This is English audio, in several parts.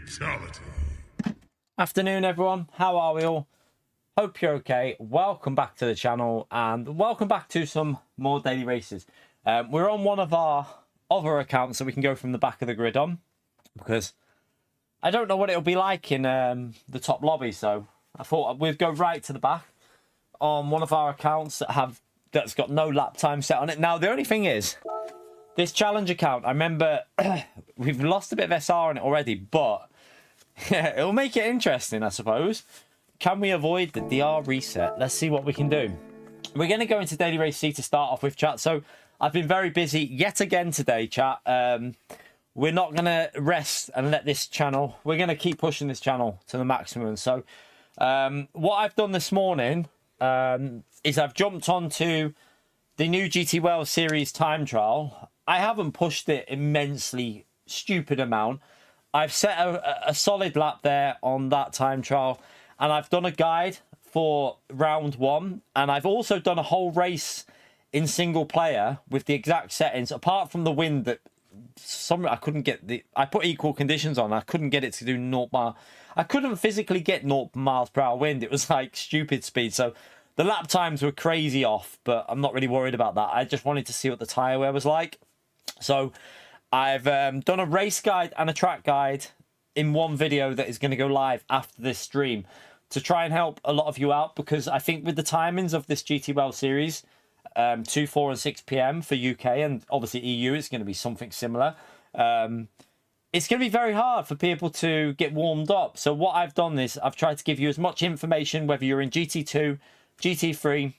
Fatality. Afternoon everyone, how are we all? Hope you're okay. Welcome back to the channel and welcome back to some more daily races. We're on one of our other accounts that we can go from the back of the grid on, because I don't know what it'll be like in the top lobby, so I thought we'd go right to the back on one of our accounts that's got no lap time set on it. Now the only thing is, this challenge account, I remember we've lost a bit of SR on it already, but yeah, it'll make it interesting, I suppose. Can we avoid the DR reset? Let's see what we can do. We're going to go into Daily Race C to start off with, chat. So I've been very busy yet again today, chat. We're not going to rest and let this channel... We're going to keep pushing this channel to the maximum. So what I've done this morning is I've jumped onto the new GT World Series time trial. I haven't pushed it immensely stupid amount. I've set a solid lap there on that time trial, and I've done a guide for round one, and I've also done a whole race in single player with the exact settings, apart from the wind that I couldn't get I put equal conditions on. I couldn't get it to do 0 mile. I couldn't physically get 0 miles per hour wind. It was like stupid speed. So the lap times were crazy off, but I'm not really worried about that. I just wanted to see what the tyre wear was like. So I've done a race guide and a track guide in one video that is going to go live after this stream to try and help a lot of you out, because I think with the timings of this GT World Series, 2, 4 and 6 p.m. for UK and obviously EU, it's going to be something similar. It's going to be very hard for people to get warmed up. So what I've done is I've tried to give you as much information, whether you're in GT2, GT3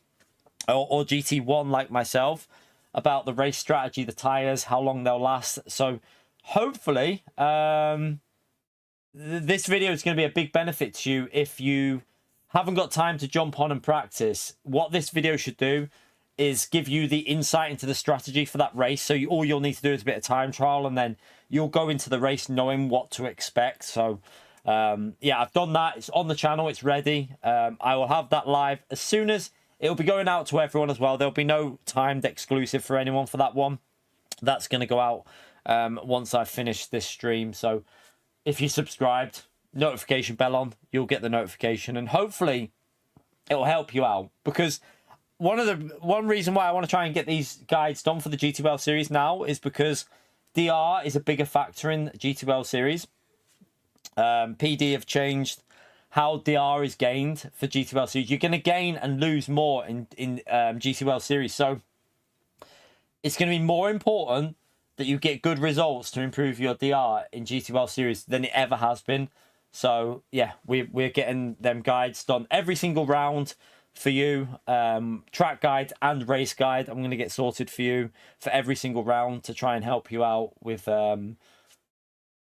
or GT1 like myself, about the race strategy, the tyres, how long they'll last. So hopefully this video is going to be a big benefit to you if you haven't got time to jump on and practice. What this video should do is give you the insight into the strategy for that race. So all you'll need to do is a bit of time trial, and then you'll go into the race knowing what to expect. So yeah, I've done that. It's on the channel. It's ready. I will have that live as soon as... It'll be going out to everyone as well. There'll be no timed exclusive for anyone for that one. That's going to go out once I've finished this stream. So if you subscribed, notification bell on, you'll get the notification. And hopefully it will help you out. Because one reason why I want to try and get these guides done for the GT World Series now is because DR is a bigger factor in the GT World Series. PD have changed how DR is gained for GT World Series. You're going to gain and lose more in GT World Series. So it's going to be more important that you get good results to improve your DR in GT World Series than it ever has been. So yeah, we're getting them guides done every single round for you. Track guide and race guide I'm going to get sorted for you for every single round to try and help you out with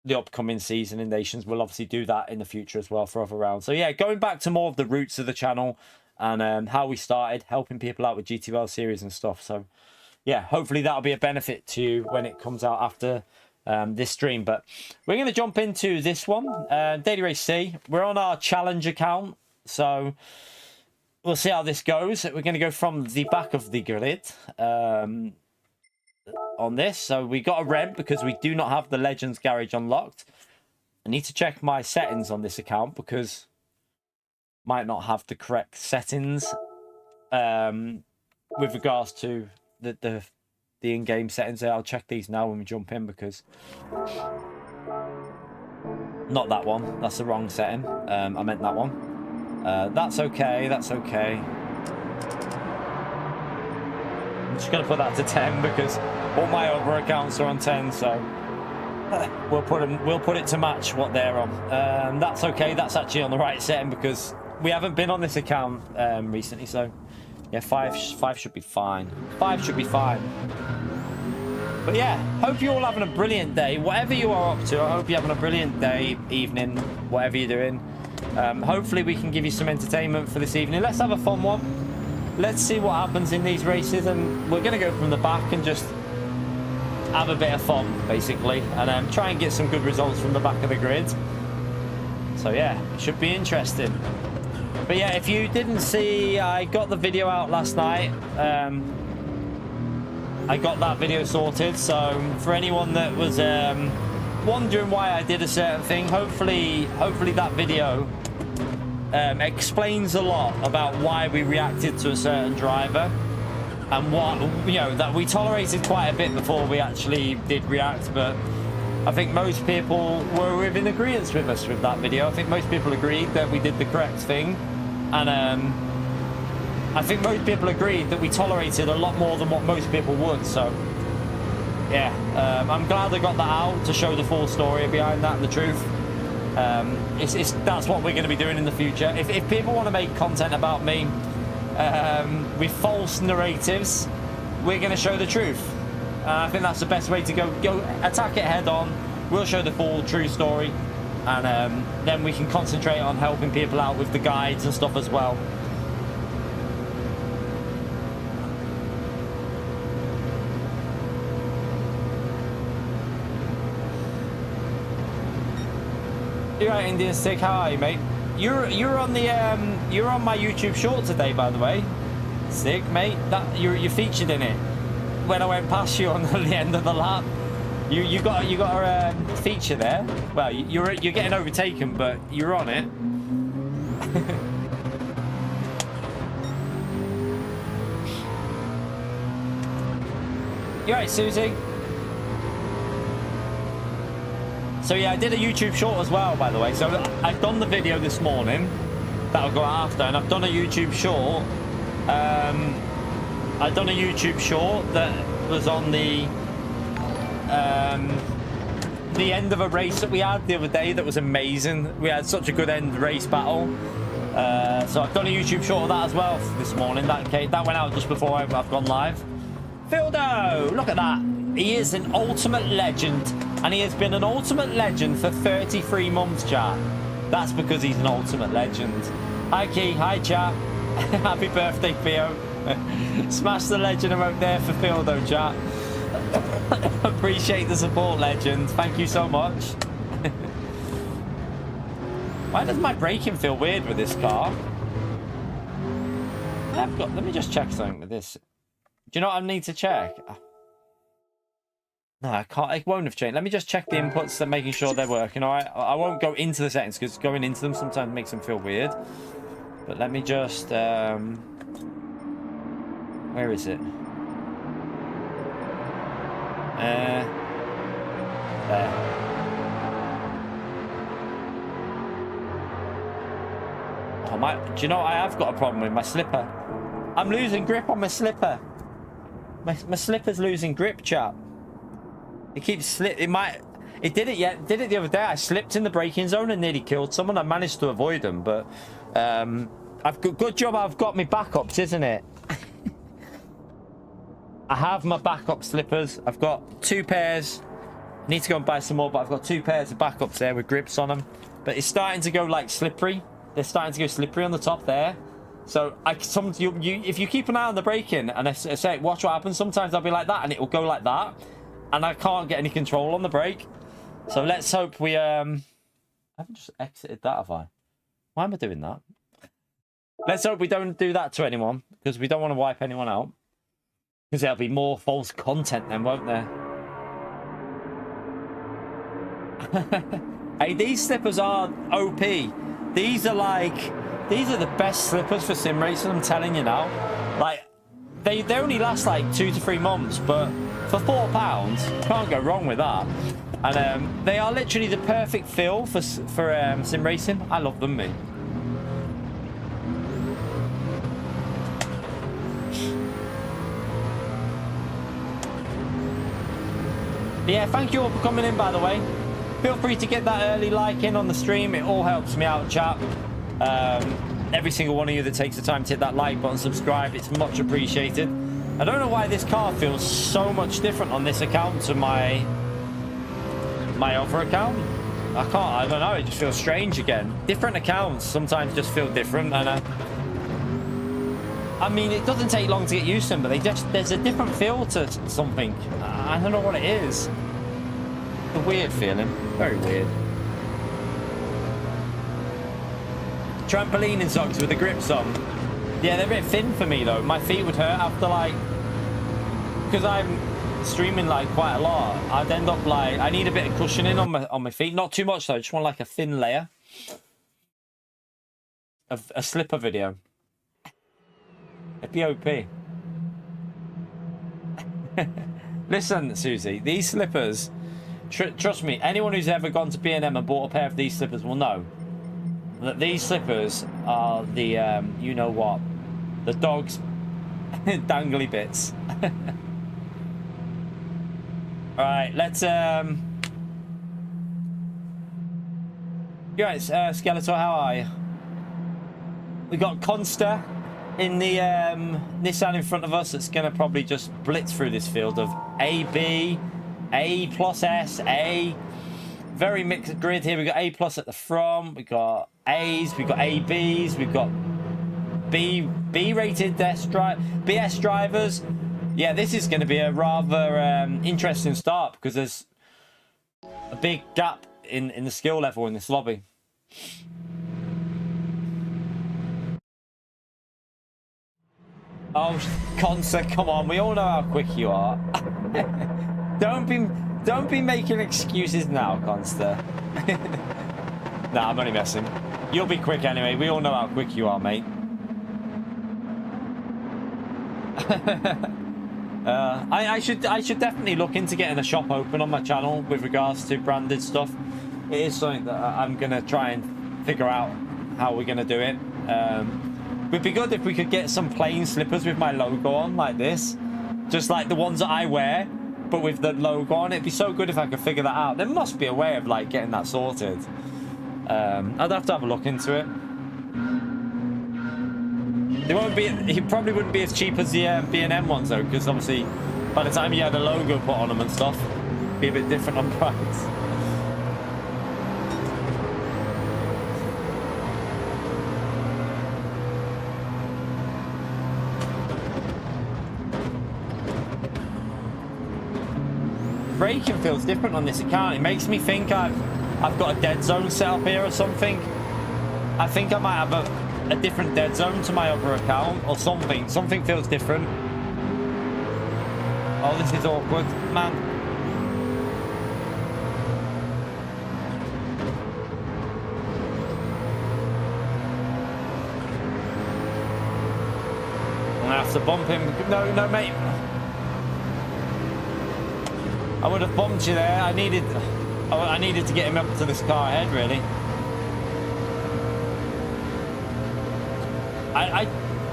the upcoming season in Nations. We'll obviously do that in the future as well for other rounds. So yeah, going back to more of the roots of the channel and how we started, helping people out with GT World Series and stuff. So yeah, hopefully that'll be a benefit to you when it comes out after this stream. But we're going to jump into this one, Daily Race C. We're on our challenge account, so we'll see how this goes. We're going to go from the back of the grid on this. So we got a red because we do not have the Legends Garage unlocked. I need to check my settings on this account because might not have the correct settings with regards to the in-game settings there. I'll check these now when we jump in, because not that one, that's the wrong setting. I meant that one. That's okay, that's okay. I'm just going to put that to 10 because all my other accounts are on 10, so we'll put it to match what they're on. That's okay. That's actually on the right setting because we haven't been on this account recently. So yeah, 5 should be fine. 5 should be fine. But yeah, hope you're all having a brilliant day. Whatever you are up to, I hope you're having a brilliant day, evening, whatever you're doing. Hopefully we can give you some entertainment for this evening. Let's have a fun one. Let's see what happens in these races, and we're going to go from the back and just have a bit of fun, basically, and try and get some good results from the back of the grid. So yeah, it should be interesting. But yeah, if you didn't see, I got the video out last night. I got that video sorted, so for anyone that was wondering why I did a certain thing, hopefully that video explains a lot about why we reacted to a certain driver, and what, you know, that we tolerated quite a bit before we actually did react. But I think most people were in agreement with us with that video. I think most people agreed that we did the correct thing, and I think most people agreed that we tolerated a lot more than what most people would. So yeah, I'm glad I got that out to show the full story behind that and the truth. That's what we're going to be doing in the future. If people want to make content about me with false narratives, we're going to show the truth. I think that's the best way to go attack it head on. We'll show the full true story, and then we can concentrate on helping people out with the guides and stuff as well. You're right, Indian Stick. How are you, mate? You're on the you're on my YouTube short today, by the way. Stick, mate. That you featured in it when I went past you on the end of the lap. You got a feature there. Well, you're getting overtaken, but you're on it. You right, Susie? So yeah, I did a YouTube short as well, by the way. So I've done the video this morning that'll go after, and I've done a YouTube short. I've done a YouTube short that was on the end of a race that we had the other day. That was amazing. We had such a good end race battle. So I've done a YouTube short of that as well this morning. That went out just before I've gone live. Phildo, look at that. He is an ultimate legend, and he has been an ultimate legend for 33 months, chat. That's because he's an ultimate legend. Hi, Key. Hi, chat. Happy birthday, Theo. Smash the legend emote there for Phildo, chat. Appreciate the support, legend. Thank you so much. Why does my braking feel weird with this car? Let me just check something with this. Do you know what I need to check? No, I can't. It won't have changed. Let me just check the inputs and making sure they're working. All right, I won't go into the settings because going into them sometimes makes them feel weird. But let me just. Where is it? There. Oh my! Do you know I have got a problem with my slipper? I'm losing grip on my slipper. My slipper's losing grip, chap. It keeps slip. It did it the other day. I slipped in the braking zone and nearly killed someone. I managed to avoid them, but I've got good job. I've got my backups, isn't it? I have my backup slippers. I've got 2 pairs. I need to go and buy some more, but I've got 2 pairs of backups there with grips on them. But it's starting to go like slippery. They're starting to go slippery on the top there. So if you keep an eye on the braking and I say watch what happens, sometimes I'll be like that and it will go like that, and I can't get any control on the brake. So let's hope we I haven't just exited that, have I? Why am I doing that? Let's hope we don't do that to anyone, because we don't want to wipe anyone out, because there'll be more false content then, won't there? Hey, these slippers are OP. These are the best slippers for sim racing, I'm telling you now. Like, they only last like 2 to 3 months, but for £4, can't go wrong with that. And they are literally the perfect feel for sim racing. I love them, me. Yeah, thank you all for coming in, by the way. Feel free to get that early like in on the stream. It all helps me out, chat. Every single one of you that takes the time to hit that like button, subscribe, it's much appreciated. I don't know why this car feels so much different on this account to my other account. I don't know, it just feels strange again. Different accounts sometimes just feel different, and I mean, it doesn't take long to get used to them, but there's a different feel to something. I don't know what it is. A weird feeling, very weird. Trampolining socks with the grips on. Yeah, they're a bit thin for me though. My feet would hurt after, like, because I'm streaming like quite a lot, I'd end up like, I need a bit of cushioning on my feet. Not too much though, just want like a thin layer of a slipper video. It'd be OP. Listen, Susie, these slippers, trust me, anyone who's ever gone to B&M and bought a pair of these slippers will know that these slippers are the, you know what, the dog's dangly bits. Alright, let's, you guys, Skeletor, how are you? We got Consta in the Nissan in front of us that's going to probably just blitz through this field of A, B, A plus S, A. Very mixed grid here. We've got A plus at the front. We've got A's. We've got ABs. We've got B-rated BS drivers. Yeah, this is going to be a rather interesting start because there's a big gap in the skill level in this lobby. Oh, Consa, come on. We all know how quick you are. Don't be making excuses now, Consta. Nah, I'm only messing. You'll be quick anyway. We all know how quick you are, mate. I should definitely look into getting a shop open on my channel with regards to branded stuff. It is something that I'm gonna try and figure out how we're gonna do it. It'd be good if we could get some plain slippers with my logo on like this, just like the ones that I wear, but with the logo on. It'd be so good if I could figure that out. There must be a way of like getting that sorted. I'd have to have a look into it. They won't be. It probably wouldn't be as cheap as the B&M ones though, because obviously by the time you had a logo put on them and stuff, it'd be a bit different on price. Braking feels different on this account. It makes me think I've got a dead zone set up here or something. I think I might have a different dead zone to my other account or something. Something feels different. Oh, this is awkward, man. I'm gonna have to bump him. No, mate. I would have bumped you there. I needed to get him up to this car ahead, really.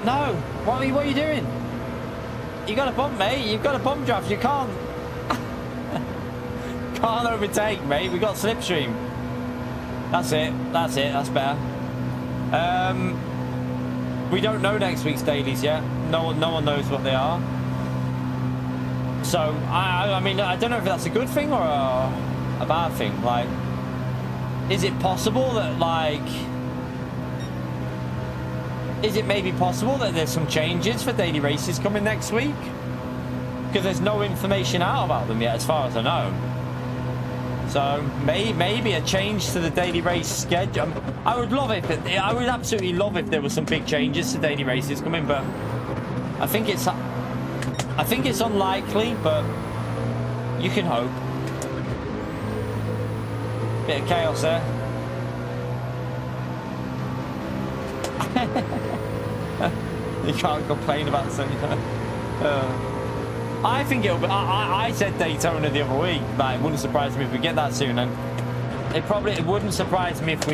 No. What are you doing? You got a bump, mate. You've got a bump draft. You can't overtake, mate. We got slipstream. That's it. That's better. We don't know next week's dailies yet. No one knows what they are. So I mean, I don't know if that's a good thing or a bad thing. Like, is it possible that is it maybe possible that there's some changes for daily races coming next week? Because there's no information out about them yet, as far as I know. So maybe a change to the daily race schedule. I would love it. I would absolutely love if there were some big changes to daily races coming, but I think it's unlikely. But you can hope. Bit of chaos there. You can't complain about something. I think it'll be. I said Daytona the other week. Like, it wouldn't surprise me if we get that soon, and it wouldn't surprise me if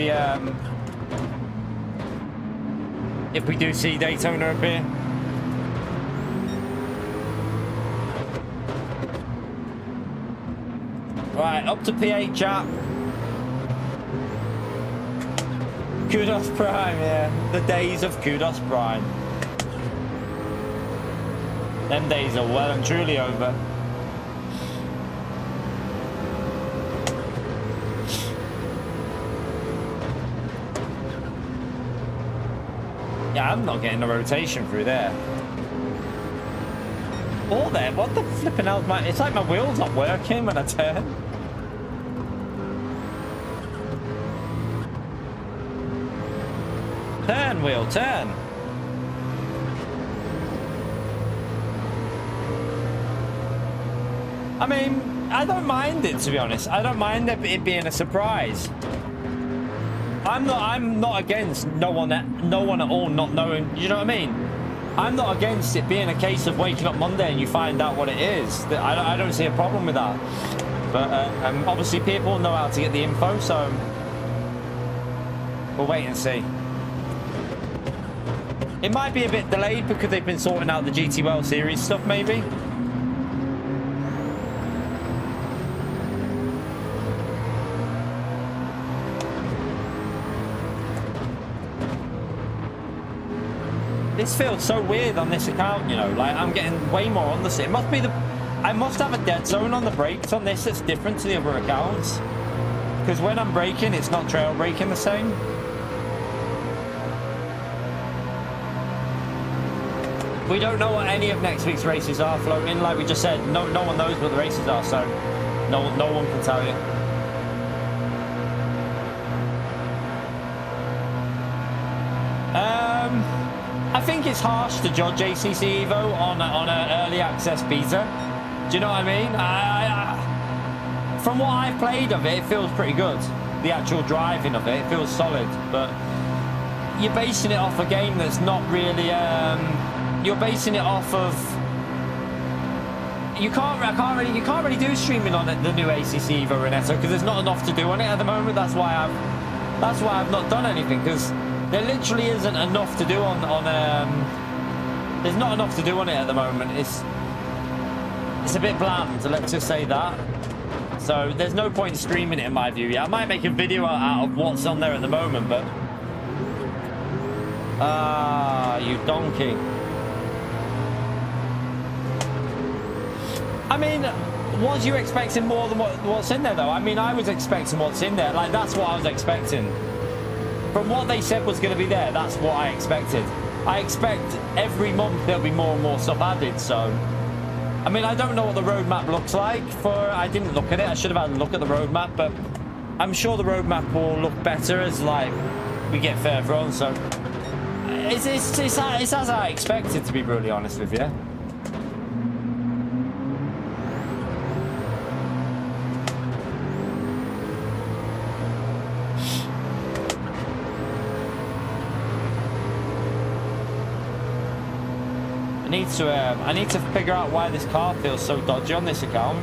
we do see Daytona appear. Right, up to P8 chat. Kudos Prime, yeah. The days of Kudos Prime. Them days are well and truly over. Yeah, I'm not getting a rotation through there. Or there, what the flipping hell's my... It's like my wheel's not working when I turn. Turn, wheel, turn. I mean, I don't mind it, to be honest. I don't mind it being a surprise. I'm not against no one at all not knowing. You know what I mean? I'm not against it being a case of waking up Monday and you find out what it is. I don't see a problem with that. But obviously people know how to get the info, so we'll wait and see. It might be a bit delayed because they've been sorting out the GT World Series stuff, maybe. This feels so weird on this account, you know, like I'm getting way more on the... It must be I must have a dead zone on the brakes on this that's different to the other accounts. Because when I'm braking, it's not trail braking the same. We don't know what any of next week's races are floating. Like we just said, no one knows what the races are, so no one can tell you. I think it's harsh to judge ACC Evo on an early access beta. Do you know what I mean? From what I've played of it, it feels pretty good. The actual driving of it feels solid, but you're basing it off a game that's not really. You're basing it off of. You can't really do streaming on it, the new ACC Evo Reneto, because there's not enough to do on it at the moment. That's why I've not done anything, because there literally isn't enough to do on there's not enough to do on it at the moment. It's a bit bland, let's just say that. So there's no point streaming it in my view. Yeah, I might make a video out of what's on there at the moment, but you donkey. I mean, was you expecting more than what's in there though? I mean, I was expecting what's in there. Like, that's what I was expecting. From what they said was going to be there, that's what I expected. I expect every month there'll be more and more stuff added, so... I mean, I don't know what the roadmap looks like for... I didn't look at it, I should have had a look at the roadmap, but I'm sure the roadmap will look better as, like, we get further on, so... It's as I expected, to be brutally honest with you. I need to figure out why this car feels so dodgy on this account.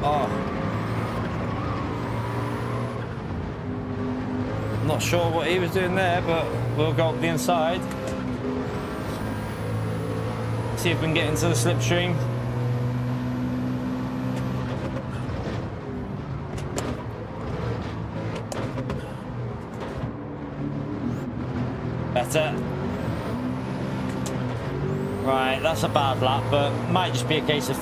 Oh. I'm not sure what he was doing there, but we'll go up the inside. See if we can get into the slipstream. Better. Right, that's a bad lap, but might just be a case of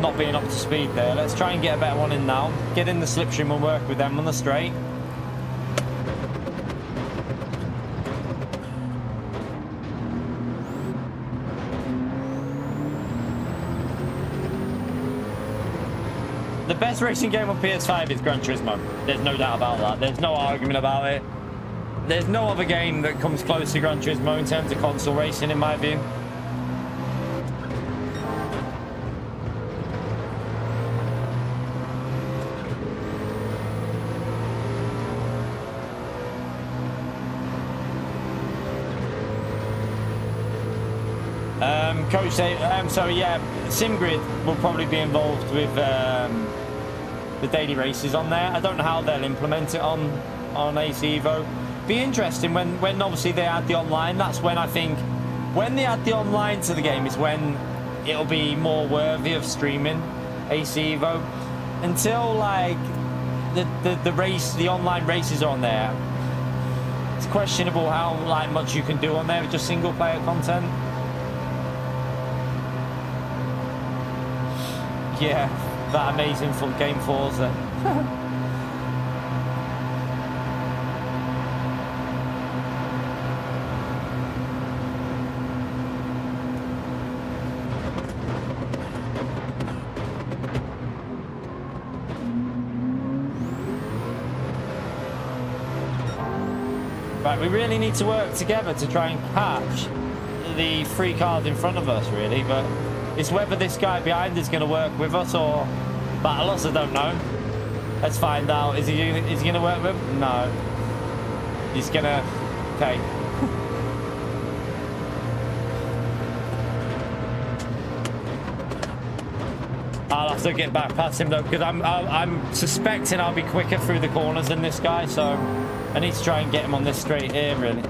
not being up to speed there. Let's try and get a better one in now. Get in the slipstream and work with them on the straight. The best racing game on PS5 is Gran Turismo. There's no doubt about that. There's no argument about it. There's no other game that comes close to Gran Turismo in terms of console racing, in my view. Coach say, so yeah, SimGrid will probably be involved with the daily races on there. I don't know how they'll implement it on AC Evo. Be interesting when obviously they add the online. That's when I think when they add the online to the game is when it'll be more worthy of streaming AC Evo. Until like the online races are on there, it's questionable how like much you can do on there with just single player content. Yeah, that amazing full game Forza. Right, we really need to work together to try and catch the 3 cars in front of us, really, but it's whether this guy behind is going to work with us or battle us, I don't know. Let's find out. Is he going to work with him? No. He's going to... Okay. I'll have to get back past him though, because I'm suspecting I'll be quicker through the corners than this guy, so I need to try and get him on this straight here, really.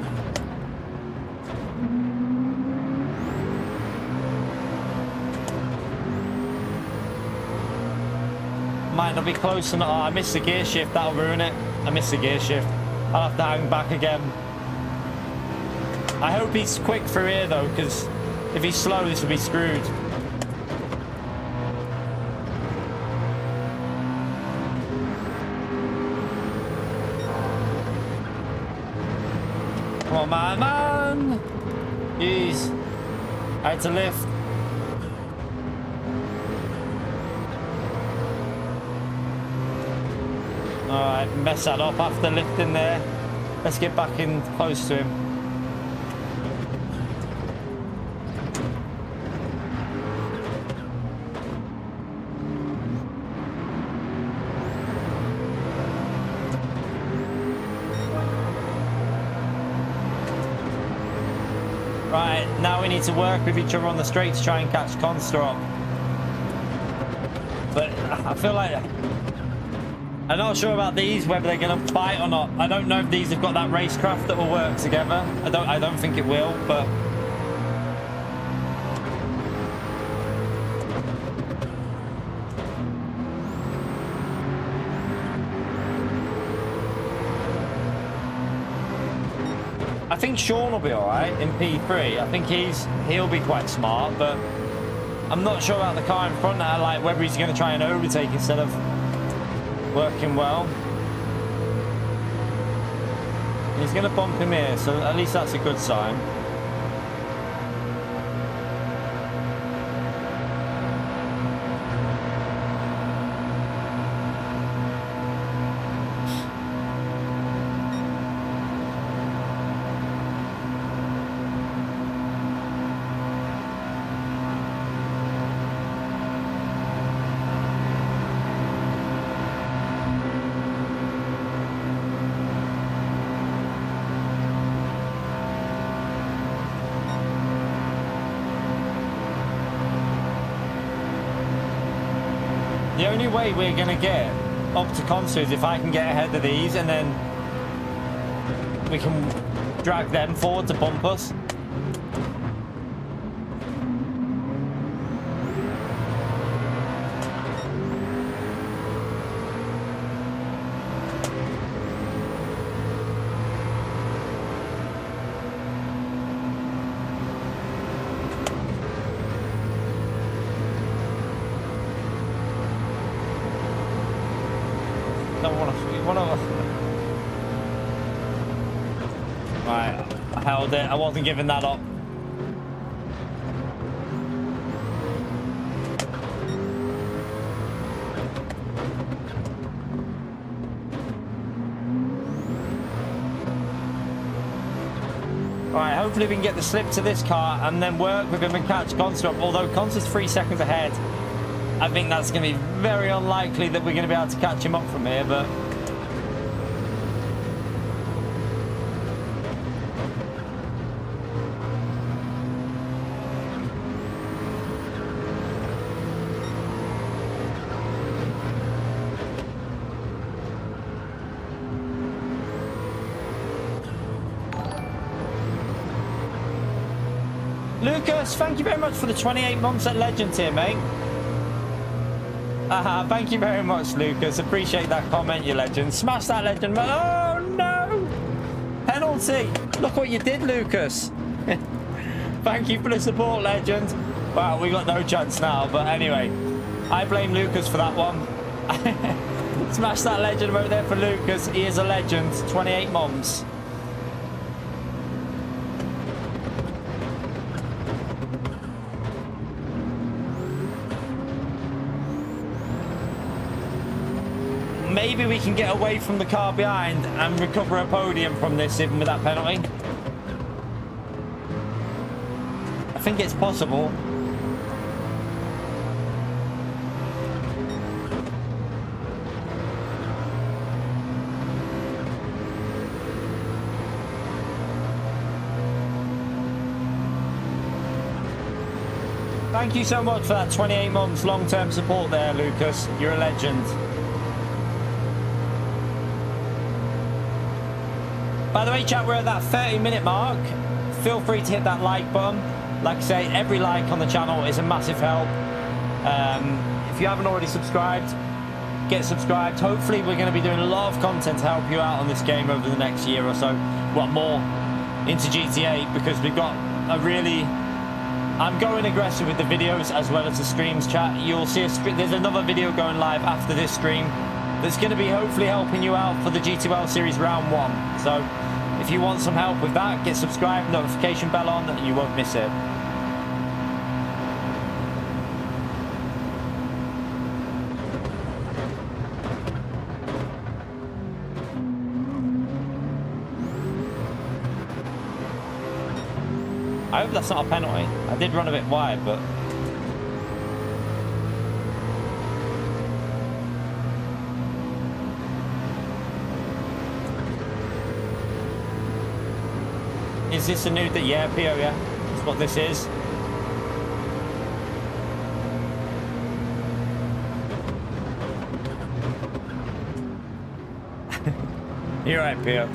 Might not be close enough. Oh, I missed the gear shift. That'll ruin it. I missed the gear shift. I'll have to hang back again. I hope he's quick through here though, because if he's slow, this will be screwed. Come on, man. Jeez. I had to lift. Alright, mess that up after lifting there. Let's get back in close to him. Right, now we need to work with each other on the straight to try and catch Construct. But I feel like... I'm not sure about these, whether they're going to fight or not. I don't know if these have got that racecraft that will work together. I don't think it will, but... I think Sean will be alright in P3. I think he'll be quite smart, but I'm not sure about the car in front now, like whether he's going to try and overtake instead of working well. He's going to bump him here, so at least that's a good sign. The only way we're going to get up to Consul is if I can get ahead of these and then we can drag them forward to bump us. Right, I held it. I wasn't giving that up. Alright, hopefully we can get the slip to this car and then work with him and catch Construct. Although Construct's 3 seconds ahead, I think that's going to be very unlikely that we're going to be able to catch him up from here, but... Lucas, thank you very much for the 28 months at Legend here, mate. Thank you very much, Lucas. Appreciate that comment, you legend. Smash that legend. Oh, no. Penalty. Look what you did, Lucas. Thank you for the support, legend. Well, we got no chance now. But anyway, I blame Lucas for that one. Smash that legend over there for Lucas. He is a legend. 28 months. maybe we can get away from the car behind and recover a podium from this even with that penalty. I think it's possible. Thank you so much for that 28 months long-term support there, Lucas. You're a legend. By the way, chat, we're at that 30-minute mark. Feel free to hit that like button. Like I say, every like on the channel is a massive help. If you haven't already subscribed, get subscribed. Hopefully, we're going to be doing a lot of content to help you out on this game over the next year or so. Well, more into GTA, because we've got a really... I'm going aggressive with the videos as well as the streams, chat. You'll see there's another video going live after this stream that's going to be hopefully helping you out for the GTL Series Round 1. So if you want some help with that, get subscribed, notification bell on, and you won't miss it. I hope that's not a penalty. I did run a bit wide, but... Is this a new... Yeah, PO, yeah. That's what this is. You're right, PO.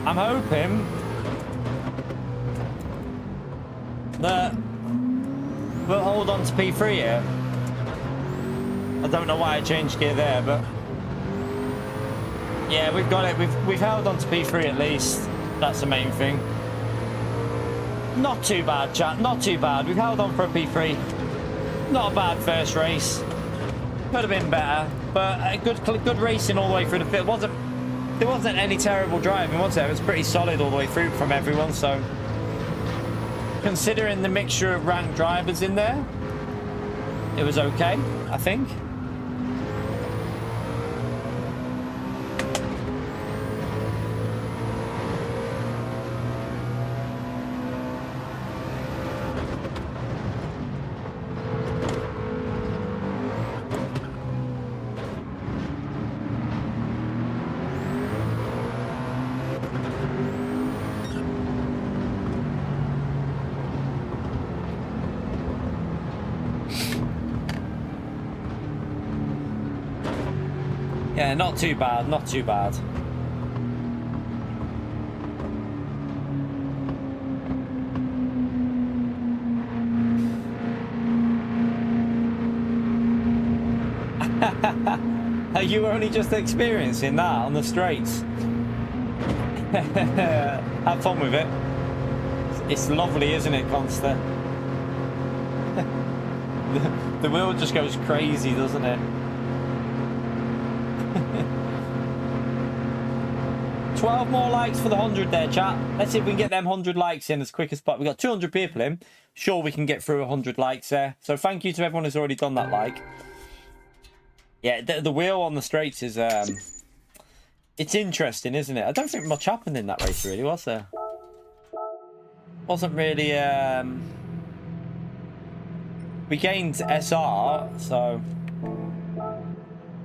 I'm hoping... that we'll hold on to P3 here. I don't know why I changed gear there, but yeah, we've got it. We've held on to P3 at least. That's the main thing. Not too bad, chat. Not too bad. We've held on for a P3. Not a bad first race. Could have been better, but a good racing all the way through the field. There wasn't any terrible driving, was there? It was pretty solid all the way through from everyone. So. Considering the mixture of ranked drivers in there, it was okay, I think. Yeah, not too bad, not too bad. Are you only just experiencing that on the straights? Have fun with it. It's lovely, isn't it, Consta? The wheel just goes crazy, doesn't it? 12 more likes for the 100 there, chat. Let's see if we can get them 100 likes in as quick as possible. We've got 200 people in. Sure, we can get through 100 likes there. So thank you to everyone who's already done that like. Yeah, the wheel on the straights is... it's interesting, isn't it? I don't think much happened in that race, really, was there? Wasn't really... We gained SR, so...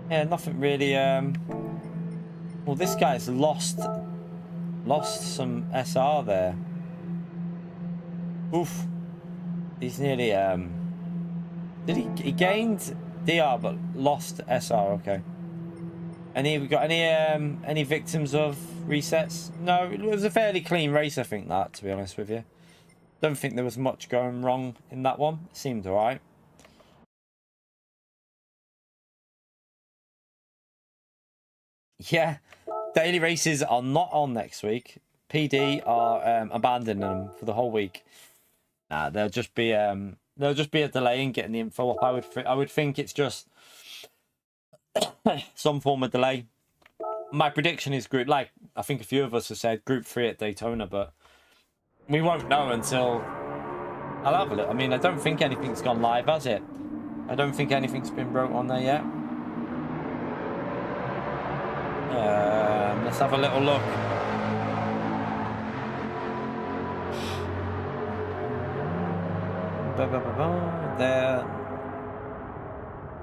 Yeah, nothing really... Well, this guy's lost some SR there. Oof. He's nearly... Did he gained DR but lost SR? Okay. We got any victims of resets? No, it was a fairly clean race, I think, that, to be honest with you. Don't think there was much going wrong in that one. It seemed alright. Yeah, daily races are not on next week. PD are abandoning them for the whole week. Nah, there'll just be a delay in getting the info up. I would think it's just some form of delay. My prediction is group, like I think a few of us have said, Group 3 at Daytona, but we won't know until I'll have a look. I mean, I don't think anything's gone live, has it? I don't think anything's been wrote on there yet. Let's have a little look. There.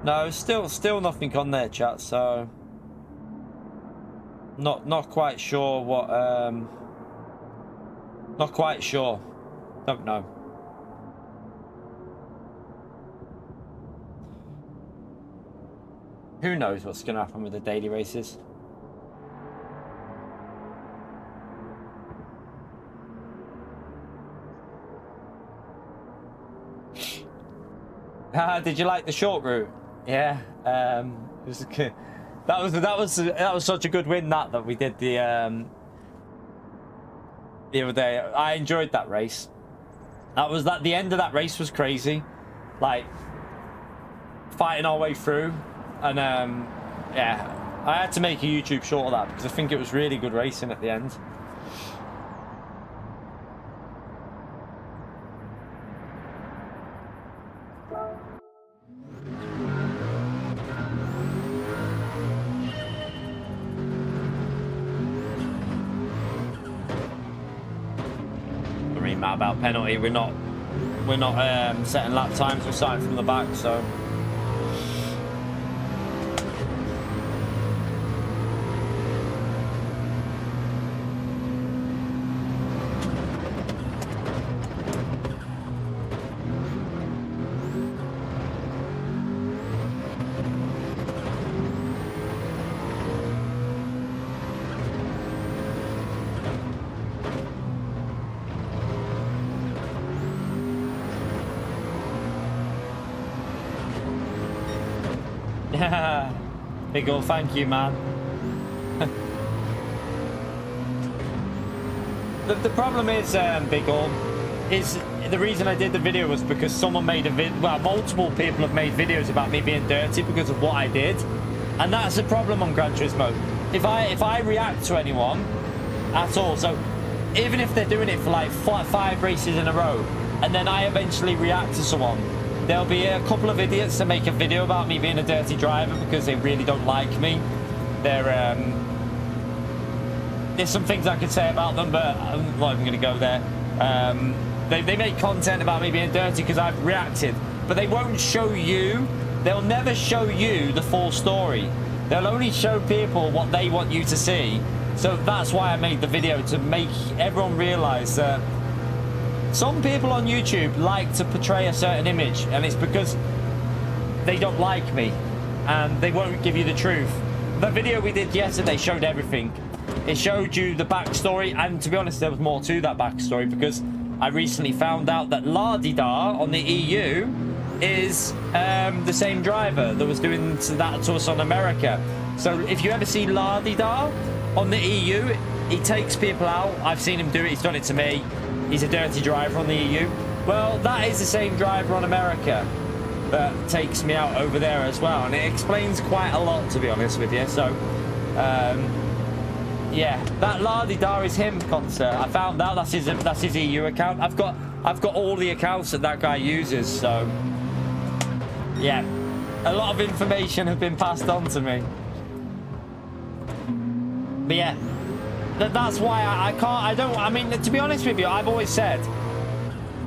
No, still nothing on there, chat. So not quite sure what. Not quite sure. Don't know. Who knows what's going to happen with the daily races? Did you like the short route? Yeah. It was good. That was such a good win that we did the other day. I enjoyed that race. The end of that race was crazy, like fighting our way through, and yeah, I had to make a YouTube short of that because I think it was really good racing at the end. About penalty, we're not setting lap times, we're starting from the back, so Big ol' thank you, man. the problem is, Big ol', is the reason I did the video was because someone made a vid. Well, multiple people have made videos about me being dirty because of what I did, and that's the problem on Gran Turismo. If I react to anyone at all, so even if they're doing it for like 5 races in a row, and then I eventually react to someone, there'll be a couple of idiots that make a video about me being a dirty driver because they really don't like me. There's some things I could say about them, but I'm not even going to go there. They make content about me being dirty because I've reacted, but they won't show you. They'll never show you the full story. They'll only show people what they want you to see. So that's why I made the video, to make everyone realize that some people on YouTube like to portray a certain image, and it's because they don't like me and they won't give you the truth. The video we did yesterday showed everything. It showed you the backstory, and to be honest, there was more to that backstory because I recently found out that Lardidar on the EU is the same driver that was doing that to us on America. So if you ever see Lardidar on the EU, he takes people out. I've seen him do it. He's done it to me. He's a dirty driver on the EU. Well, that is the same driver on America that takes me out over there as well, and it explains quite a lot, to be honest with you. So yeah, that Lardidar is him, Corsair. I found out that's his EU account. I've got all the accounts that guy uses, so yeah, a lot of information has been passed on to me. But yeah, that's why I mean, to be honest with you, I've always said,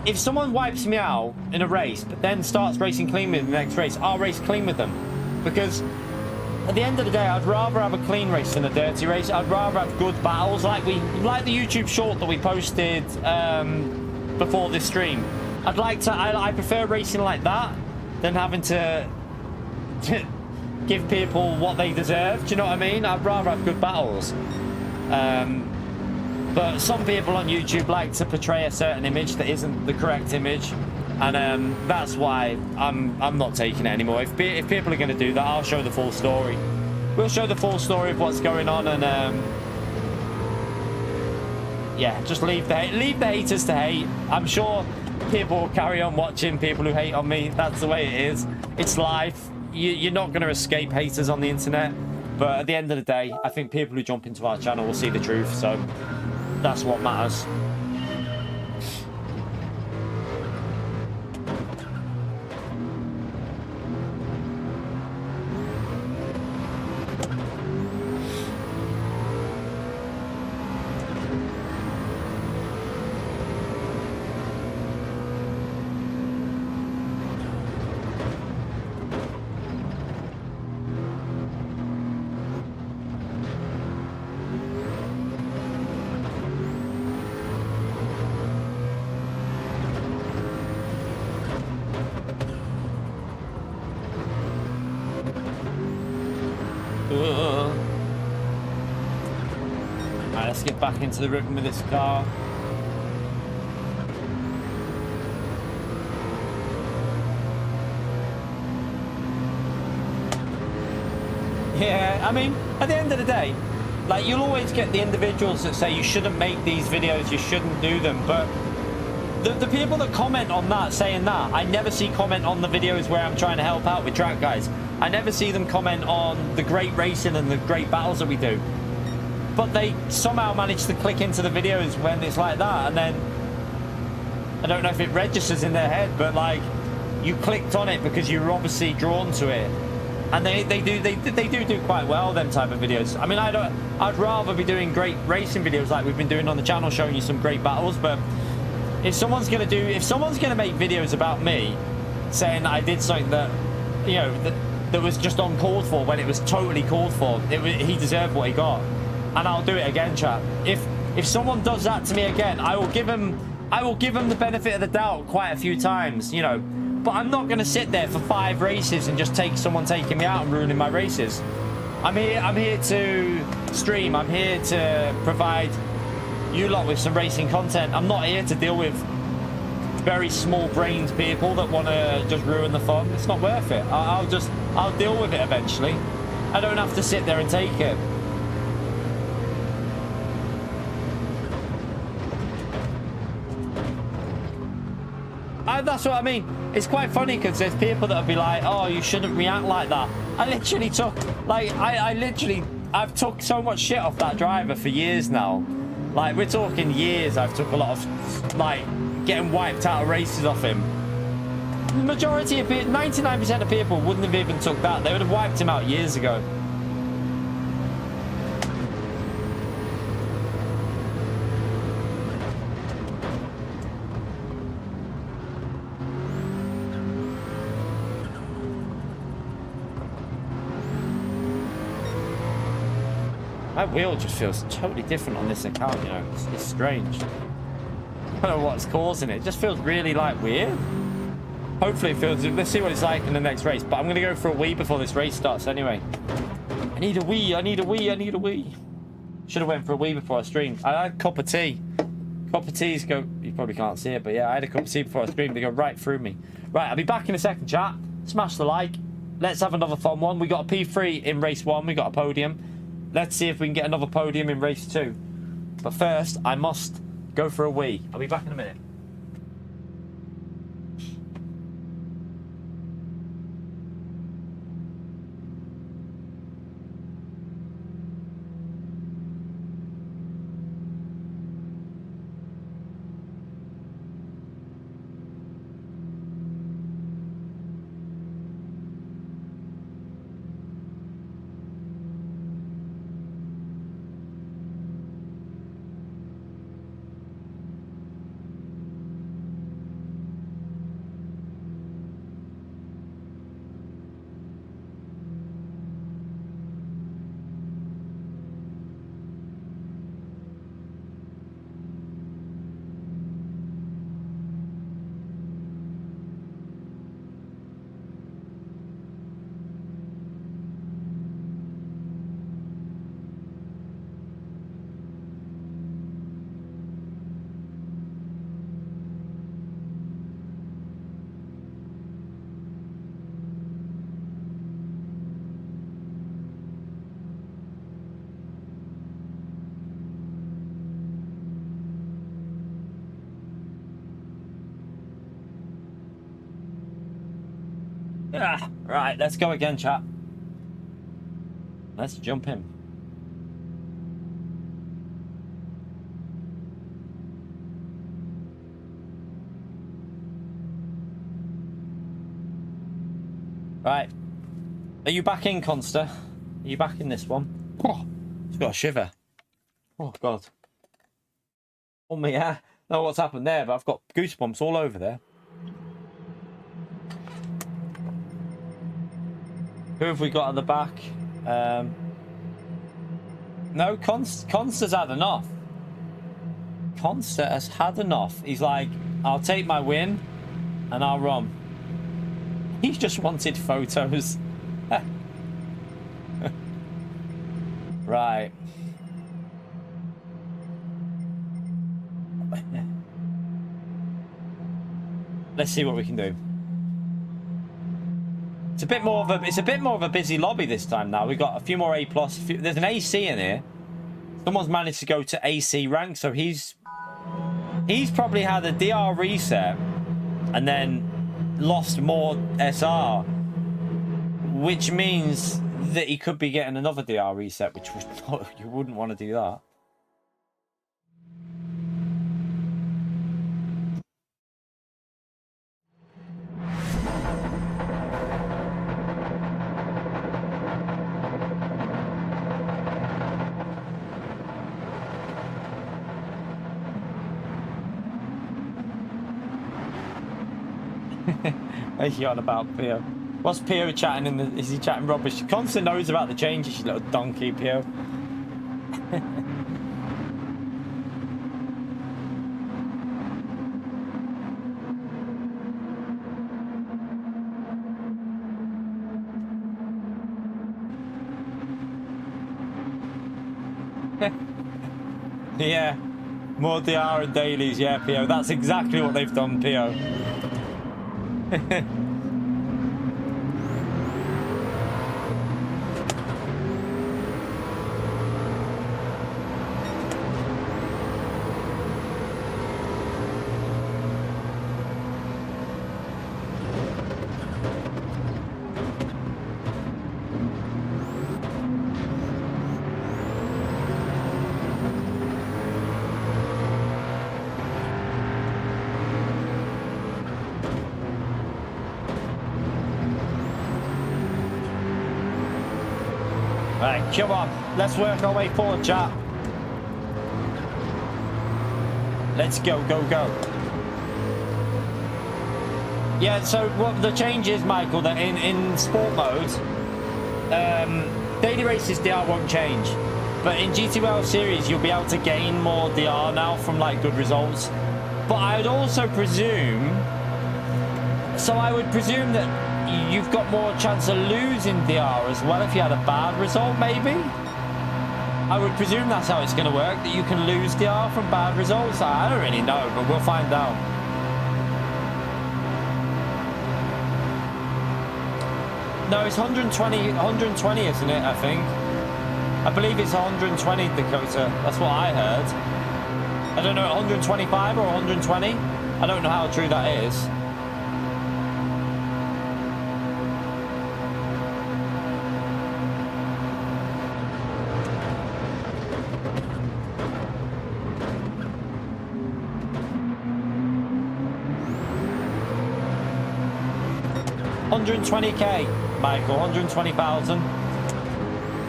if someone wipes me out in a race, but then starts racing clean with me in the next race, I'll race clean with them. Because at the end of the day, I'd rather have a clean race than a dirty race. I'd rather have good battles, like the YouTube short that we posted before this stream. I prefer racing like that than having to give people what they deserve. Do you know what I mean? I'd rather have good battles. But some people on YouTube like to portray a certain image that isn't the correct image, and that's why I'm not taking it anymore. If people are going to do that, I'll show the full story. We'll show the full story of what's going on, and yeah, just leave the haters to hate. I'm sure people will carry on watching people who hate on me. That's the way it is. It's life. You're not going to escape haters on the internet. But at the end of the day, I think people who jump into our channel will see the truth, so that's what matters. Let's get back into the rhythm with this car. Yeah, I mean, at the end of the day, like, you'll always get the individuals that say you shouldn't make these videos, you shouldn't do them, but the people that comment on that, saying that, I never see comment on the videos where I'm trying to help out with track guys. I never see them comment on the great racing and the great battles that we do. But they somehow manage to click into the videos when it's like that, and then I don't know if it registers in their head, but like, you clicked on it because you're obviously drawn to it. And they do quite well, them type of videos. I mean, I'd rather be doing great racing videos like we've been doing on the channel, showing you some great battles. But if someone's gonna make videos about me saying that I did something that, you know, that was just uncalled for when it was totally called for, he deserved what he got. And I'll do it again, chat. If someone does that to me again, I will give him the benefit of the doubt quite a few times, you know. But I'm not going to sit there for 5 races and just take someone taking me out and ruining my races. I'm here to stream. I'm here to provide you lot with some racing content. I'm not here to deal with very small-brained people that want to just ruin the fun. It's not worth it. I'll deal with it eventually. I don't have to sit there and take it. That's what I mean. It's quite funny because there's people that'll be like, oh, you shouldn't react like that. I literally took, like, I've took so much shit off that driver for years now. Like, we're talking years. I've took a lot of, like, getting wiped out of races off him. The majority of people, 99% of people wouldn't have even took that. They would have wiped him out years ago. My wheel just feels totally different on this account, you know. It's strange. I don't know what's causing it. It just feels really, like, weird. Hopefully it feels... Let's see what it's like in the next race. But I'm going to go for a wee before this race starts anyway. I need a wee. I need a wee. I need a wee. Should have went for a wee before I streamed. I had a cup of tea. Cup of teas go... You probably can't see it, but yeah, I had a cup of tea before I streamed. They go right through me. Right, I'll be back in a second, chat. Smash the like. Let's have another fun one. We got a P3 in race 1. We got a podium. Let's see if we can get another podium in race 2. But first, I must go for a wee. I'll be back in a minute. Right, let's go again, chat. Let's jump in. Right. Are you back in, Conster? Are you back in this one? Oh, it's got a shiver. Oh, God. Oh, me, yeah. I don't know what's happened there, but I've got goosebumps all over there. Who have we got at the back? No, Conster's had enough. Conster has had enough. He's like, I'll take my win and I'll run. He's just wanted photos. Right. let's see what we can do. It's a bit more of a busy lobby this time now. We've got a few more A+. There's an AC in here. Someone's managed to go to AC rank, so he's probably had a DR reset and then lost more SR, which means that he could be getting another DR reset, which was not, you wouldn't want to do that. What are you on about, Pio? What's Pio chatting is he chatting rubbish? Constant knows about the changes, you little donkey, Pio. Yeah, more DR and dailies, yeah, Pio. That's exactly what they've done, Pio. Right, come on, let's work our way forward, chat. Let's go, go, go. Yeah, so what the change is, Michael, that in sport mode, daily races DR won't change, but in GT series you'll be able to gain more DR now from like good results. But I would also presume, so I would presume that you've got more chance of losing DR as well if you had a bad result, maybe? I would presume that's how it's going to work, that you can lose DR from bad results. I don't really know, but we'll find out. No, it's 120, isn't it, I think? I believe it's 120, Dakota. That's what I heard. I don't know, 125 or 120? I don't know how true that is. $120K, Michael, 120,000.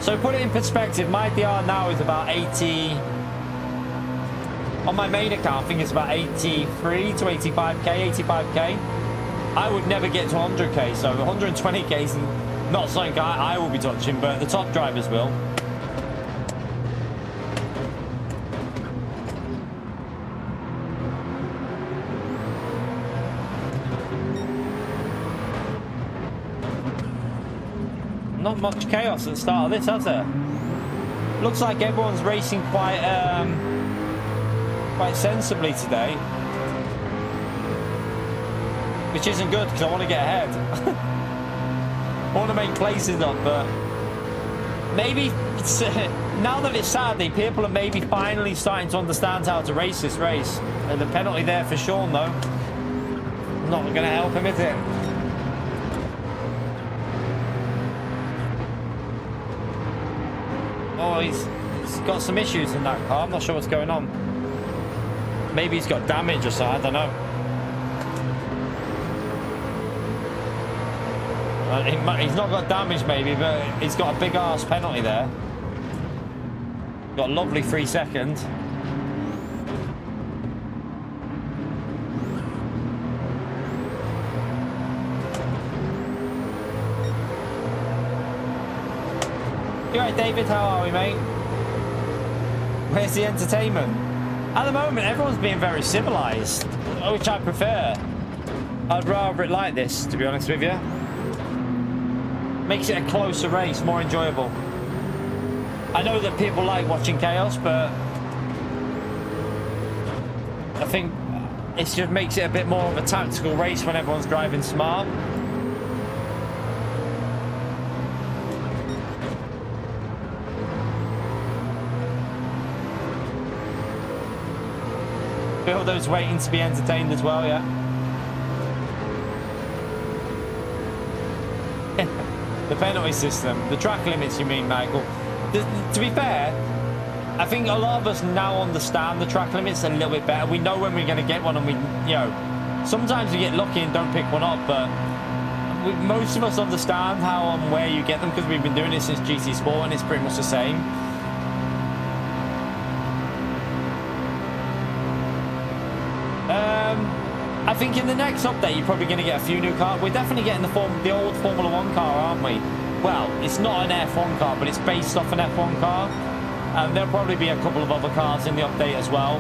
So put it in perspective, my DR now is about 80. On my main account, I think it's about 83 to 85K, 85K. I would never get to 100K, so 120K is not something I will be touching, but the top drivers will. Not much chaos at the start of this, has there? Looks like everyone's racing quite sensibly today, which isn't good because I want to get ahead. I want to make places up, but maybe it's, now that it's Saturday, people are maybe finally starting to understand how to race this race. And the penalty there for Sean, though, not going to help him, is it? Oh, he's got some issues in that car. I'm not sure what's going on. Maybe he's got damage or something, I don't know. He's not got damage maybe, but he's got a big arse penalty there. Got a lovely 3 seconds. You alright, David? How are we, mate? Where's the entertainment? At the moment, everyone's being very civilized, which I prefer. I'd rather it like this, to be honest with you. Makes it a closer race, more enjoyable. I know that people like watching chaos, but I think it just makes it a bit more of a tactical race when everyone's driving smart. Builder's waiting to be entertained as well, yeah. The penalty system, the track limits, you mean, Michael? To be fair, I think a lot of us now understand the track limits a little bit better. We know when we're going to get one, and we, you know, sometimes we get lucky and don't pick one up, but most of us understand how and where you get them because we've been doing it since GT Sport, and it's pretty much the same. I think in the next update you're probably going to get a few new cars. We're definitely getting the old Formula 1 car, aren't we? Well, it's not an F1 car, but it's based off an F1 car. There'll probably be a couple of other cars in the update as well.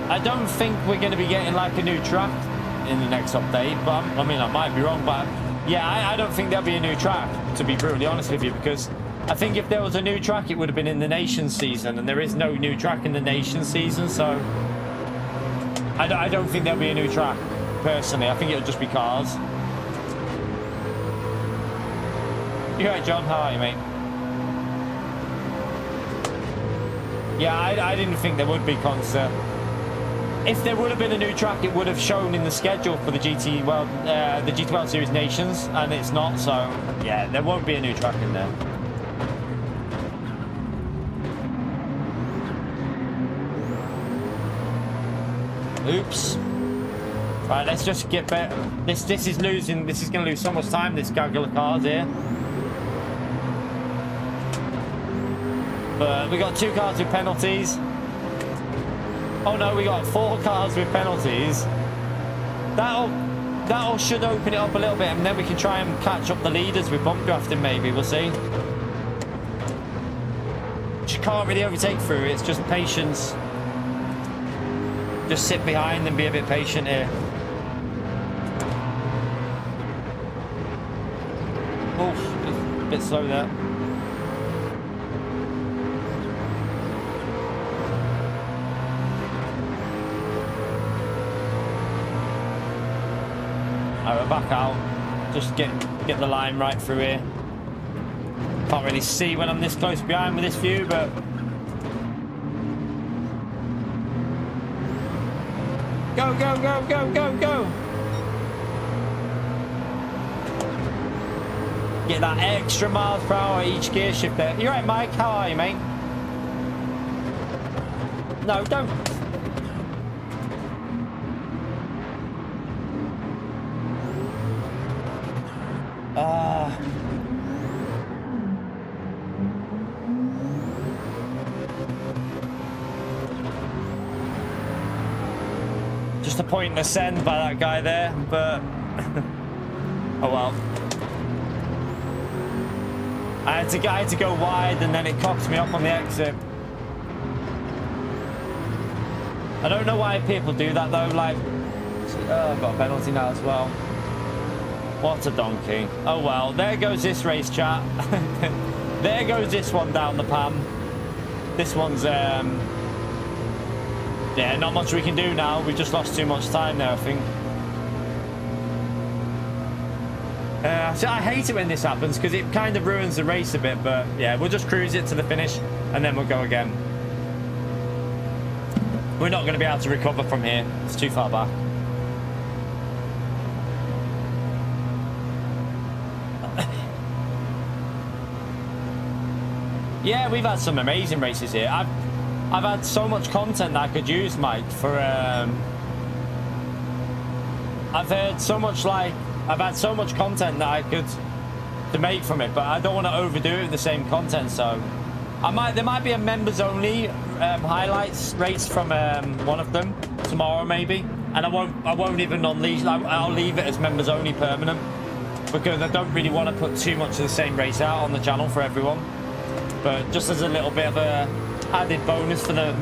I don't think we're going to be getting like a new track in the next update, but I mean, I might be wrong, but yeah, I don't think there'll be a new track, to be brutally honest with you, because I think if there was a new track, it would have been in the Nations season, and there is no new track in the Nations season, so I don't think there'll be a new track, personally. I think it'll just be cars. You right, John? How are you, mate? Yeah, I didn't think there would be, Corsair. If there would have been a new track, it would have shown in the schedule for the GT World, the GT World Series Nations, and it's not, so yeah, there won't be a new track in there. Oops. Right, let's just get better. This is losing. This is going to lose so much time. This gaggle of cars here. But we got 2 cars with penalties. Oh no, we got 4 cars with penalties. That'll should open it up a little bit, and then we can try and catch up the leaders with bump drafting. Maybe we'll see. You can't really overtake through. It's just patience. Just sit behind and be a bit patient here. Oh, a bit slow there. Alright, we're back out. Just get the line right through here. Can't really see when I'm this close behind with this view, but go, go, go, go, go, go. Get that extra miles per hour each gear shift there. You right, Mike? How are you, mate? No, don't. Just a pointless send by that guy there, but oh well. I had to go wide, and then it cocked me up on the exit. I don't know why people do that though. Like, oh, I've got a penalty now as well. What a donkey. Oh well, there goes this race, chat. There goes this one down the pan. This one's yeah, not much we can do now. We just lost too much time there, I think. So I hate it when this happens because it kind of ruins the race a bit, but yeah, we'll just cruise it to the finish and then we'll go again. We're not going to be able to recover from here. It's too far back. Yeah, we've had some amazing races here. I've had so much content that I could use, Mike, for I've had so much content that I could to make from it, but I don't want to overdo it with the same content, so there might be a members only highlights race from one of them tomorrow maybe, and I won't even unleash. I'll leave it as members only permanent because I don't really want to put too much of the same race out on the channel for everyone, but just as a little bit of a added bonus for the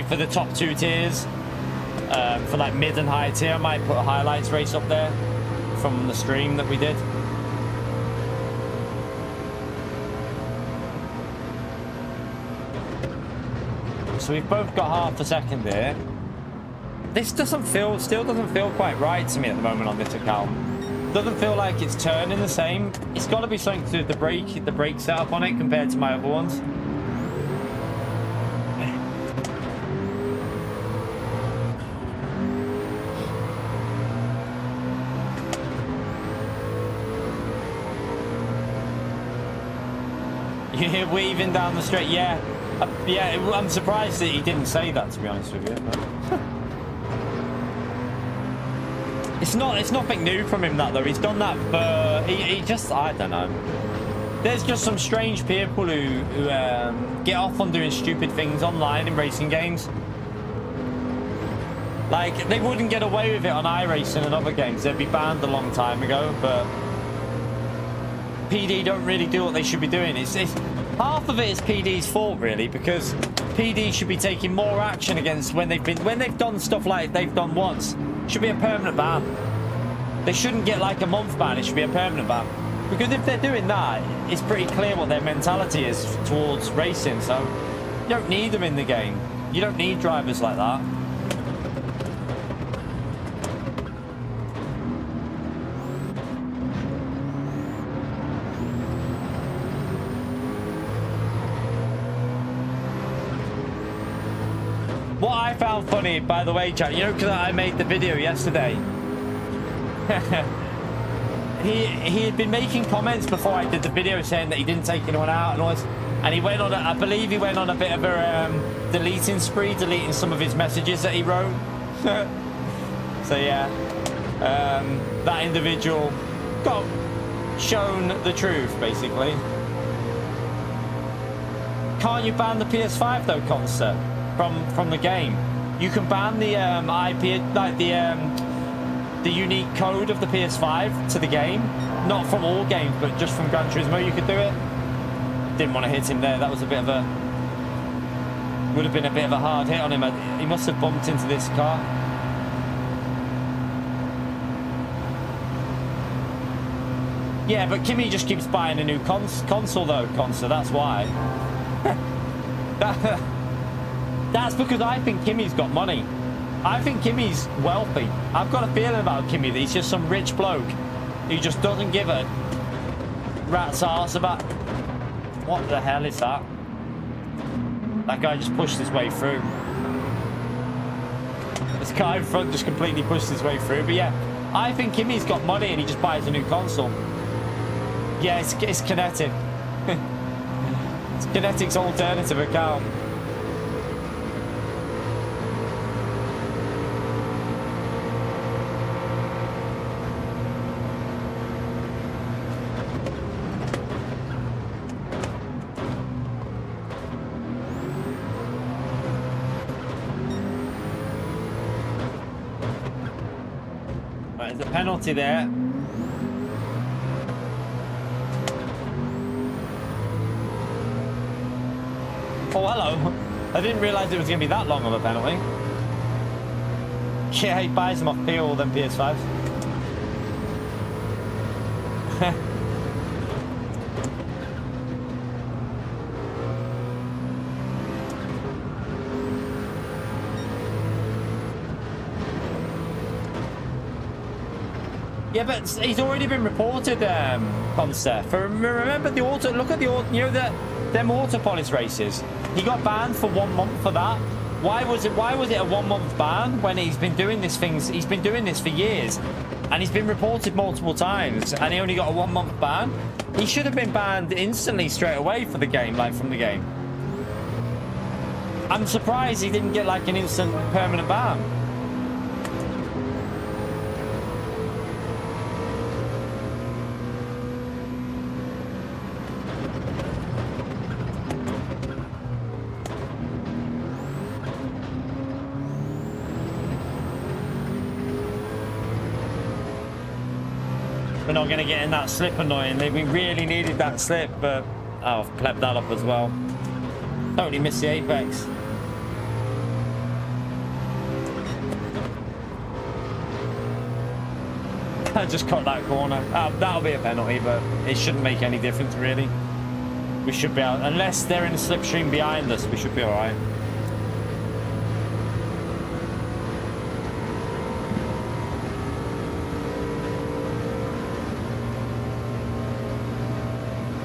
for the top 2 tiers. For like mid and high tier, I might put a highlights race up there from the stream that we did. So we've both got half a second here. this still doesn't feel quite right to me at the moment on this account. Doesn't feel like it's turning the same. It's got to be something to do with the brake setup on it compared to my other ones. You're weaving down the straight, yeah. Yeah, I'm surprised that he didn't say that, to be honest with you. But... It's nothing new from him, that though. He's done that for he just, I don't know. There's just some strange people who get off on doing stupid things online in racing games. Like, they wouldn't get away with it on iRacing and other games. They'd be banned a long time ago, but PD don't really do what they should be doing. It's half of it is PD's fault, really, because PD should be taking more action against when they've done stuff like they've done once. It should be a permanent ban. They shouldn't get like a month ban. It should be a permanent ban, because if they're doing that, it's pretty clear what their mentality is towards racing. So you don't need them in the game. You don't need drivers like that. What I found funny, by the way, chat, you know, because I made the video yesterday. he had been making comments before I did the video saying that he didn't take anyone out and all this. And he went on, I believe he went on a bit of a deleting spree, deleting some of his messages that he wrote. So yeah, that individual got shown the truth, basically. Can't you ban the PS5 though, Corsair? From the game, you can ban the IP, like the unique code of the PS5 to the game, not from all games, but just from Gran Turismo. You could do it. Didn't want to hit him there. That was a bit of a, would have been a bit of a hard hit on him. He must have bumped into this car. Yeah, but Kimmy just keeps buying a new console though, Consa. That's why. That's because I think Kimmy's got money. I think Kimmy's wealthy. I've got a feeling about Kimmy that he's just some rich bloke who just doesn't give a rat's arse about... What the hell is that? That guy just pushed his way through. This guy in front just completely pushed his way through. But yeah, I think Kimmy's got money and he just buys a new console. Yeah, it's Kinetic. It's Kinetic's alternative account. There's a penalty there. Oh, hello. I didn't realise it was going to be that long of a penalty. Yeah, he buys them off PO than PS5s. Yeah, but he's already been reported, Concept. Remember the auto? Look at the auto. You know them auto polish races. He got banned for 1 month for that. Why was it a 1 month ban when he's been doing this things? He's been doing this for years, and he's been reported multiple times, and he only got a 1 month ban. He should have been banned instantly straight away for the game, like from the game. I'm surprised he didn't get like an instant permanent ban. We're not going to get in that slip, annoyingly. We really needed that slip, but oh, I've clept that up as well. Totally missed the apex. I just cut that corner. That'll be a penalty, but it shouldn't make any difference, really. We should be out, unless they're in a slipstream behind us, we should be all right.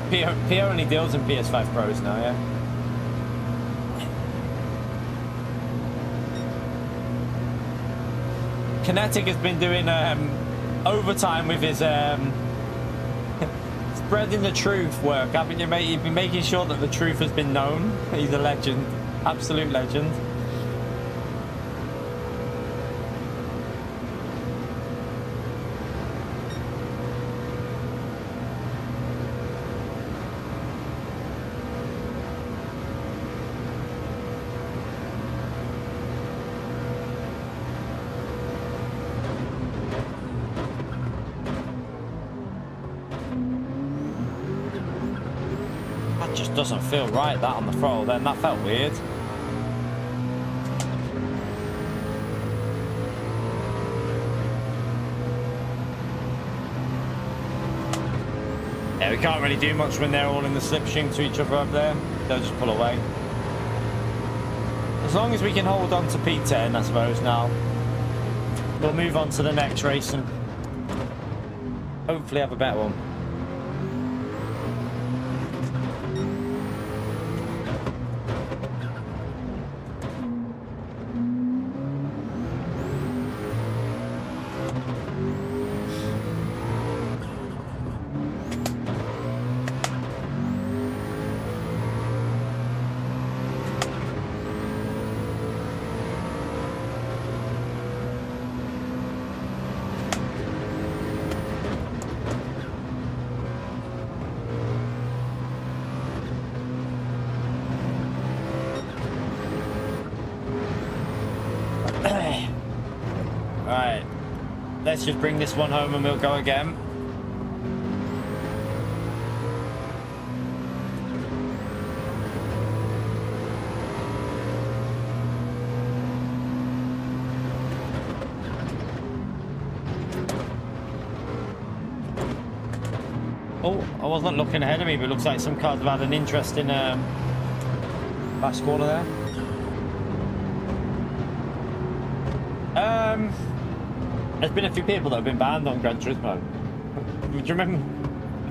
P only deals in PS5 Pros now, yeah. Kinetic has been doing overtime with his spreading the truth work, haven't you, mate? You've been making sure that the truth has been known. He's a legend, absolute legend. Just doesn't feel right, that on the throttle then. That felt weird. Yeah, we can't really do much when they're all in the slipstream to each other up there. They'll just pull away. As long as we can hold on to P10, I suppose, now. We'll move on to the next race and hopefully have a better one. Right, let's just bring this one home and we'll go again. Oh, I wasn't looking ahead of me, but it looks like some cars have had an interesting fast corner there. There's been a few people that have been banned on Gran Turismo. Do you remember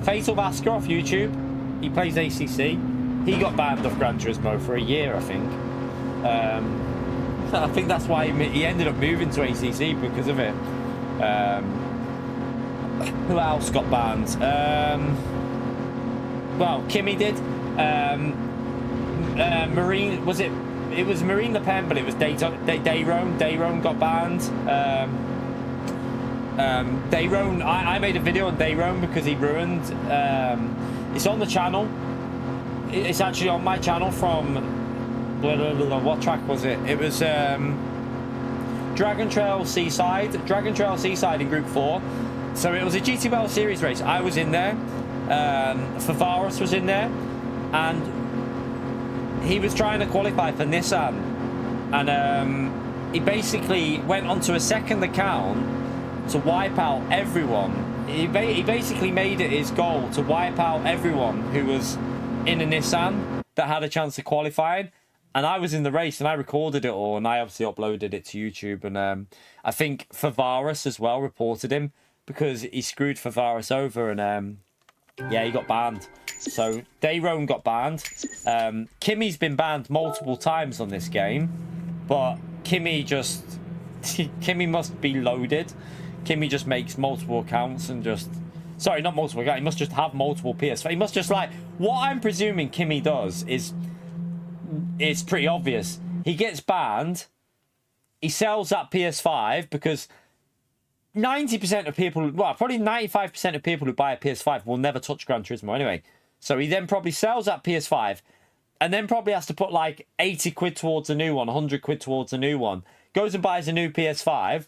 Fatal Vasca off YouTube? He plays ACC. He got banned off Gran Turismo for a year, I think. I think that's why he ended up moving to ACC because of it. Who else got banned? Well, Kimi did. Marine, was it? It was Marine Le Pen, but it was Dayrone. Dayrone got banned. Dayrone, I made a video on Dayrone because he ruined. It's on the channel. It's actually on my channel from. What track was it? It was Dragon Trail Seaside. Dragon Trail Seaside in Group 4. So it was a GT World Series race. I was in there. Favaris was in there, and he was trying to qualify for Nissan, and he basically went onto a second account to wipe out everyone. He basically made it his goal to wipe out everyone who was in a Nissan that had a chance of qualifying. And I was in the race and I recorded it all, and I obviously uploaded it to YouTube. And I think Favaris as well reported him because he screwed Favaris over, and yeah, he got banned. So Dayrone got banned. Kimi's been banned multiple times on this game, but Kimi must be loaded. Kimi just makes multiple accounts and just... Sorry, not multiple accounts. He must just have multiple PS5. He must just like... What I'm presuming Kimi does is... It's pretty obvious. He gets banned. He sells that PS5 because 90% of people... Well, probably 95% of people who buy a PS5 will never touch Gran Turismo anyway. So he then probably sells that PS5 and then probably has to put like 80 quid towards a new one, 100 quid towards a new one. Goes and buys a new PS5...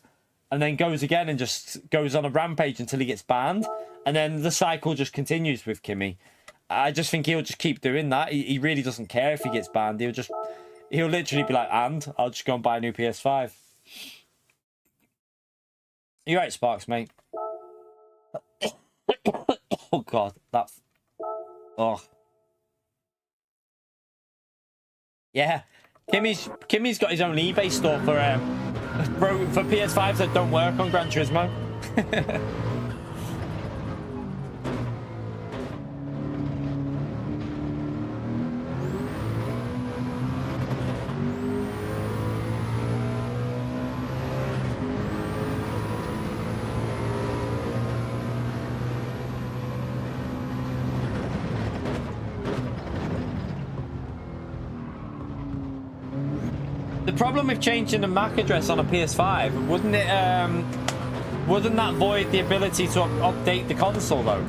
and then goes again and just goes on a rampage until he gets banned. And then the cycle just continues with Kimi. I just think he'll just keep doing that. He really doesn't care if he gets banned. He'll literally be like, and I'll just go and buy a new PS5. You're right, Sparks, mate. Oh, God. Oh. Yeah. Kimi's got his own eBay store for PS5s that don't work on Gran Turismo. problem with changing the MAC address on a PS5, wouldn't that void the ability to update the console though?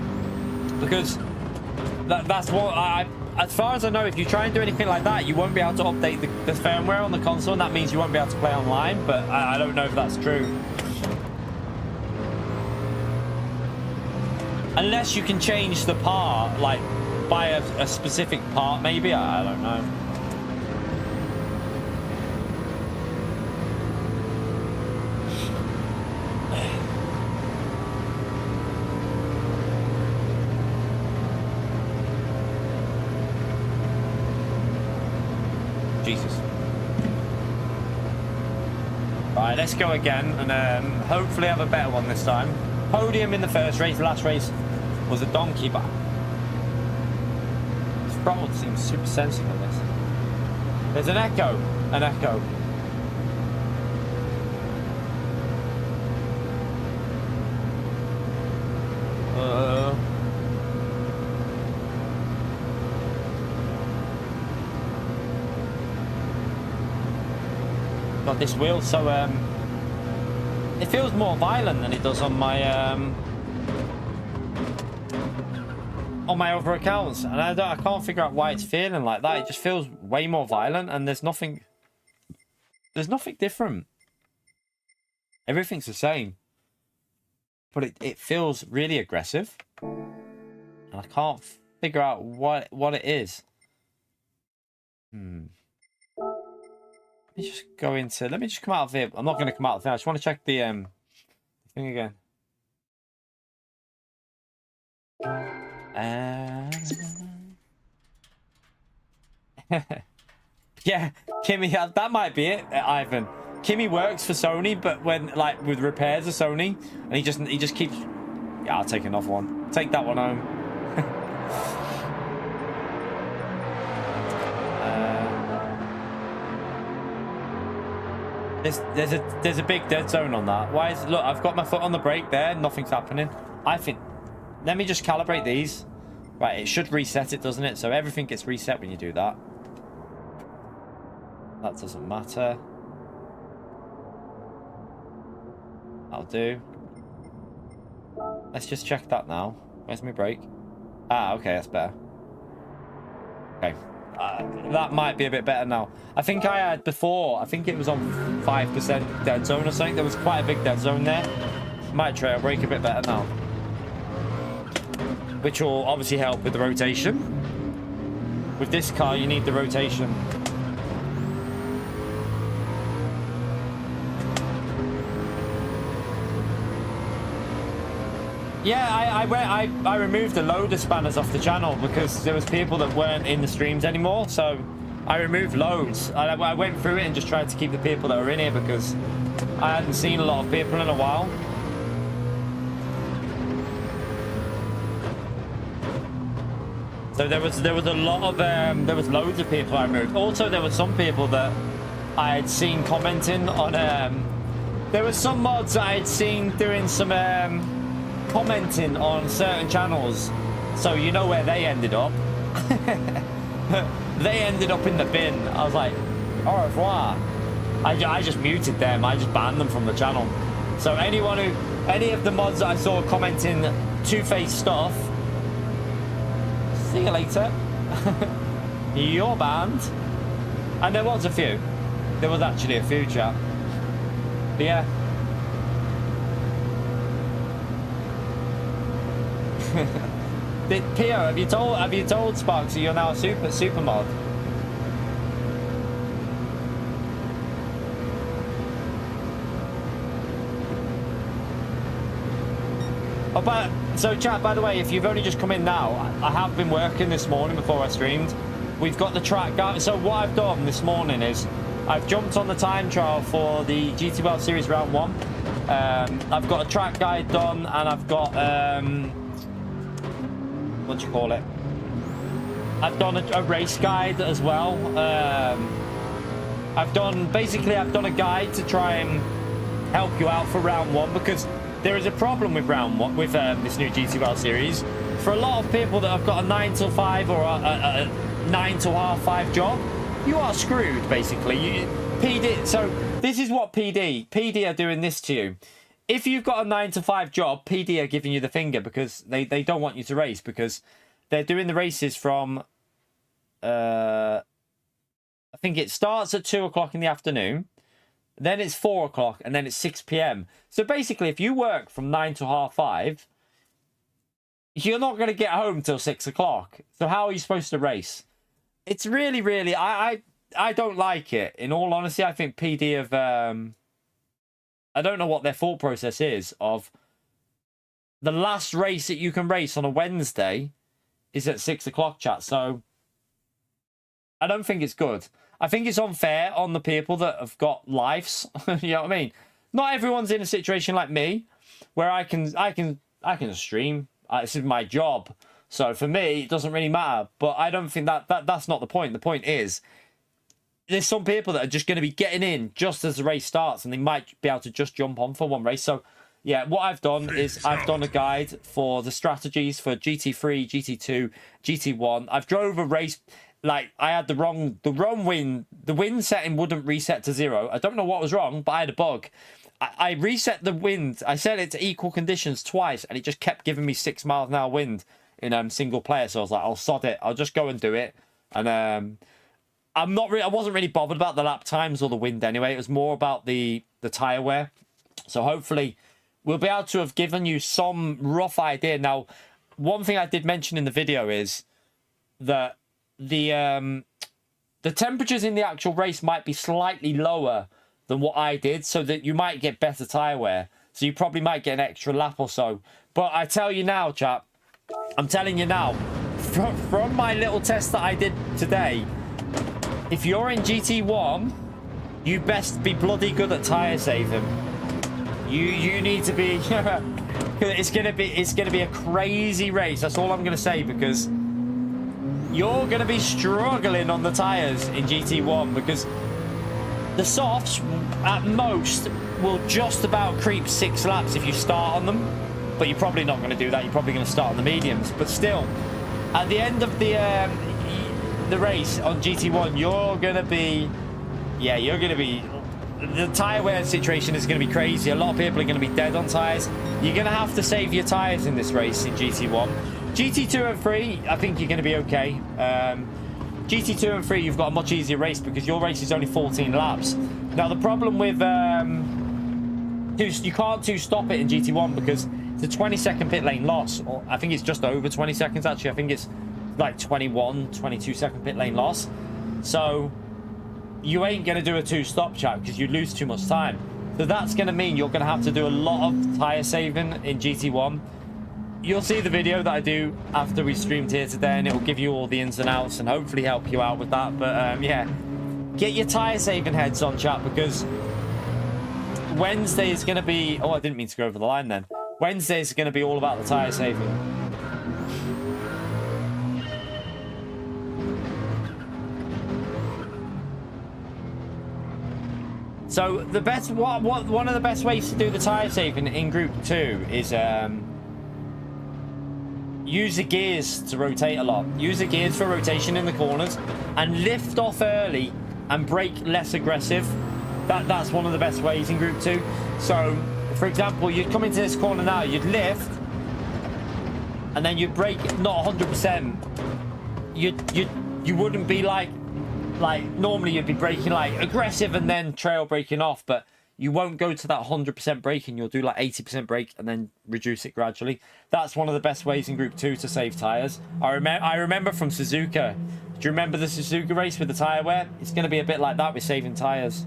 Because that's what as far as I know, if you try and do anything like that, you won't be able to update the firmware on the console, and that means you won't be able to play online. But I don't know if that's true. Unless you can change the part, like by a specific part, maybe. I don't know. Jesus. Right, let's go again and hopefully have a better one this time. Podium in the first race. The last race was a donkey, but this throttle seems super sensitive on this. There's an echo. An echo. Got this wheel, so it feels more violent than it does on my other accounts, and I can't figure out why it's feeling like that. It just feels way more violent, and there's nothing different. Everything's the same, but it feels really aggressive, and I can't figure out what it is. Let me just go into. Let me just come out of here. I'm not going to come out of there. I just want to check the thing again. Yeah, Kimmy, that might be it, Ivan. Kimmy works for Sony, but when like with repairs of Sony, and he just keeps. Yeah, I'll take another one. Take that one home. There's a big dead zone on that. Why is look? I've got my foot on the brake there. Nothing's happening. I think. Let me just calibrate these. Right, it should reset it, doesn't it? So everything gets reset when you do that. That doesn't matter. That'll do. Let's just check that now. Where's my brake? Ah, okay, that's better. Okay. That might be a bit better now. I think I had before, I think it was on 5% dead zone or something. There was quite a big dead zone there. Might trail brake a bit better now. Which will obviously help with the rotation. With this car, you need the rotation. Yeah, I removed a load of spanners off the channel because there was people that weren't in the streams anymore. So I removed loads. I went through it and just tried to keep the people that were in here because I hadn't seen a lot of people in a while. So there was a lot of there was loads of people I removed. Also, there were some people that I had seen commenting on. There were some mods that I had seen doing some commenting on certain channels. So you know where they ended up. They ended up in the bin. I was like, au revoir. I just muted them. I just banned them from the channel. So any of the mods that I saw commenting two-faced stuff, see you later. You're banned. And there was a few. There was actually a few, chat. But yeah. Pio, have you told Sparks that you're now a super mod? Oh, so chat, by the way, if you've only just come in now, I have been working this morning before I streamed. We've got the track guide. So what I've done this morning is I've jumped on the time trial for the GT World Series round 1. I've got a track guide done, and I've got what do you call it? I've done a race guide as well. I've done a guide to try and help you out for round 1, because there is a problem with round 1 with this new GT World Series. For a lot of people that have got a 9 till 5 or a 9 till half 5 job, you are screwed basically. PD. So this is what PD are doing this to you. If you've got a 9 to 5 job, PD are giving you the finger because they don't want you to race, because they're doing the races from, I think it starts at 2 o'clock in the afternoon, then it's 4 o'clock, and then it's 6 p.m. So basically, if you work from 9 to half 5, you're not going to get home till 6 o'clock. So how are you supposed to race? It's really, really, I don't like it. In all honesty, I think PD have, I don't know what their thought process is of the last race that you can race on a Wednesday is at 6 o'clock, chat. So I don't think it's good. I think it's unfair on the people that have got lives. You know what I mean? Not everyone's in a situation like me where I can stream. This is my job. So for me, it doesn't really matter. But I don't think that's not the point. The point is, there's some people that are just going to be getting in just as the race starts, and they might be able to just jump on for one race. So yeah, what I've done is I've done a guide for the strategies for GT3, GT2, GT1. I've drove a race, like I had the wrong win. The win setting wouldn't reset to 0. I don't know what was wrong, but I had a bug. I reset the wind. I set it to equal conditions twice, and it just kept giving me 6 miles an hour wind in single player. So I was like, I'll sod it. I'll just go and do it. And I wasn't really bothered about the lap times or the wind anyway. It was more about the tire wear. So hopefully we'll be able to have given you some rough idea. Now, one thing I did mention in the video is that the temperatures in the actual race might be slightly lower than what I did, so that you might get better tire wear. So you probably might get an extra lap or so. But I tell you now, chap, I'm telling you now, from my little test that I did today, if you're in GT1, you best be bloody good at tire saving. You need to be. It's gonna be a crazy race. That's all I'm gonna say, because you're gonna be struggling on the tires in GT1, because the softs at most will just about creep 6 laps if you start on them, but you're probably not going to do that. You're probably going to start on the mediums. But still, at the end of the race on GT1, you're going to be, the tyre wear situation is going to be crazy. A lot of people are going to be dead on tyres. You're going to have to save your tyres in this race in GT1. GT2 and 3, I think you're going to be okay. GT2 and 3, you've got a much easier race because your race is only 14 laps. Now, the problem with you can't two-stop it in GT1 because it's a 20-second pit lane loss. Or I think it's just over 20 seconds, actually. I think it's like 22-second pit lane loss. So you ain't going to do a two-stop, chat, because you lose too much time. So that's going to mean you're going to have to do a lot of tyre saving in GT1. You'll see the video that I do after we streamed here today, and it will give you all the ins and outs and hopefully help you out with that. But yeah, get your tyre saving heads on, chat, because Wednesday is going to be... Oh, I didn't mean to go over the line then. Wednesday is going to be all about the tyre saving. So the best, one of the best ways to do the tyre saving in Group 2 is use the gears to rotate a lot. Use the gears for rotation in the corners and lift off early and brake less aggressive. That's one of the best ways in Group 2. So, for example, you'd come into this corner now, you'd lift, and then you'd brake not 100%. You wouldn't be like normally you'd be braking like aggressive and then trail braking off, but you won't go to that 100% braking. You'll do like 80% brake and then reduce it gradually. That's one of the best ways in Group 2 to save tyres. I remember from Suzuka. Do you remember the Suzuka race with the tyre wear? It's going to be a bit like that with saving tyres.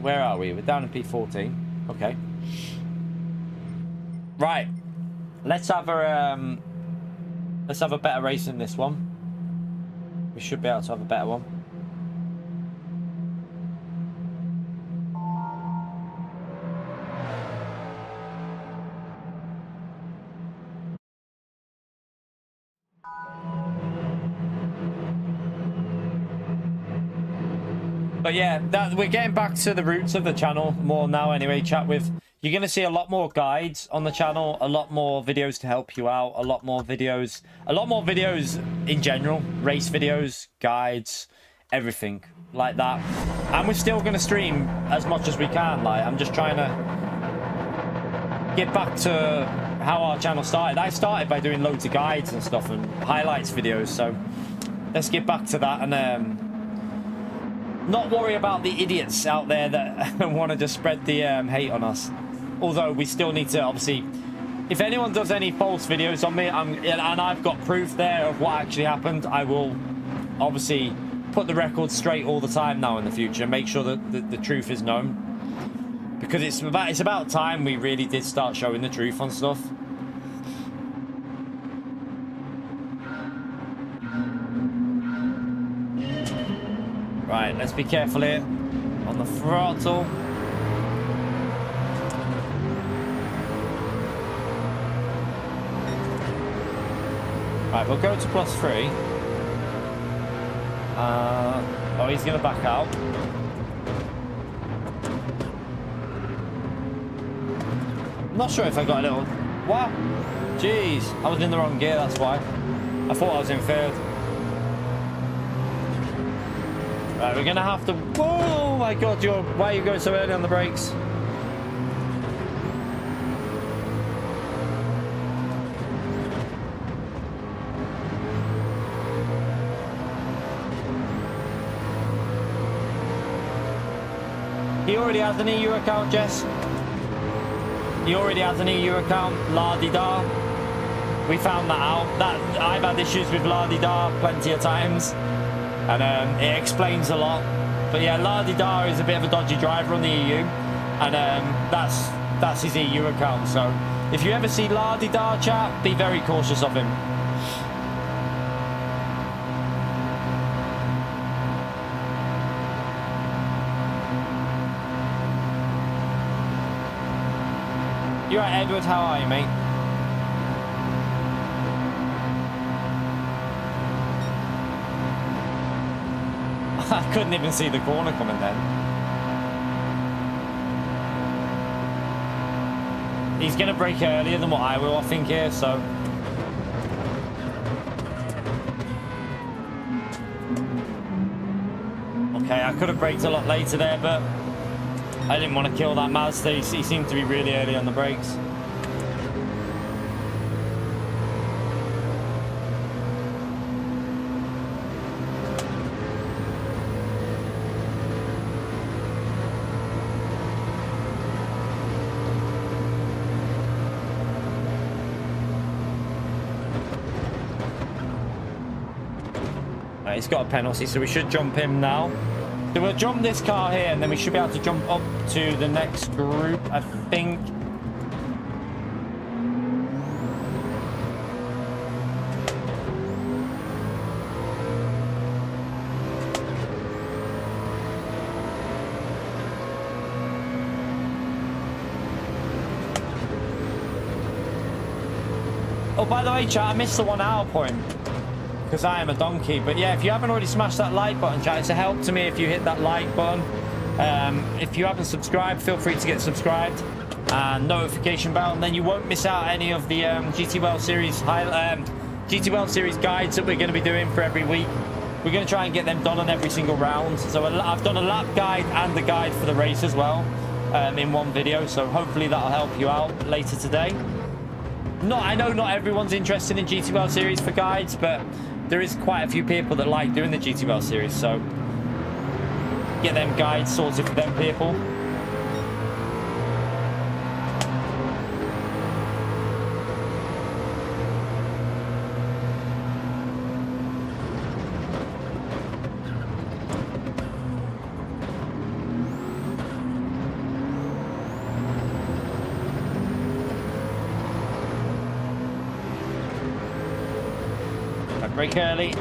Where are we? We're down in P14. Okay. Right. Let's have a better race in this one. We should be able to have a better one. But yeah, we're getting back to the roots of the channel more now anyway, chat, with You're going to see a lot more guides on the channel, a lot more videos to help you out, a lot more videos in general, race videos, guides, everything like that. And we're still going to stream as much as we can. Like, I'm just trying to get back to how our channel started. I started by doing loads of guides and stuff and highlights videos, so let's get back to that and not worry about the idiots out there that want to just spread the hate on us. Although we still need to, obviously, if anyone does any false videos on me, and I've got proof there of what actually happened, I will obviously put the record straight all the time now in the future, make sure that the truth is known. Because it's about time we really did start showing the truth on stuff. Right, let's be careful here on the throttle. Right, we'll go to +3. Oh, he's going to back out. I'm not sure if I got a little... What? Jeez, I was in the wrong gear, that's why. I thought I was in third. Right, we're going to have to... Oh my god, why are you going so early on the brakes? He already has an EU account, Jess. He already has an EU account. La-di-da. We found that out. I've had issues with La-di-da plenty of times. And it explains a lot. But yeah, La-di-da is a bit of a dodgy driver on the EU. And that's his EU account. So if you ever see La-di-da, chat, be very cautious of him. You're right, Edward. How are you, mate? I couldn't even see the corner coming then. He's going to brake earlier than what I will, I think, here, so... Okay, I could have braked a lot later there, but... I didn't want to kill that Mazda. He seemed to be really early on the brakes. Right, he's got a penalty, so we should jump him now. So we'll jump this car here, and then we should be able to jump up to the next group, I think. Oh, by the way, chat, I missed the 1 hour point. Because I am a donkey. But yeah, if you haven't already smashed that like button, chat, it's a help to me if you hit that like button. If you haven't subscribed, feel free to get subscribed and notification bell, and then you won't miss out any of the GT World Series guides that we're going to be doing for every week. We're going to try and get them done on every single round. So I've done a lap guide and the guide for the race as well in one video. So hopefully that'll help you out later today. I know not everyone's interested in GT World Series for guides, but there is quite a few people that like doing the GT World Series, so get them guides sorted for them people. Brake early.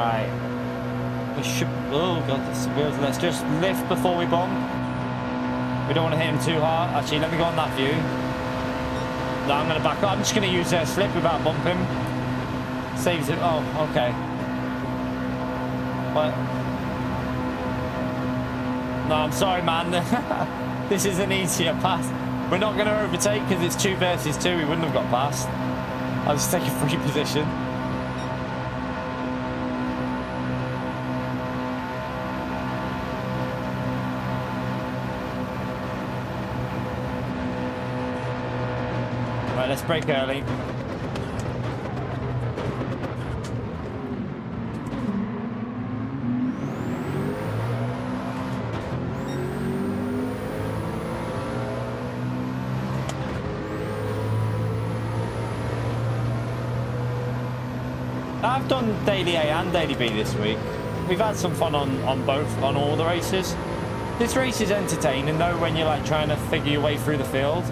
Right. We should... Oh, God, let's just lift before we bump. We don't want to hit him too hard. Actually, let me go on that view. No, I'm going to back up. I'm just going to use their slip without bumping. Saves it. Oh, okay. What? No, I'm sorry, man. This is an easier pass. We're not going to overtake because it's 2 versus 2. We wouldn't have got past. I'll just take a free position. Right, let's brake early. I've done Daily A and Daily B this week. We've had some fun on both, on all the races. This race is entertaining though when you're like trying to figure your way through the field.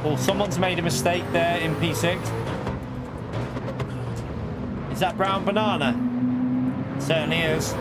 Well, someone's made a mistake there in P6. Is that brown banana? It certainly is.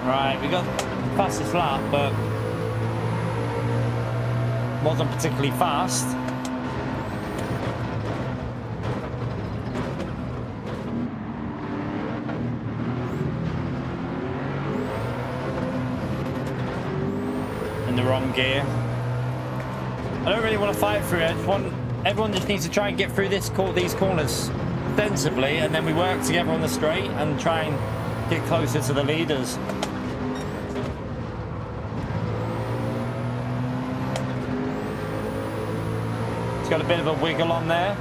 Right, we got past this lap, but wasn't particularly fast. In the wrong gear. I don't really want to fight through it. Everyone just needs to try and get through these corners sensibly, and then we work together on the straight and try and get closer to the leaders. It's got a bit of a wiggle on there.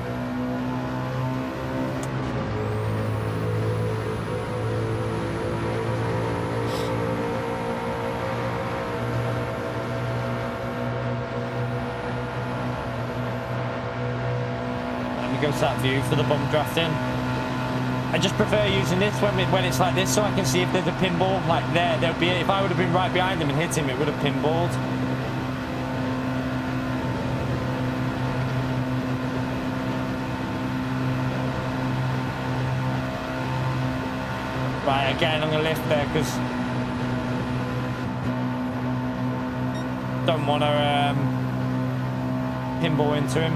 Let me go to that view for the bump drafting. I just prefer using this when it's like this, so I can see if there's a pinball like there. There'd be, if I would have been right behind him and hit him, it would have pinballed. Right, again, I'm going to lift there because don't want to pinball into him.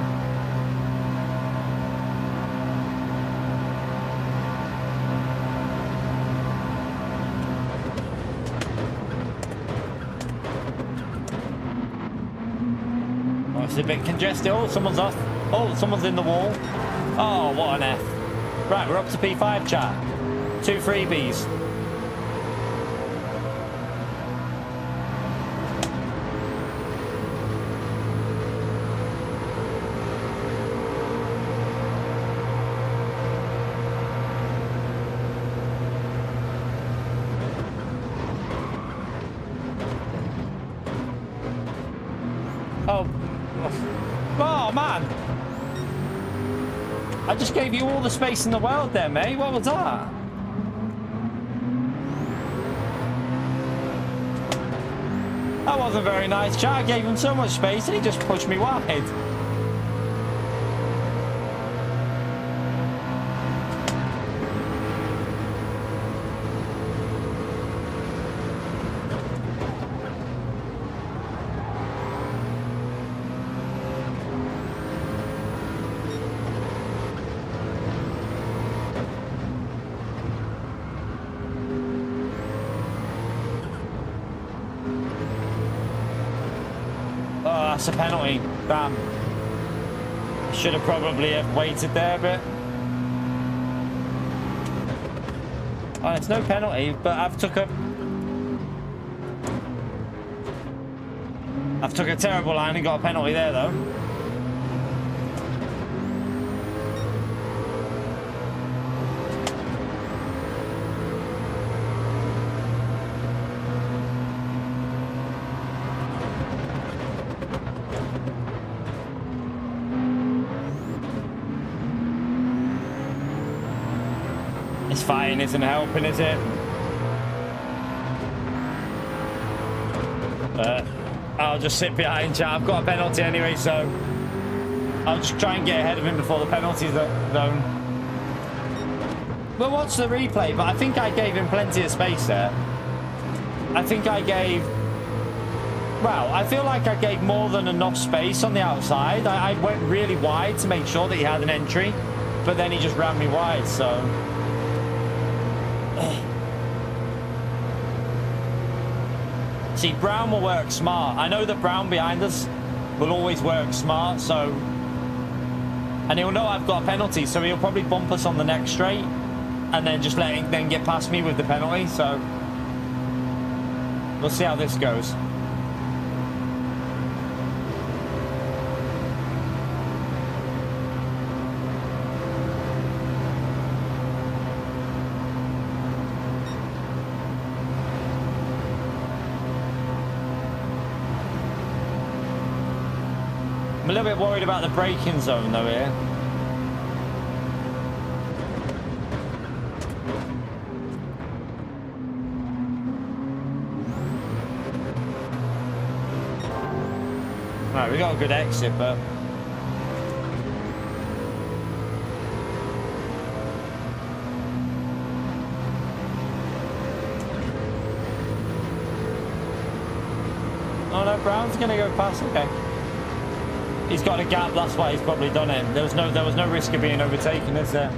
Oh, it's a bit congested. Oh, someone's off. Oh, someone's in the wall. Oh, what an F. Right, we're up to P5, chat. 2 freebies. Oh man, I just gave you all the space in the world there, mate. What was that? That wasn't very nice, chat. I gave him so much space and he just pushed me wide. that's a penalty. Damn. Should have probably have waited there a bit. Oh, it's no penalty, but I've took a terrible line and got a penalty there though. This fighting isn't helping, is it? I'll just sit behind chat. I've got a penalty anyway, so I'll just try and get ahead of him before the penalty zone. We'll watch the replay, but I think I gave him plenty of space there. I think I gave... Well, I feel like I gave more than enough space on the outside. I went really wide to make sure that he had an entry, but then he just ran me wide, so... See, Brown will work smart. I know that Brown behind us will always work smart, so... And he'll know I've got a penalty, so he'll probably bump us on the next straight and then just let him then get past me with the penalty, so... We'll see how this goes. I'm a little bit worried about the braking zone though here. Right, we got a good exit, but oh no, Brown's gonna go past. Okay. He's got a gap, that's why he's probably done it. There was no risk of being overtaken, is there?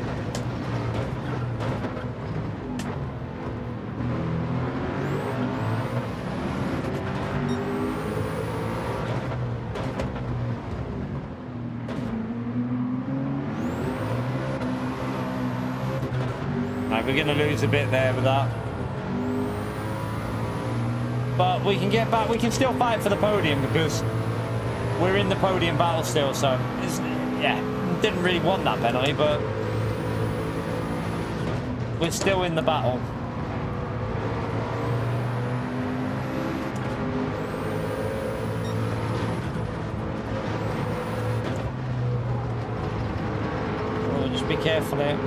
Right, we're gonna lose a bit there with that. But we can get back, we can still fight for the podium because we're in the podium battle still, so it's, yeah, didn't really want that penalty, but we're still in the battle. Oh, just be careful here.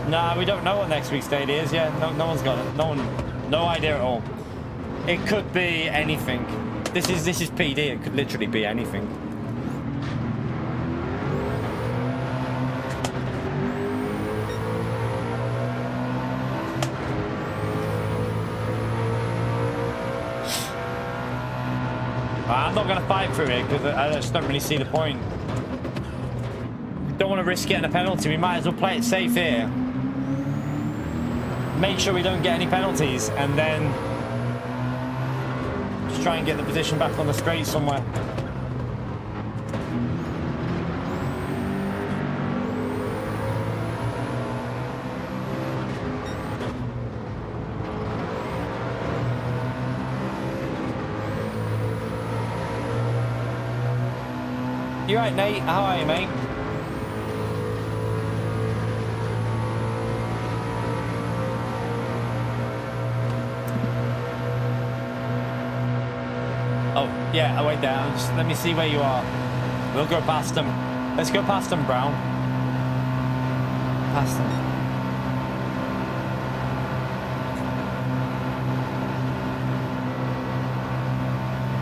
Nah, we don't know what next week's date is. Yeah, no one's got it. No idea at all. It could be anything. This is PD. It could literally be anything. I'm not going to fight through it because I just don't really see the point. Don't want to risk getting a penalty. We might as well play it safe here. Make sure we don't get any penalties and then just try and get the position back on the straight somewhere. You right, Nate? How are you, mate? Oh, yeah, I'll wait there. Just let me see where you are. We'll go past them. Let's go past them, Brown. Past them.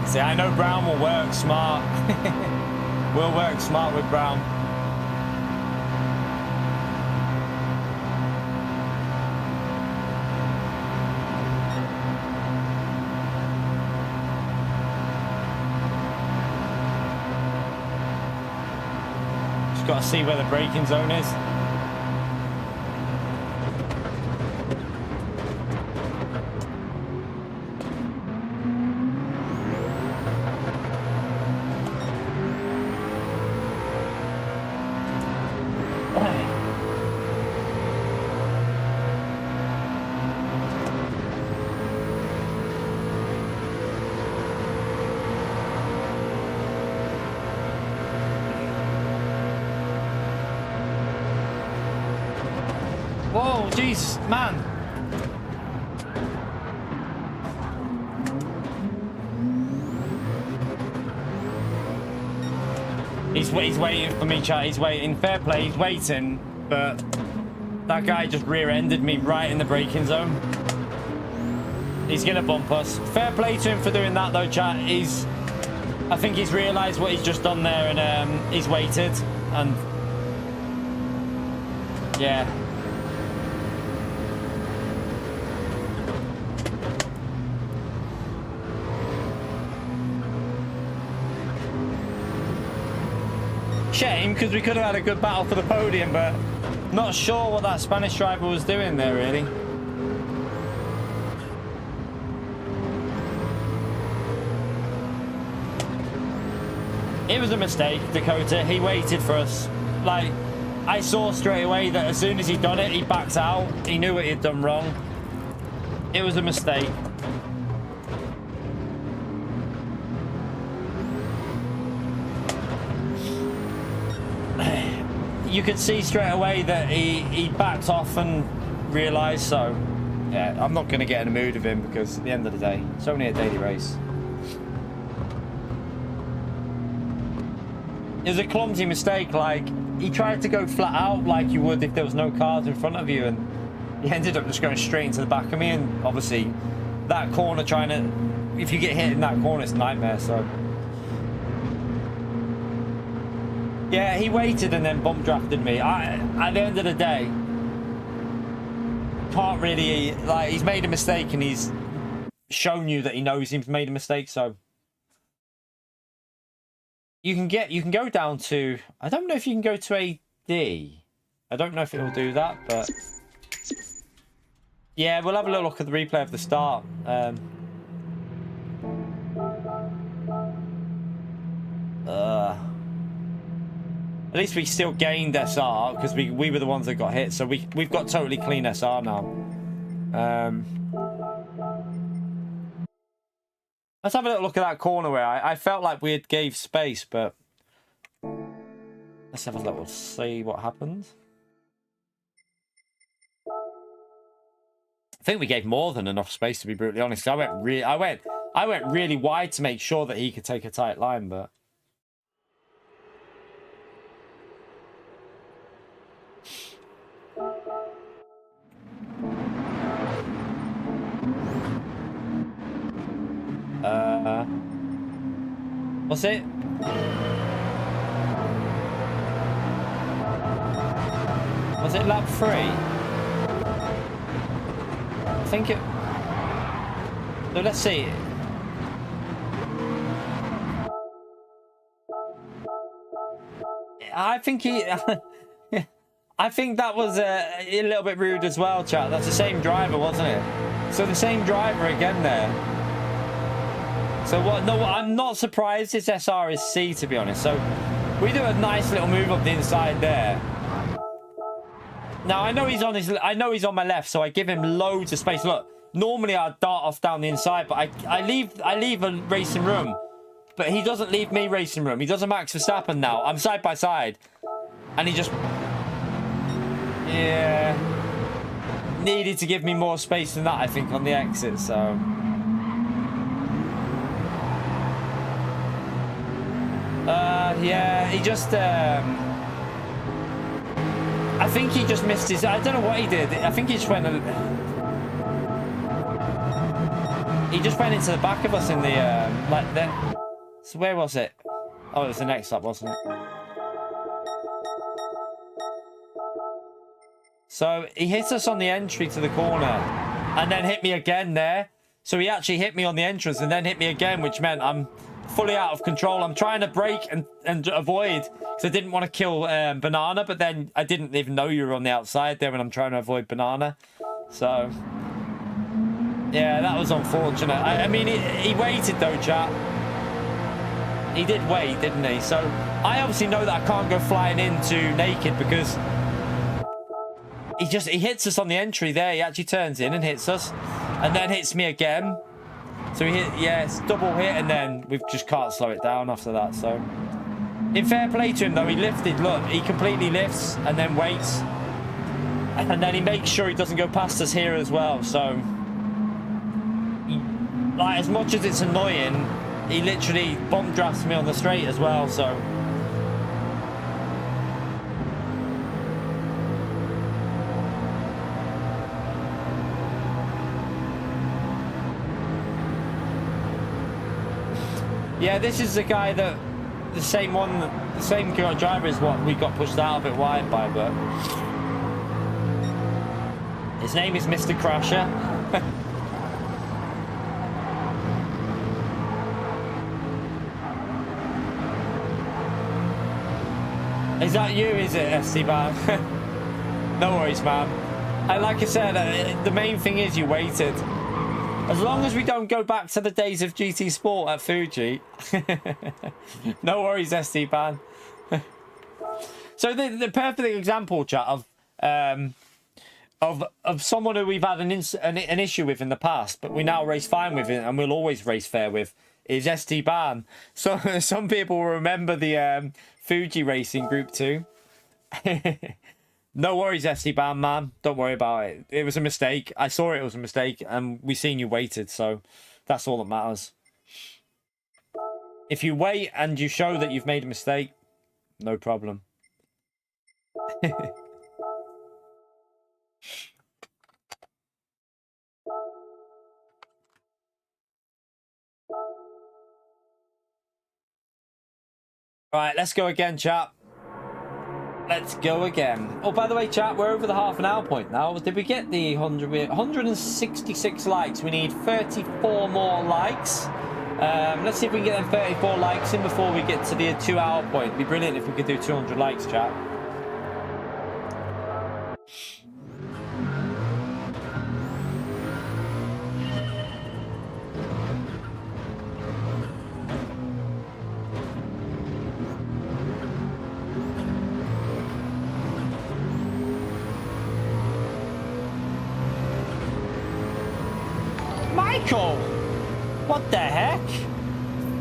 See, I know Brown will work smart. We'll work smart with Brown. Got to see where the braking zone is. jeez, man. He's waiting for me, chat. He's waiting. Fair play, he's waiting. But that guy just rear-ended me right in the braking zone. He's going to bump us. Fair play to him for doing that, though, chat. I think he's realised what he's just done there, and he's waited. And yeah. Shame, because we could have had a good battle for the podium, but not sure what that Spanish driver was doing there, really. It was a mistake, Dakota. He waited for us. Like, I saw straight away that as soon as he'd done it, he backed out. He knew what he'd done wrong. It was a mistake. You could see straight away that he backed off and realised, so yeah, I'm not going to get in the mood with him because at the end of the day, it's only a daily race. It was a clumsy mistake. Like, he tried to go flat out like you would if there was no cars in front of you, and he ended up just going straight into the back of me. And obviously that corner, if you get hit in that corner, it's a nightmare. So yeah, he waited and then bump drafted me. At the end of the day, can't really, like, he's made a mistake and he's shown you that he knows he's made a mistake. So you can go down to, I don't know if you can go to a D. I don't know if it will do that, but yeah, we'll have a little look at the replay of the start. At least we still gained SR because we were the ones that got hit, so we've got totally clean SR now. Let's have a little look at that corner where I felt like we had gave space, but let's have a little see what happens. I think we gave more than enough space, to be brutally honest. I went really wide to make sure that he could take a tight line, but what's it? Was it lap 3? I think it... So let's see. I think he... I think that was a little bit rude as well, chat. That's the same driver, wasn't it? So the same driver again there. So what? No, I'm not surprised his SR is C, to be honest. So we do a nice little move up the inside there. Now I know he's on my left, so I give him loads of space. Look, normally I'd dart off down the inside, but I leave a racing room. But he doesn't leave me racing room. He does a Max Verstappen now. I'm side by side, and he just, yeah, needed to give me more space than that, I think, on the exit. So yeah, he just I think he just missed his, I don't know what he did. I think he just went into the back of us in the like the, so where was it? Oh, it was the next lap, wasn't it? So he hit us on the entry to the corner and then hit me again there. So he actually hit me on the entrance and then hit me again, which meant I'm fully out of control. I'm trying to brake and avoid because I didn't want to kill Banana, but then I didn't even know you were on the outside there when I'm trying to avoid Banana. So yeah, that was unfortunate. I mean, he waited though, chat. He did wait, didn't he? So I obviously know that I can't go flying into naked because he hits us on the entry there. He actually turns in and hits us and then hits me again. So he hit, yeah, it's double hit, and then we just can't slow it down after that. So in fair play to him though, he lifted. Look, he completely lifts and then waits. And then he makes sure he doesn't go past us here as well. So, like, as much as it's annoying, he literally bump drafts me on the straight as well. So, yeah, this is the guy that the same driver is what we got pushed out of it wide by, but his name is Mr. Crasher. Is that you, is it, Esteban? No worries, man. And like I said, the main thing is you waited. As long as we don't go back to the days of GT Sport at Fuji. No worries, Esteban. So the perfect example, chat, of someone who we've had an issue with in the past, but we now race fine with it, and we'll always race fair with, is Esteban. So some people will remember the Fuji Racing Group 2. No worries, Esteban, man. Don't worry about it. It was a mistake. I saw it was a mistake, and we seen you waited, so that's all that matters. If you wait and you show that you've made a mistake, no problem. Right, let's go again, chat. Let's go again. Oh, by the way, chat, we're over the half-an-hour point now. Did we get the 166 likes? We need 34 more likes. Let's see if we can get them 34 likes in before we get to the 2-hour point. It'd be brilliant if we could do 200 likes, chat. Michael! What the heck?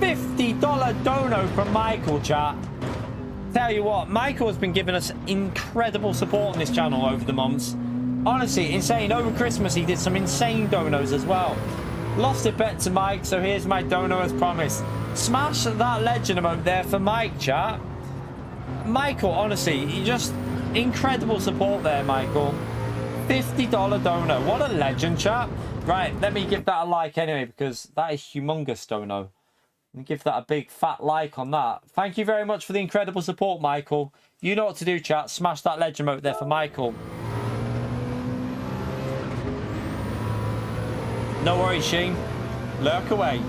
$50 dono from Michael, chat. Tell you what, Michael has been giving us incredible support on this channel over the months. Honestly, insane. Over Christmas, he did some insane donos as well. Lost a bet to Mike, so here's my dono as promised. Smash that legend emote there for Mike, chat. Michael, honestly, he just incredible support there, Michael. $50 dono. What a legend, chat. Right, let me give that a like anyway, because that is humongous, dono. And give that a big fat like on that. Thank you very much for the incredible support, Michael. You know what to do, chat. Smash that legend emote there for Michael. No worries, Sheen. Lurk away.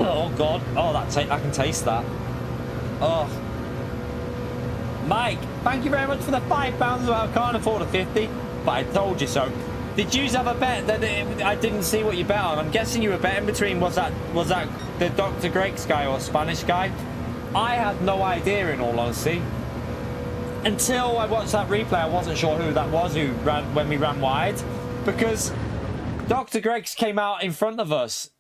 Oh god, oh I can taste that. Oh, Mike, thank you very much for the £5. Well, I can't afford a 50, but I told you so. Did you have a bet that I didn't see what you bet on? I'm guessing you were betting between was that the Dr. Greg's guy or Spanish guy? I had no idea, in all honesty. Until I watched that replay, I wasn't sure who that was who ran when we ran wide, because Dr. Greg's came out in front of us,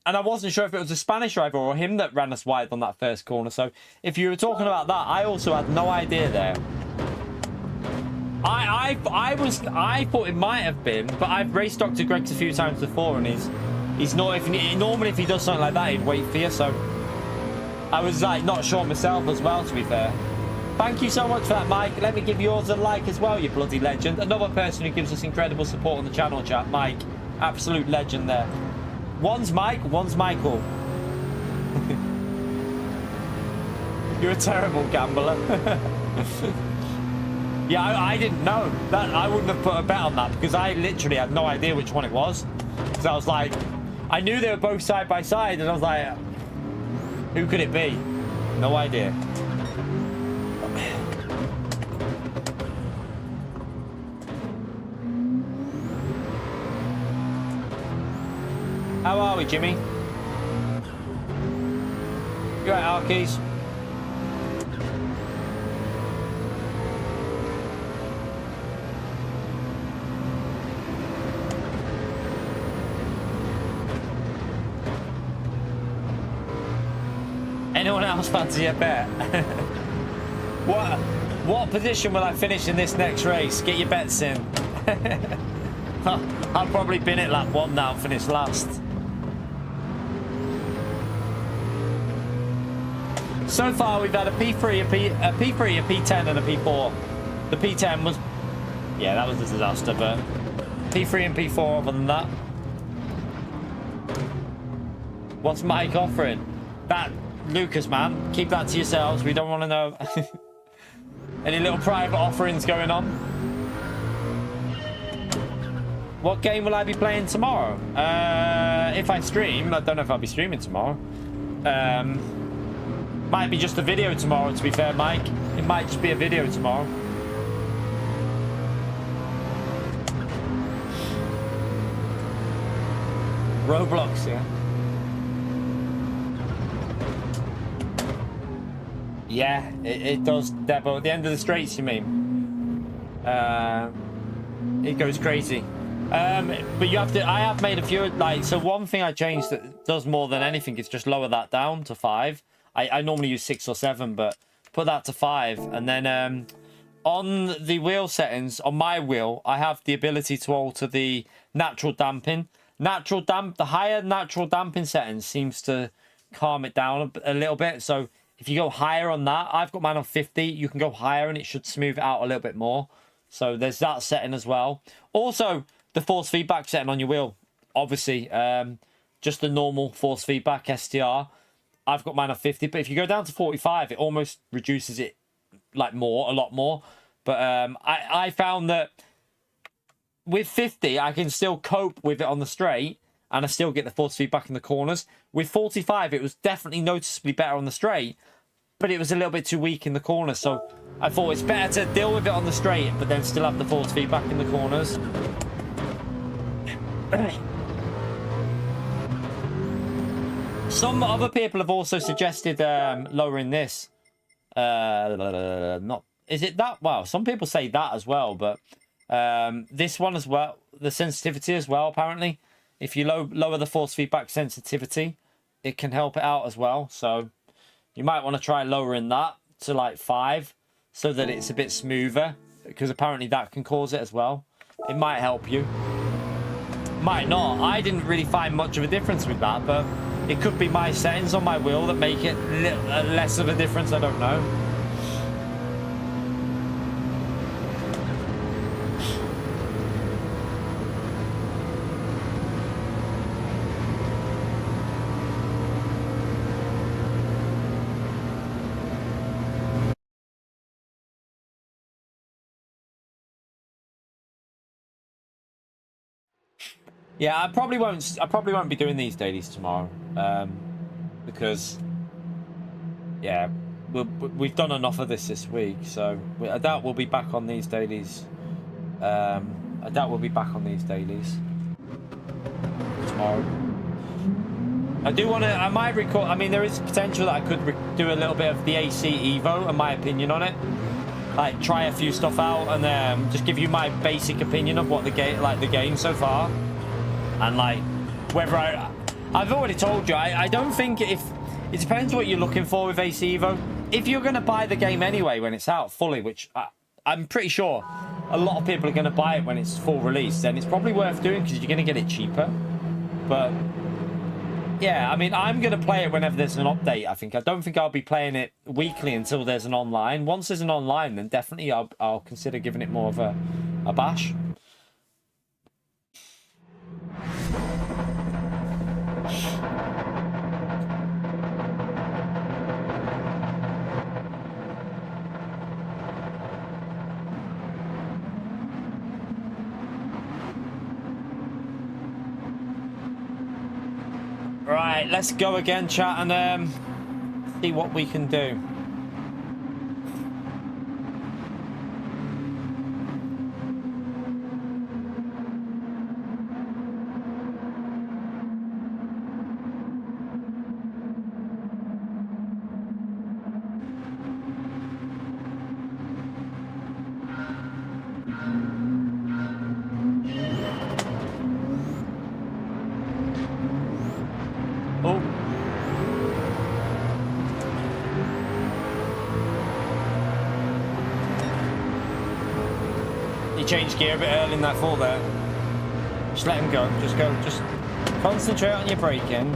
and I wasn't sure if it was a Spanish driver or him that ran us wide on that first corner. So if you were talking about that, I also had no idea there. I thought it might have been, but I've raced Dr. Greg's a few times before, and he's not. Normally, if he does something like that, he'd wait for you. So I was like not sure myself as well, to be fair. Thank you so much for that, Mike. Let me give yours a like as well, you bloody legend. Another person who gives us incredible support on the channel, chat. Mike, absolute legend there. One's Mike, one's Michael. You're a terrible gambler. Yeah, I didn't know. That I wouldn't have put a bet on that, because I literally had no idea which one it was. Because I was like, I knew they were both side by side, and I was like, who could it be? No idea. How are we, Jimmy? You right, Arkeys? Anyone else fancy a bet? What position will I finish in this next race? Get your bets in. I'll probably bin it lap 1 now and finish last. So far we've had a P3, a P3, a P10 and a P4. The P10 was, yeah, that was a disaster, but P3 and P4 other than that. What's Mike offering? That, Lucas, man, keep that to yourselves. We don't want to know any little private offerings going on. What game will I be playing tomorrow? If I stream, I don't know if I'll be streaming tomorrow. Might be just a video tomorrow, to be fair, Mike. It might just be a video tomorrow. Roblox, yeah. Yeah, it does, Debo. At the end of the straights, you mean? It goes crazy. But you have to, I have made a few, like, so one thing I changed that does more than anything is just lower that down to 5. I normally use 6 or 7, but put that to 5. And then on the wheel settings, on my wheel, I have the ability to alter the natural damping. The higher natural damping settings seems to calm it down a little bit. So if you go higher on that, I've got mine on 50. You can go higher and it should smooth it out a little bit more. So there's that setting as well. Also, the force feedback setting on your wheel. Obviously, just the normal force feedback STR. I've got mine on 50. But if you go down to 45, it almost reduces it like a lot more. But I found that with 50, I can still cope with it on the straight. And I still get the force feedback in the corners. With 45, it was definitely noticeably better on the straight, but it was a little bit too weak in the corners. So I thought it's better to deal with it on the straight, but then still have the force feedback in the corners. Some other people have also suggested lowering this. Is it that? Wow, some people say that as well, but this one as well, the sensitivity as well, apparently. If you lower the force feedback sensitivity, it can help it out as well. So you might want to try lowering that to like 5 so that it's a bit smoother, because apparently that can cause it as well. It might help you. Might not. I didn't really find much of a difference with that, but it could be my settings on my wheel that make it less of a difference. I don't know. Yeah, I probably won't be doing these dailies tomorrow, because yeah, we've done enough of this week. So I doubt we'll be back on these dailies. I doubt we'll be back on these dailies tomorrow. I do want to. I might record. I mean, there is potential that I could do a little bit of the AC Evo and my opinion on it. Like try a few stuff out and just give you my basic opinion of what the game so far. And like whether I've already told you, I don't think it depends what you're looking for with AC Evo. If you're going to buy the game anyway when it's out fully, which I'm pretty sure a lot of people are going to buy it when it's full release, then it's probably worth doing because you're going to get it cheaper. But yeah, I mean, I'm going to play it whenever there's an update, I think. I don't think I'll be playing it weekly until there's an online. Once there's an online, then definitely I'll consider giving it more of a bash. Right, let's go again, chat, and see what we can do. changed gear a bit early in that fall there. Just let him go. Just go. Just concentrate on your braking.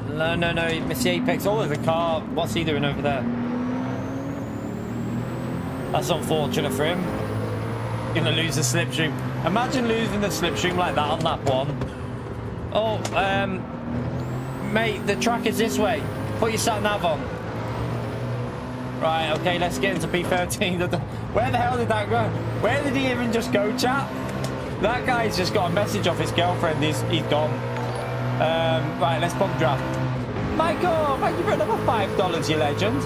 No, no, no. You missed the apex. Oh, there's a car. What's he doing over there? That's unfortunate for him. Gonna lose the slipstream. Imagine losing the slipstream like that on lap 1. Oh, mate, the track is this way. Put your sat nav on. Right, okay, let's get into P13. Where the hell did that go? Where did he even just go, chat? That guy's just got a message off his girlfriend. He's gone. Right, let's pump draft. Michael, thank you for another $5, you legend.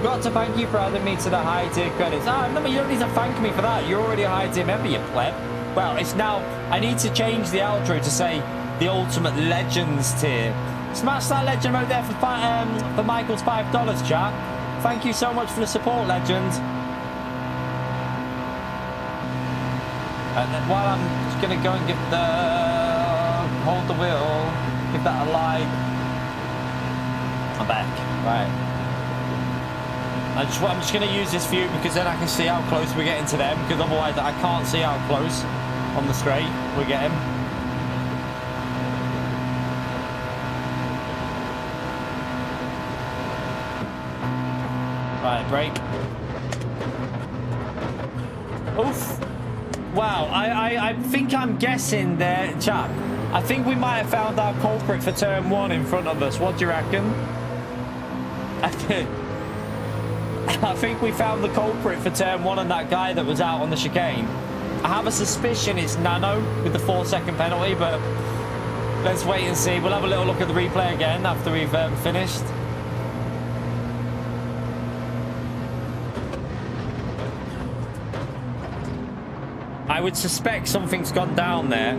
Got to thank you for adding me to the high tier credits. No, you don't need to thank me for that. You're already a high tier member, you pleb. Well, it's now. I need to change the outro to say the ultimate legends tier. Smash that legend mode there for Michael's $5, chat. Thank you so much for the support, legend. And then while I'm just gonna go and give the hold the wheel, give that a like. I'm back. Right. I'm just gonna use this view because then I can see how close we're getting to them. Because otherwise I can't see how close on the straight we're getting. Right, brake. Oof. Wow, I think I'm guessing there, chap. I think we might have found our culprit for turn 1 in front of us. What do you reckon? I think we found the culprit for turn 1 and that guy that was out on the chicane. I have a suspicion it's Nano with the 4-second penalty, but let's wait and see. We'll have a little look at the replay again after we've finished. I would suspect something's gone down there.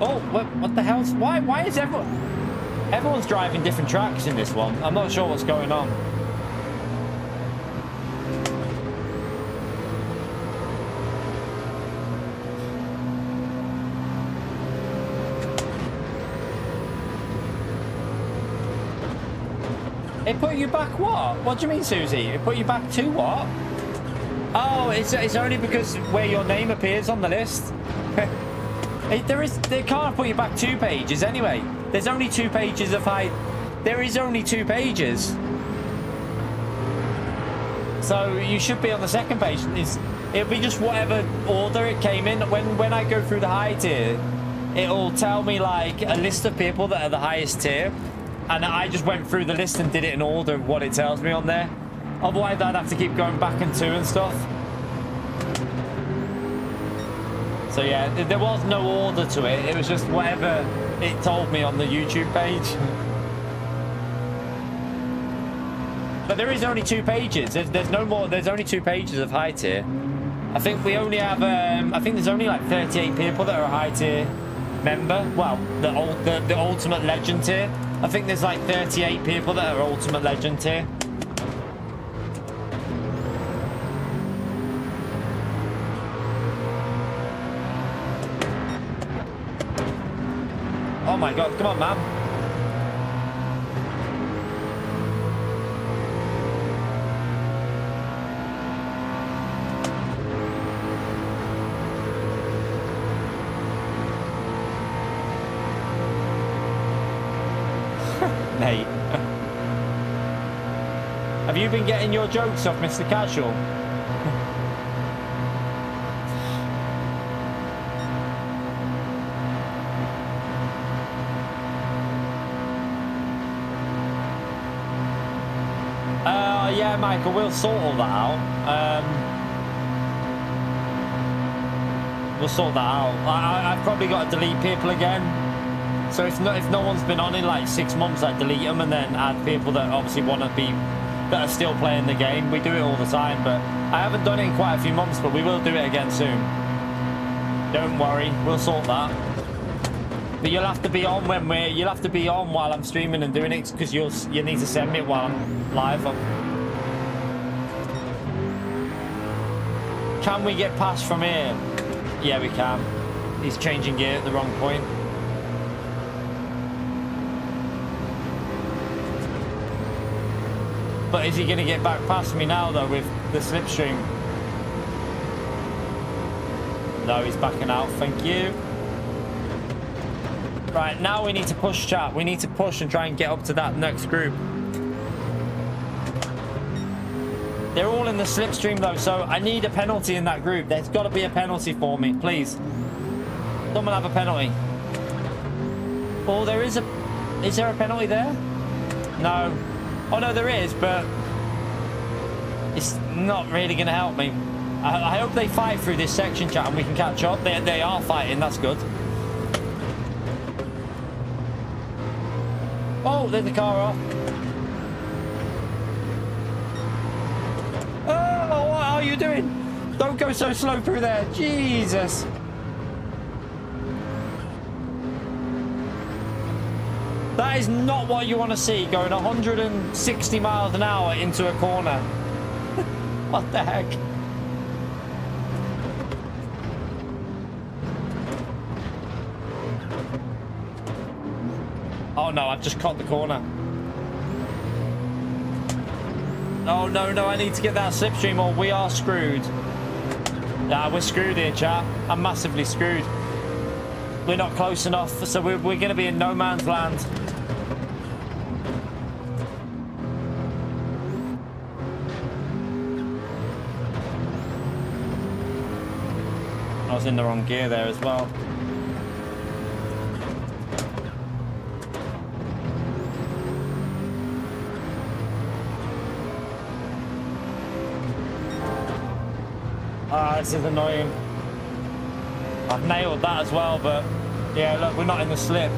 Oh, what the hell's... Why is everyone's driving different tracks in this one? I'm not sure what's going on. It put you back what? What do you mean, Susie? It put you back to what? Oh, it's only because where your name appears on the list. They can't put you back 2 pages anyway. There's only 2 pages of height. There is only 2 pages. So you should be on the 2nd page. It'll be just whatever order it came in. When I go through the high tier, it'll tell me like a list of people that are the highest tier. And I just went through the list and did it in order of what it tells me on there. Otherwise, I'd have to keep going back and 2 and stuff. So yeah, there was no order to it. It was just whatever it told me on the YouTube page. But there is only 2 pages. There's no more. There's only 2 pages of high tier. I think we only have. I think there's only like 38 people that are a high tier member. Well, the ultimate legend tier. I think there's like 38 people that are ultimate legend tier. Oh my god, come on, man. Nate. Have you been getting your jokes off, Mr. Casual? Yeah, Michael, we'll sort all that out. We'll sort that out. I've probably got to delete people again. So if no one's been on in like 6 months, I delete them and then add people that obviously want to be, that are still playing the game. We do it all the time, but I haven't done it in quite a few months, but we will do it again soon. Don't worry, we'll sort that. But you'll have to be on you'll have to be on while I'm streaming and doing it, because you need to send me it while I'm live. Can we get past from here? Yeah, we can. He's changing gear at the wrong point. But is he going to get back past me now, though, with the slipstream? No, he's backing out. Thank you. Right, now we need to push, chat. We need to push and try and get up to that next group. They're all in the slipstream, though, so I need a penalty in that group. There's got to be a penalty for me, please. Someone have a penalty. Oh, there is a... Is there a penalty there? No. Oh, no, there is, but... It's not really going to help me. I hope they fight through this section, chat, and we can catch up. They are fighting, that's good. Oh, there's the car off. Oh, what are you doing? Don't go so slow through there. Jesus. That is not what you want to see, going 160 miles an hour into a corner. What the heck? Oh no, I've just caught the corner. Oh no, no, I need to get that slipstream or we are screwed. Yeah, we're screwed here, chat. I'm massively screwed. We're not close enough, so we're going to be in no man's land. I was in the wrong gear there as well. Ah, this is annoying. I've nailed that as well, but yeah, look, we're not in the slip.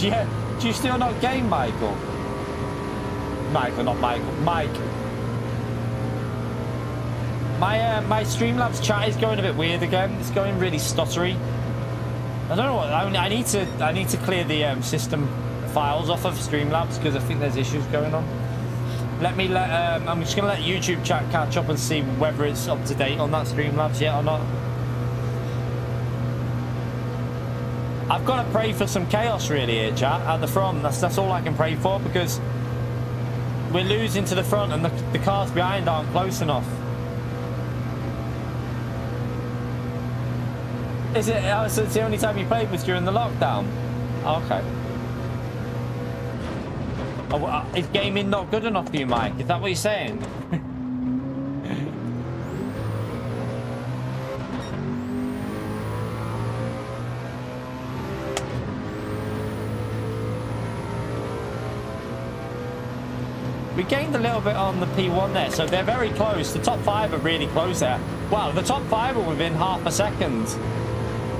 Yeah, do you still not game, Michael? Michael, not Michael. Mike. My Streamlabs chat is going a bit weird again. It's going really stuttery. I don't know what. I need to clear the system files off of Streamlabs because I think there's issues going on. I'm just gonna let YouTube chat catch up and see whether it's up to date on that Streamlabs yet or not. I've got to pray for some chaos really here, chat, at the front. That's all I can pray for because we're losing to the front and the cars behind aren't close enough. Is it? Oh, so it's the only time you played was during the lockdown? Oh, okay. Oh, is gaming not good enough for you, Mike? Is that what you're saying? We gained a little bit on the P1 there, so they're very close. The top 5 are really close there. Wow, the top 5 are within half a second.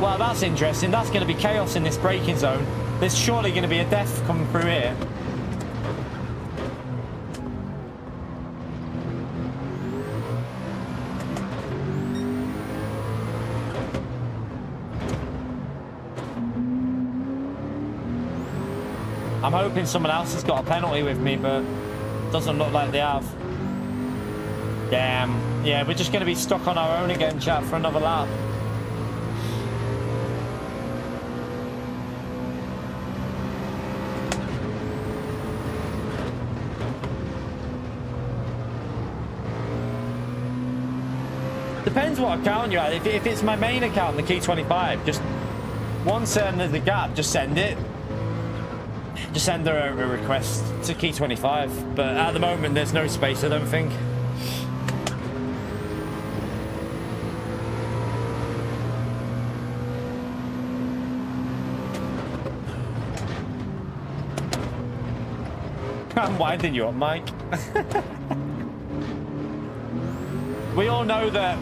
Wow, that's interesting. That's going to be chaos in this braking zone. There's surely going to be a death coming through here. I'm hoping someone else has got a penalty with me, but doesn't look like they have. Damn. Yeah, we're just going to be stuck on our own again, chat, for another lap. Depends what account you're at. If it's my main account, the Key25, just once there's a gap, just send it. Just send her a request to Key25, but at the moment there's no space, I don't think. I'm winding you up, Mike. We all know that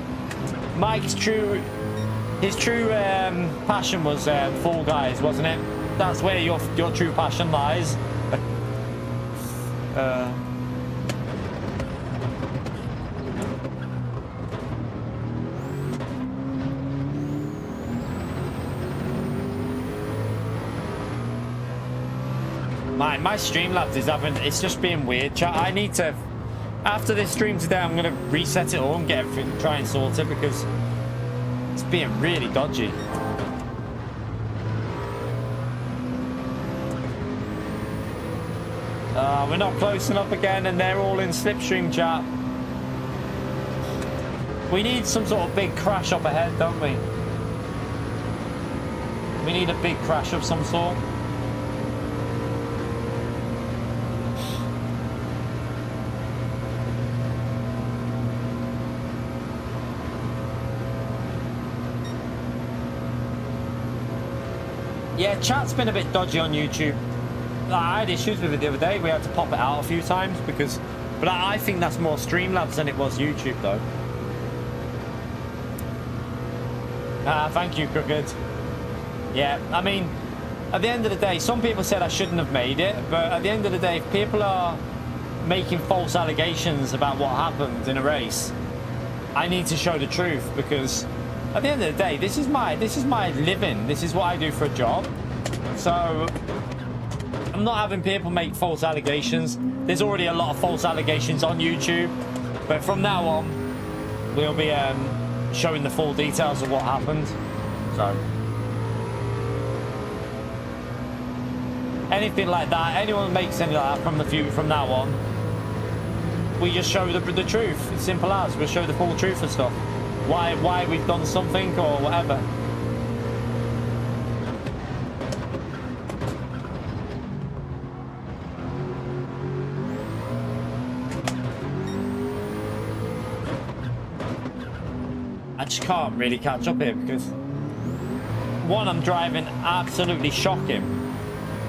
Mike's true passion was Fall Guys, wasn't it? That's where your true passion lies. My Streamlabs is it's just being weird, chat. I need to, after this stream today, I'm gonna reset it all and get everything, try and sort it because it's being really dodgy. We're not close enough again, and they're all in slipstream chat. We need some sort of big crash up ahead, don't we? We need a big crash of some sort. Yeah, chat's been a bit dodgy on YouTube. I had issues with it the other day. We had to pop it out a few times because... But I think that's more Streamlabs than it was YouTube, though. Thank you, Crooked. Yeah, I mean, at the end of the day, some people said I shouldn't have made it, but at the end of the day, if people are making false allegations about what happened in a race, I need to show the truth, because at the end of the day, this is my living. This is what I do for a job. So I'm not having people make false allegations. There's already a lot of false allegations on YouTube, but from now on, we'll be showing the full details of what happened. So anything like that, anyone makes anything like that from now on, we just show the truth. It's simple as. We'll show the full truth and stuff. Why we've done something or whatever. I just can't really catch up here because one, I'm driving absolutely shocking,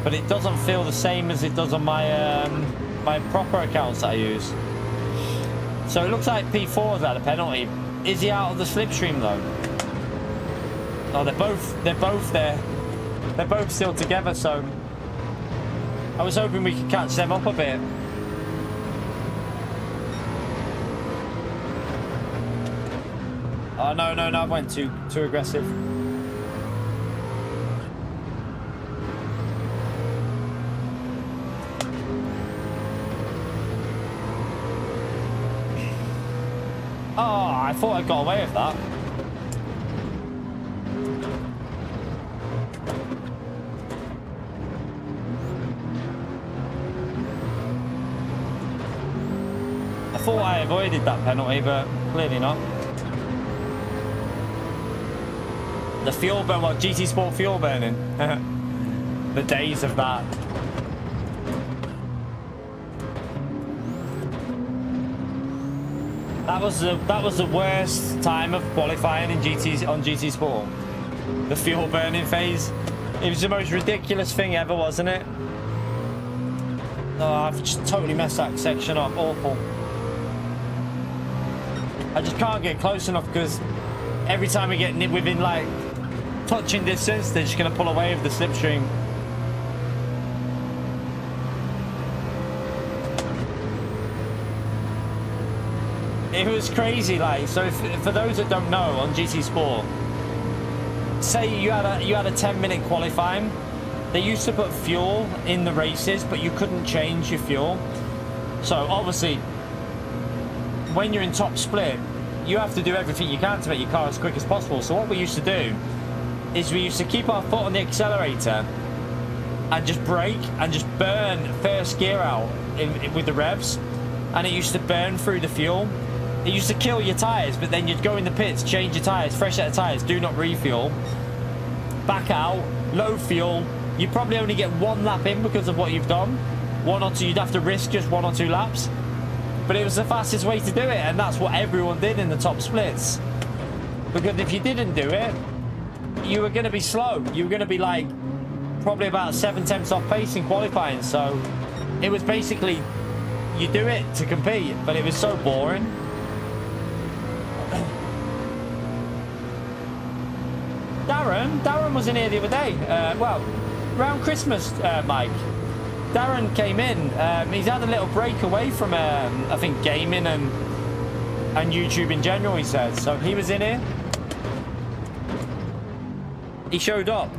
but it doesn't feel the same as it does on my my proper accounts that I use. So it looks like P4's had a penalty. Is he out of the slipstream though? Oh, they're both there. They're both still together, so I was hoping we could catch them up a bit. Oh no, I went too aggressive. Oh, I thought I got away with that. I thought I avoided that penalty, but clearly not. The fuel burn, what, GT Sport fuel burning? The days of that. That was the worst time of qualifying in GT Sport. The fuel burning phase. It was the most ridiculous thing ever, wasn't it? Oh, I've just totally messed that section up. Awful. I just can't get close enough because every time we get within like touching distance, they're just gonna pull away with the slipstream. It was crazy, like, so for those that don't know, on GT Sport, say you had a 10-minute qualifying, they used to put fuel in the races, but you couldn't change your fuel. So obviously, when you're in top split, you have to do everything you can to make your car as quick as possible. So what we used to do is we used to keep our foot on the accelerator and just brake and just burn first gear out with the revs, and it used to burn through the fuel. It used to kill your tyres, but then you'd go in the pits, change your tyres, fresh set of tyres, do not refuel, back out, low fuel. You probably only get one lap in because of what you've done. One or two, you'd have to risk just 1 or 2 laps. But it was the fastest way to do it, and that's what everyone did in the top splits. Because if you didn't do it, you were going to be slow. You were going to be like probably about 7 tenths off pace in qualifying. So it was basically, you do it to compete, but it was so boring. Darren was in here the other day. Well, around Christmas, Mike. Darren came in. He's had a little break away from, I think, gaming and YouTube in general, he said. So he was in here. He showed up.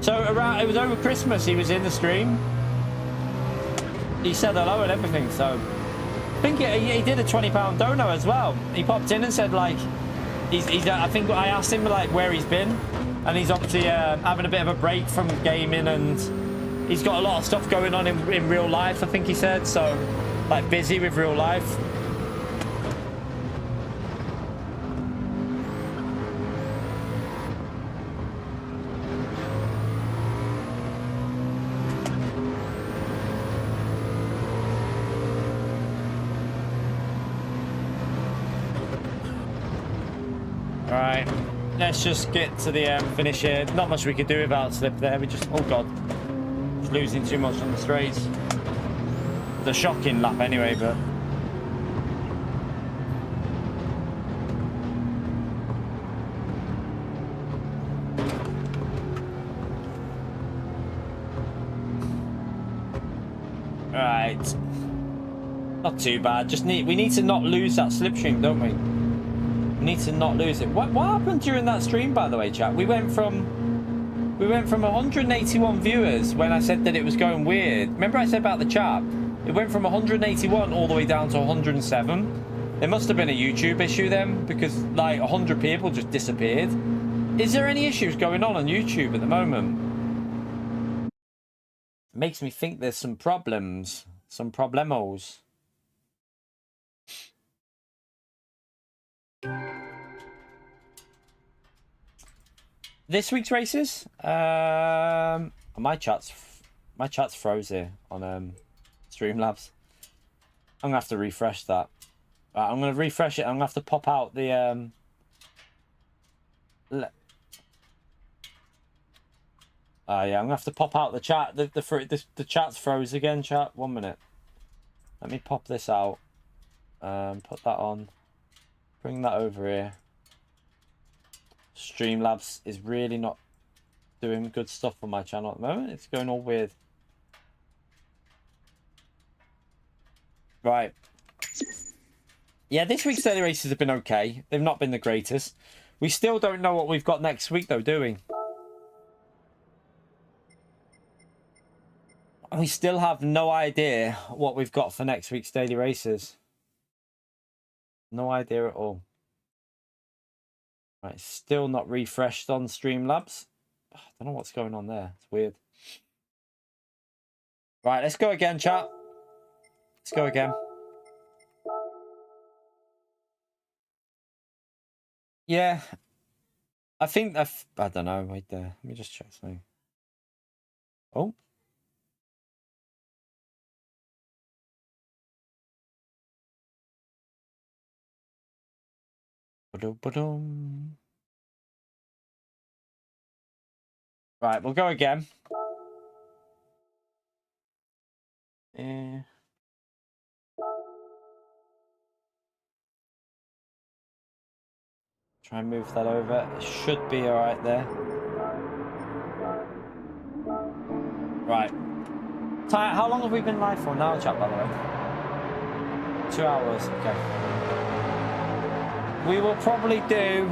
So it was over Christmas, he was in the stream. He said hello and everything, so think he did a £20 dono as well. He popped in and said like, I think I asked him like where he's been, and he's obviously having a bit of a break from gaming, and he's got a lot of stuff going on in real life. I think he said so, like busy with real life. Right, let's just get to the finish here. Not much we could do without slip there. We just, oh god, just losing too much on the straights. It's a shocking lap anyway, but right, not too bad. We need to not lose that slipstream, don't we? Need to not lose it. What happened during that stream, by the way, chat? We went from 181 viewers when I said that it was going weird. Remember I said about the chat? It went from 181 all the way down to 107. There must have been a YouTube issue then, because like 100 people just disappeared. Is there any issues going on YouTube at the moment? It makes me think there's some problems, some problemos. This week's races, my chat's froze here on Streamlabs. I'm gonna have to refresh that. Right, I'm gonna refresh it. I'm gonna have to pop out the yeah, I'm gonna have to pop out the chat. The chat's froze again. Chat, 1 minute. Let me pop this out. Put that on. Bring that over here. Streamlabs is really not doing good stuff on my channel at the moment. It's going all weird. Right. Yeah, this week's daily races have been okay. They've not been the greatest. We still don't know what we've got next week, though, do we? We still have no idea what we've got for next week's daily races. No idea at all. Right, still not refreshed on Streamlabs. I don't know what's going on there. It's weird. Right, let's go again, chat. Let's go again. Yeah. I think I don't know. Wait there. Let me just check something. Oh. Right, we'll go again. Yeah. Try and move that over. It should be all right there. Right. How long have we been live for now, chat, by the way? 2 hours. Okay. We will probably do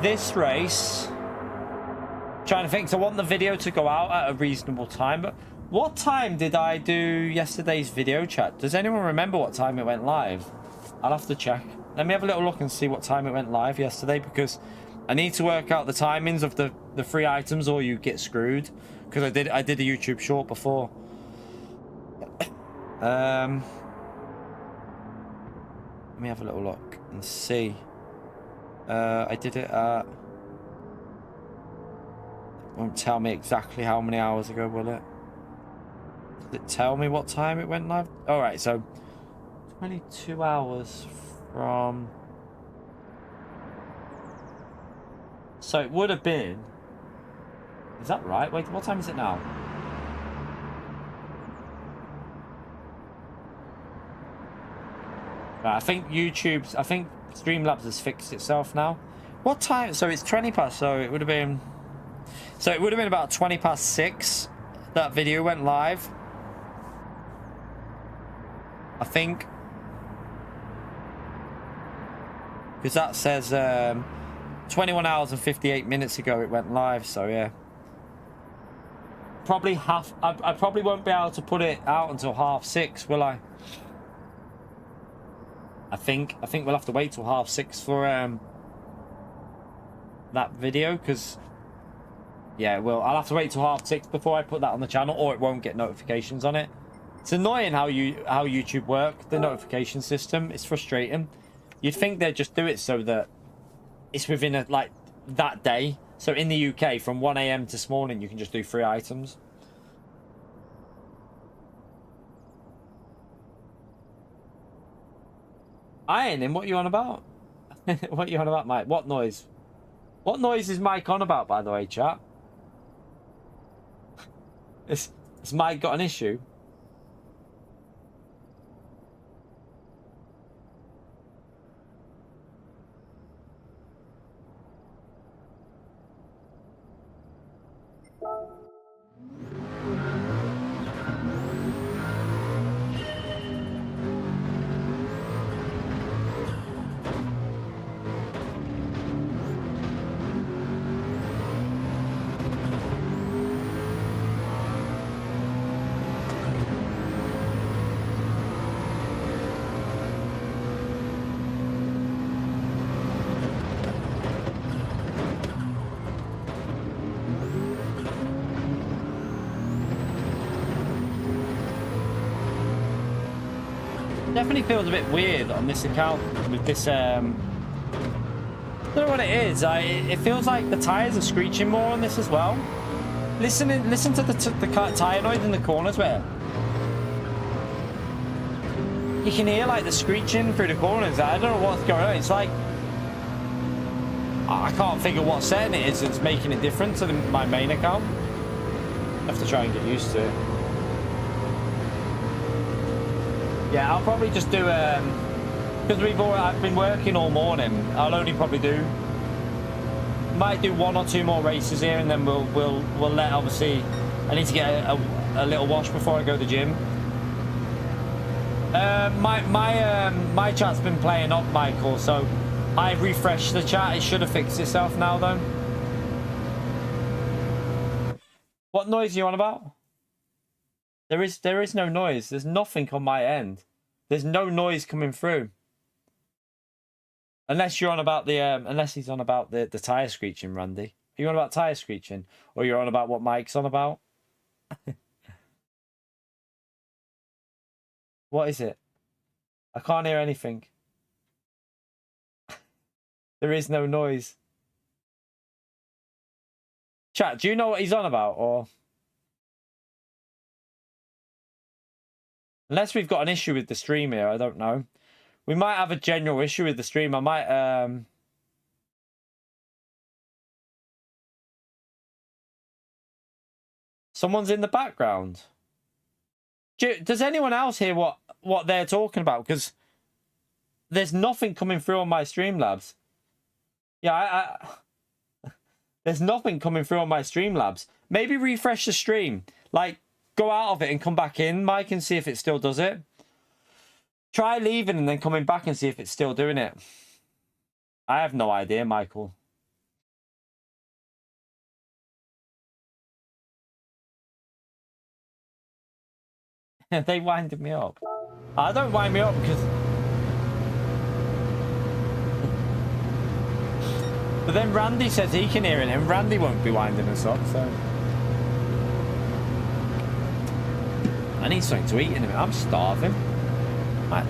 this race. Trying to think, so I want the video to go out at a reasonable time. But what time did I do yesterday's video, chat? Does anyone remember what time it went live? I'll have to check. Let me have a little look and see what time it went live yesterday, because I need to work out the timings of the free items, or you get screwed. Because I did a YouTube short before. Let me have a little look and see. I did it at... Won't tell me exactly how many hours ago, will it? Does it tell me what time it went live? Alright, so 22 hours from... So it would have been... Is that right? Wait, what time is it now? Right, I think Streamlabs has fixed itself now. What time? So it's 20 past, so it would have been... So it would have been about 20 past 6 that video went live. I think. Because that says 21 hours and 58 minutes ago it went live, so yeah. probably I probably won't be able to put it out until 6:30, will I? I think we'll have to wait till 6:30 for that video, because yeah, I'll have to wait till 6:30 before I put that on the channel, or it won't get notifications on it. It's annoying how YouTube work, the notification system. It's frustrating. You'd think they'd just do it so that it's within like that day. So in the UK, from 1 AM to this morning, you can just do 3 items. Ironing? What are you on about? What are you on about, Mike? What noise? What noise is Mike on about, by the way, chat? Has Mike got an issue? Definitely feels a bit weird on this account with this. I don't know what it is. It feels like the tires are screeching more on this as well. Listen to the tire noise in the corners where you can hear like the screeching through the corners. I don't know what's going on. It's like I can't figure what setting it is that's making it different to my main account. I have to try and get used to it. Yeah, I'll probably just do because I've been working all morning. I'll only probably might do 1 or 2 more races here, and then we'll let, obviously I need to get a little wash before I go to the gym. My chat's been playing up, Michael, so I've refreshed the chat. It should have fixed itself now though. What noise are you on about? There is no noise. There's nothing on my end. There's no noise coming through. Unless you're on about the unless he's on about the tire screeching, Randy. Are you on about tire screeching, or you're on about what Mike's on about? What is it? I can't hear anything. There is no noise. Chat, do you know what he's on about, or? Unless we've got an issue with the stream here, I don't know. We might have a general issue with the stream. I might someone's in the background. Does anyone else hear what they're talking about? Because there's nothing coming through on my Streamlabs. Yeah, there's nothing coming through on my Streamlabs. Maybe refresh the stream. Like, go out of it and come back in, Mike, and see if it still does it. Try leaving and then coming back and see if it's still doing it. I have no idea, Michael. They winded me up. I don't wind me up because... But then Randy says he can hear it, and Randy won't be winding us up, so... I need something to eat in a minute. I'm starving. Right,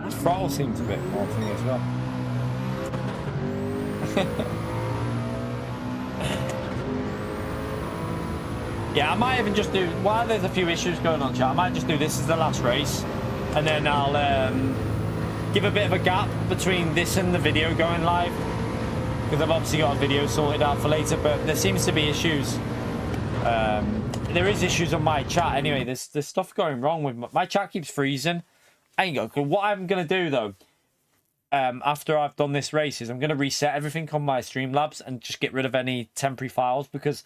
the throttle seems a bit more to me as well. Yeah, I might even just do, while there's a few issues going on, chat, I might just do this as the last race, and then I'll give a bit of a gap between this and the video going live, because I've obviously got a video sorted out for later. But there seems to be issues. There is issues on my chat anyway. There's stuff going wrong with my chat. Keeps freezing. I ain't got. What I'm gonna do though, after I've done this race, is I'm gonna reset everything on my Streamlabs and just get rid of any temporary files, because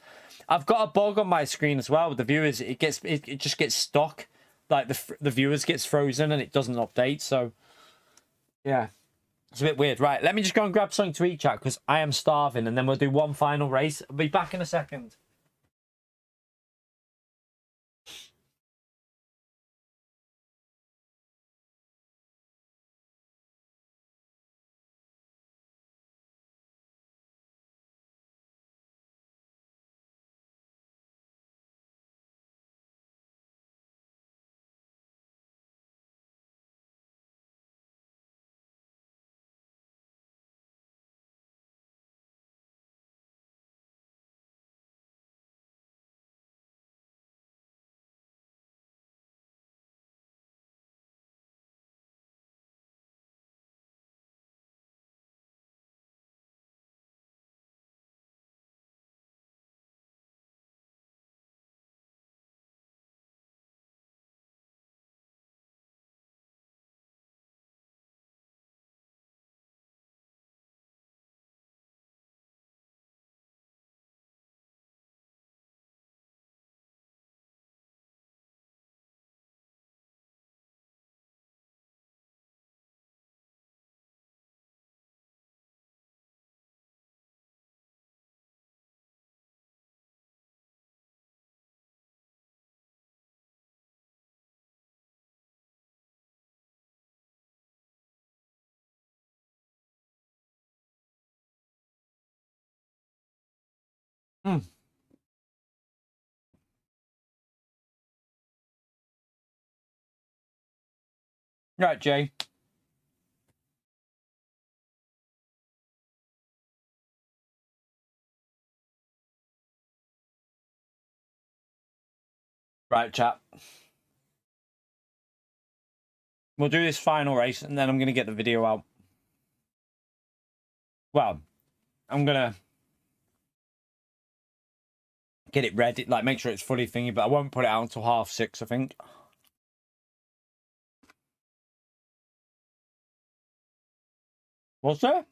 I've got a bug on my screen as well with the viewers. It just gets stuck. Like the viewers gets frozen and it doesn't update. So Yeah. It's a bit weird. Right, let me just go and grab something to eat, chat, because I am starving, and then we'll do one final race. I'll be back in a second. Hmm. Right, Jay. Right, chat. We'll do this final race, and then I'm going to get the video out. Well, I'm going to get it ready, like make sure it's fully thingy, but I won't put it out until 6:30, I think. Was there?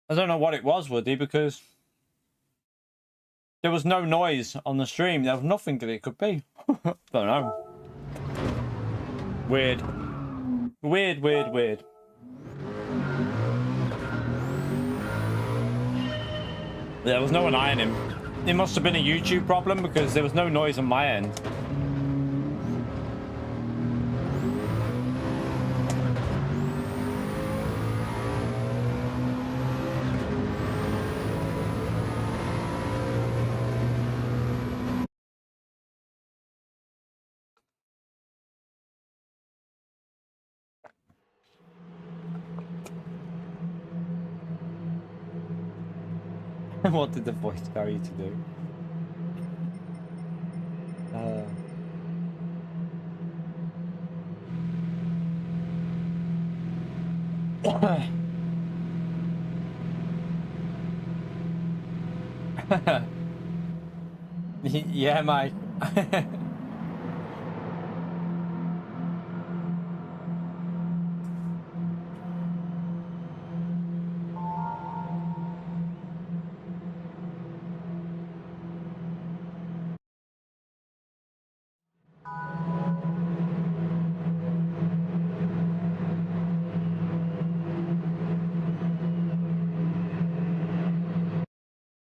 I don't know what it was, Woody, because there was no noise on the stream. There was nothing that it could be. Don't know. Weird. Weird, weird, weird. There was no one eyeing him. It must have been a YouTube problem because there was no noise on my end. What did the voice tell you to do? Yeah, Mike.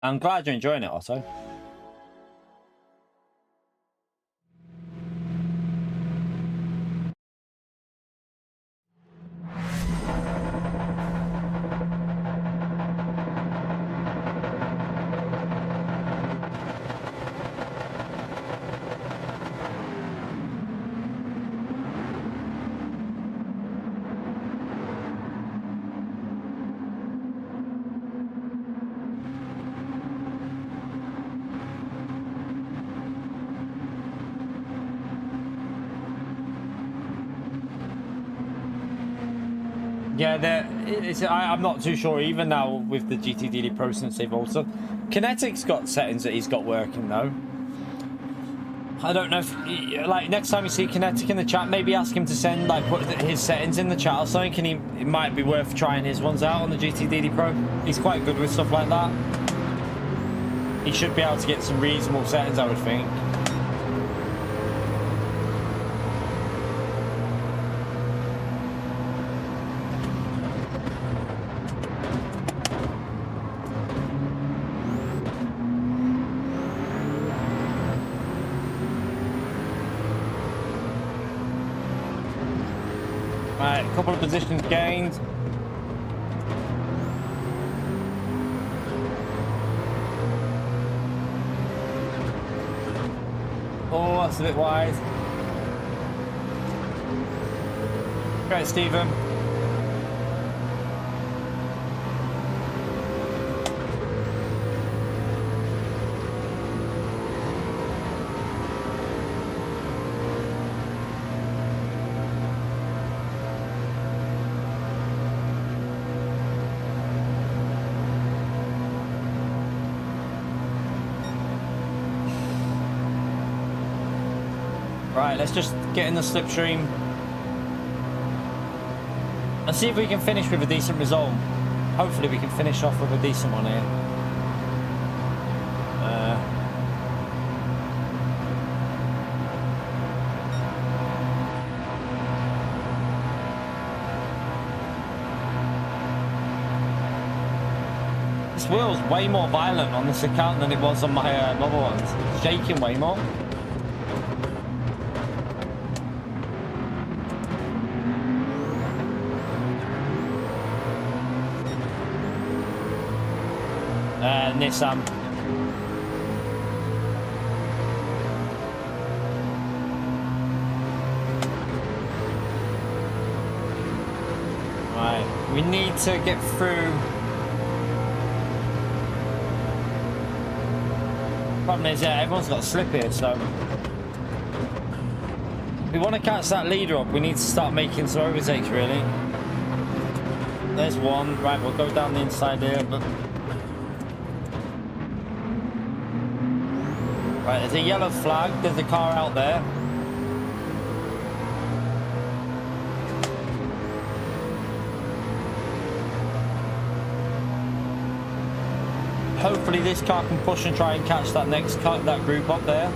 I'm glad you're enjoying it, Otto. Yeah, I'm not too sure even now with the GT Pro since they've also... Kinetic's got settings that he's got working though. I don't know if, like, next time you see Kinetic in the chat, maybe ask him to send, like, put his settings in the chat or something. It might be worth trying his ones out on the GT Pro. He's quite good with stuff like that. He should be able to get some reasonable settings, I would think. Right, a couple of positions gained. Oh, that's a bit wide. Right, Stephen. Right, let's just get in the slipstream and see if we can finish with a decent result. Hopefully we can finish off with a decent one here. This wheel's way more violent on this account than it was on my other ones. It's shaking way more. Nissan. Right, we need to get through. Problem is, yeah, everyone's got a slip here, so if we want to catch that leader up, we need to start making some overtakes, really. There's one. Right, we'll go down the inside here, but right, there's a yellow flag. There's a car out there. Hopefully this car can push and try and catch that next car, that group up there.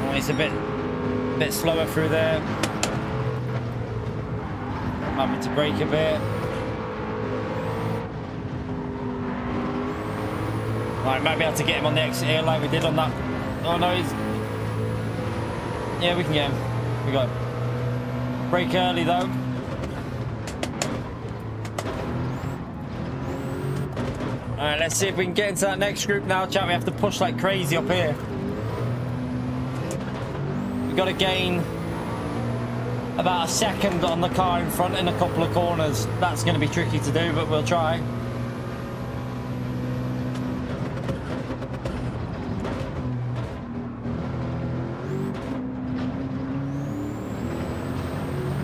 Oh, it's a bit slower through there. Having to brake a bit. Right, might be able to get him on the exit here like we did on that. Oh no, he's... Yeah, we can get him. We got him. Brake early though. Alright, let's see if we can get into that next group now, chat. We have to push like crazy up here. We've got to gain about a second on the car in front in a couple of corners. That's going to be tricky to do, but we'll try.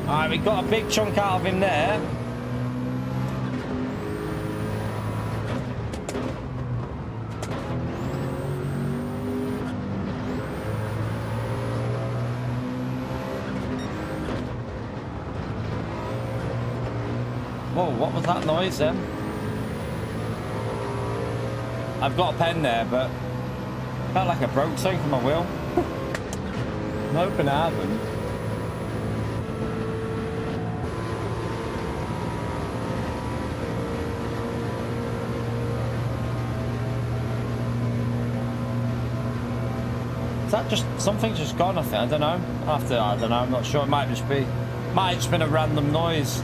Alright, we got a big chunk out of him there. Whoa, what was that noise then? I've got a pen there, but felt like I broke something from my wheel. I'm hoping I haven't. Is that just something's just gone? I think, I don't know. I don't know. I'm not sure. It might just have been a random noise.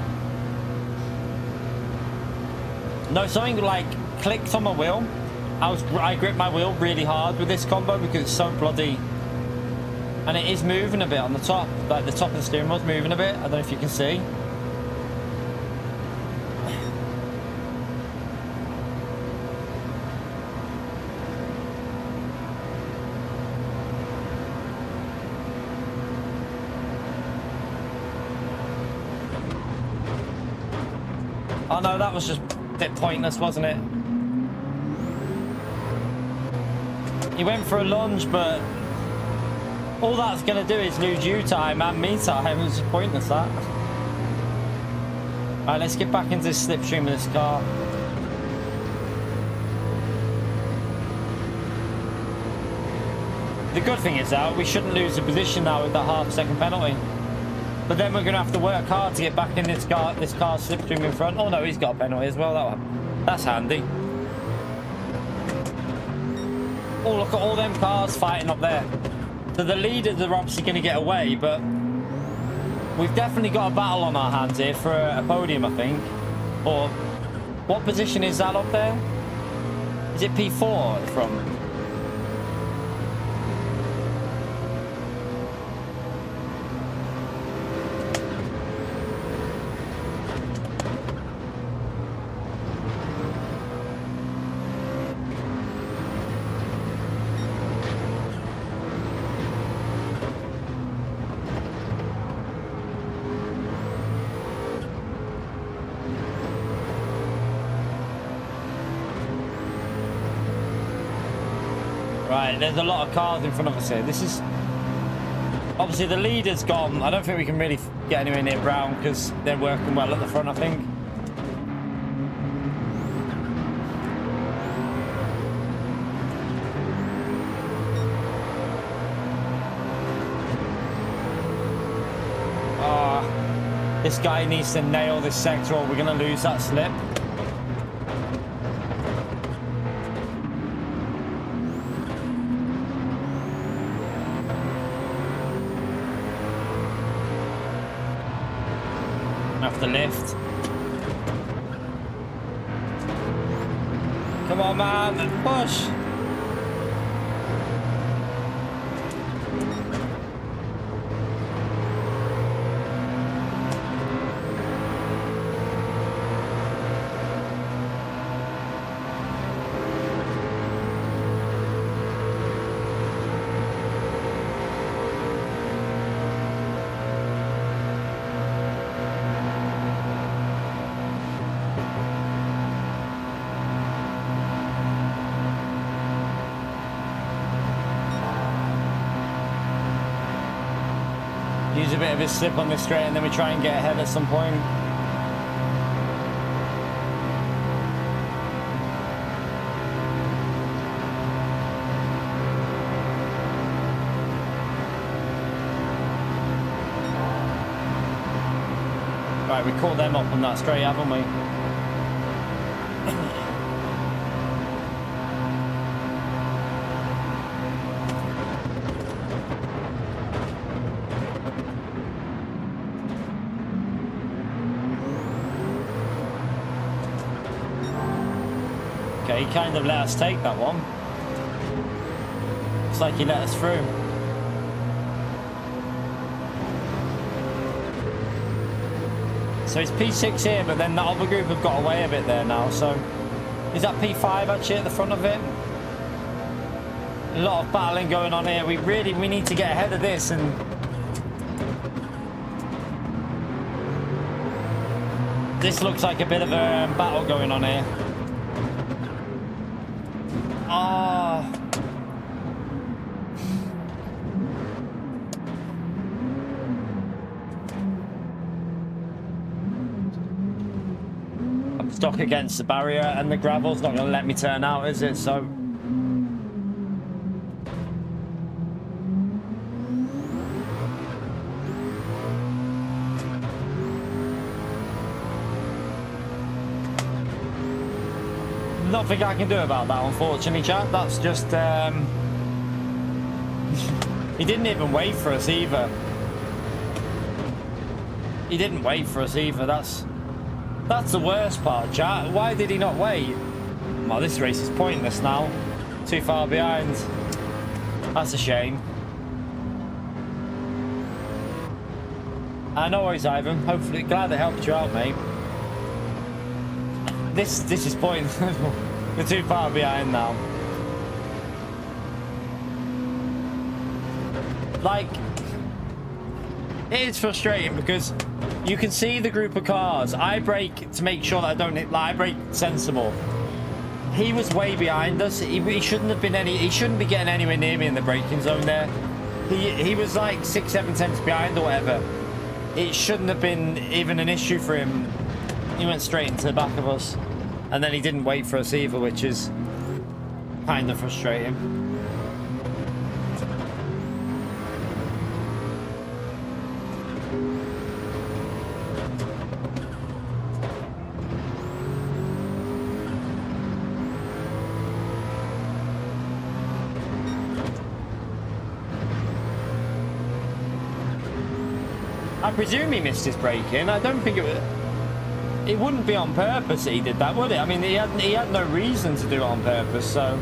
No, something like clicked on my wheel. I gripped my wheel really hard with this combo because it's so bloody, and it is moving a bit on the top. Like the top of the steering wheel's moving a bit. I don't know if you can see. Oh no, that was just a bit pointless, wasn't it? He went for a lunge, but all that's going to do is lose you time and me time. It was just pointless, that. Alright, let's get back into this slipstream of this car. The good thing is that we shouldn't lose the position now with that half-second penalty. But then we're going to have to work hard to get back in this car slipstream in front. Oh no, he's got a penalty as well, that one. That's handy. Oh, look at all them cars fighting up there. So the leaders are obviously going to get away, but we've definitely got a battle on our hands here for a podium, I think. Or what position is that up there? Is it P4 at the front? Right, there's a lot of cars in front of us here. This is... Obviously, the leader's gone. I don't think we can really get anywhere near Brown because they're working well at the front, I think. This guy needs to nail this sector or we're going to lose that slip. Off the lift. Come on, man, push. Use a bit of his slip on this straight and then we try and get ahead at some point. Right, we caught them up on that straight, haven't we? Okay, he kind of let us take that one. It's like he let us through. So it's P6 here, but then that other group have got away a bit there now. So is that P5 actually at the front of it? A lot of battling going on here. We need to get ahead of this and this looks like a bit of a battle going on here. I'm stuck against the barrier and the gravel's not going to let me turn out, is it? So nothing I can do about that, unfortunately, chat. That's just he didn't even wait for us either. He didn't wait for us either. That's the worst part, chat. Why did he not wait? Well, this race is pointless now. Too far behind. That's a shame. No worries, Ivan. Hopefully, glad I helped you out, mate. This is pointless. We're too far behind now. Like, it is frustrating because you can see the group of cars. I brake to make sure that I don't hit. Like, I brake sensible. He was way behind us. He shouldn't have been any. He shouldn't be getting anywhere near me in the braking zone there. He was like 6-7 tenths behind or whatever. It shouldn't have been even an issue for him. He went straight into the back of us. And then he didn't wait for us either, which is kind of frustrating. I presume he missed his braking. I don't think it wouldn't be on purpose that he did that, would it? I mean, he had no reason to do it on purpose, so.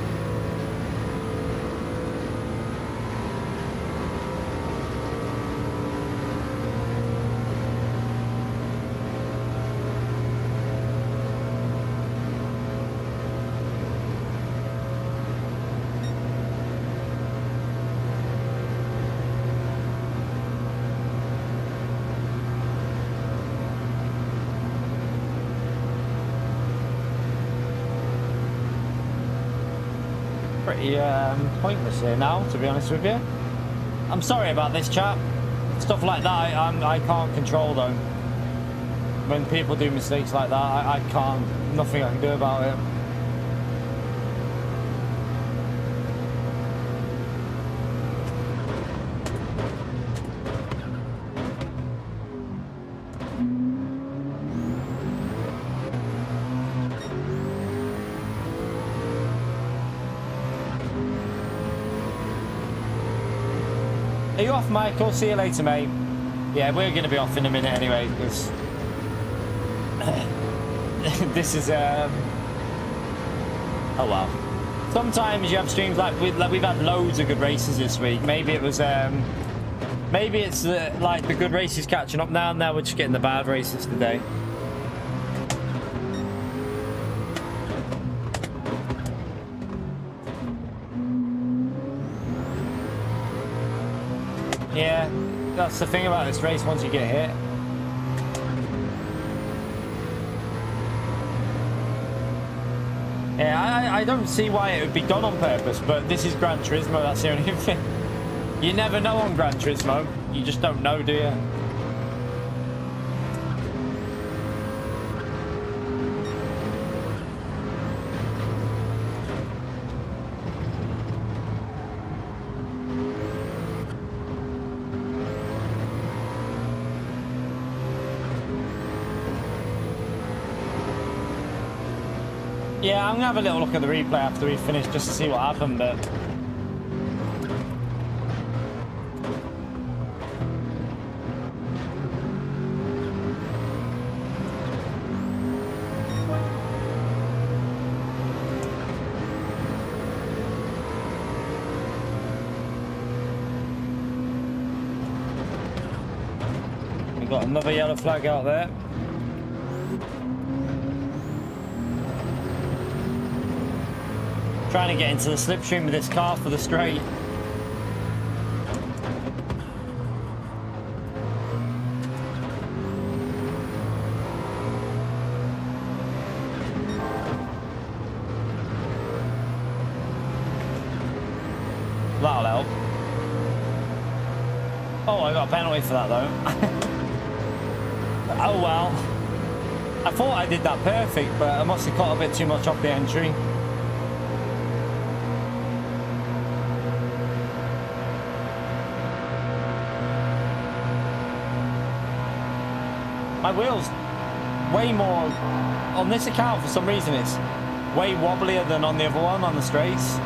Pretty pointless here now, to be honest with you. I'm sorry about this, chap. Stuff like that I can't control though. When people do mistakes like that, I can't, nothing I can do about it. Are you off, Michael? See you later, mate. Yeah, we're going to be off in a minute anyway, because this is oh well. Sometimes you have streams like we've had loads of good races this week. Maybe it was maybe it's like the good races catching up now, and now we're just getting the bad races today. Yeah, that's the thing about this race once you get hit. Yeah, I don't see why it would be done on purpose, but this is Gran Turismo, that's the only thing. You never know on Gran Turismo. You just don't know, do you? Yeah, I'm gonna have a little look at the replay after we finish just to see what happened, but we got another yellow flag out there. Trying to get into the slipstream with this car for the straight. That'll help. Oh, I got a penalty for that though. Oh well. I thought I did that perfect, but I must have caught a bit too much off the entry. My wheel's way more, on this account for some reason it's way wobblier than on the other one on the straights.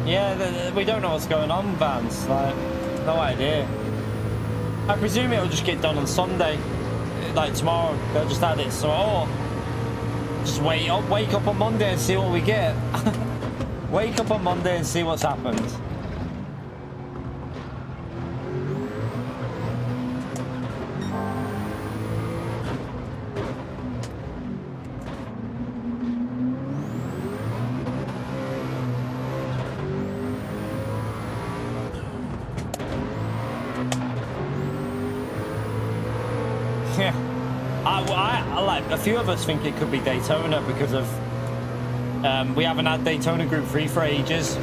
Yeah, we don't know what's going on, Vans. Like, no idea. I presume it'll just get done on Sunday, like tomorrow. They'll just add it. So, just wake up on Monday and see what we get. Wake up on Monday and see what's happened. I like a few of us think it could be Daytona because of we haven't had Daytona Group 3 for ages,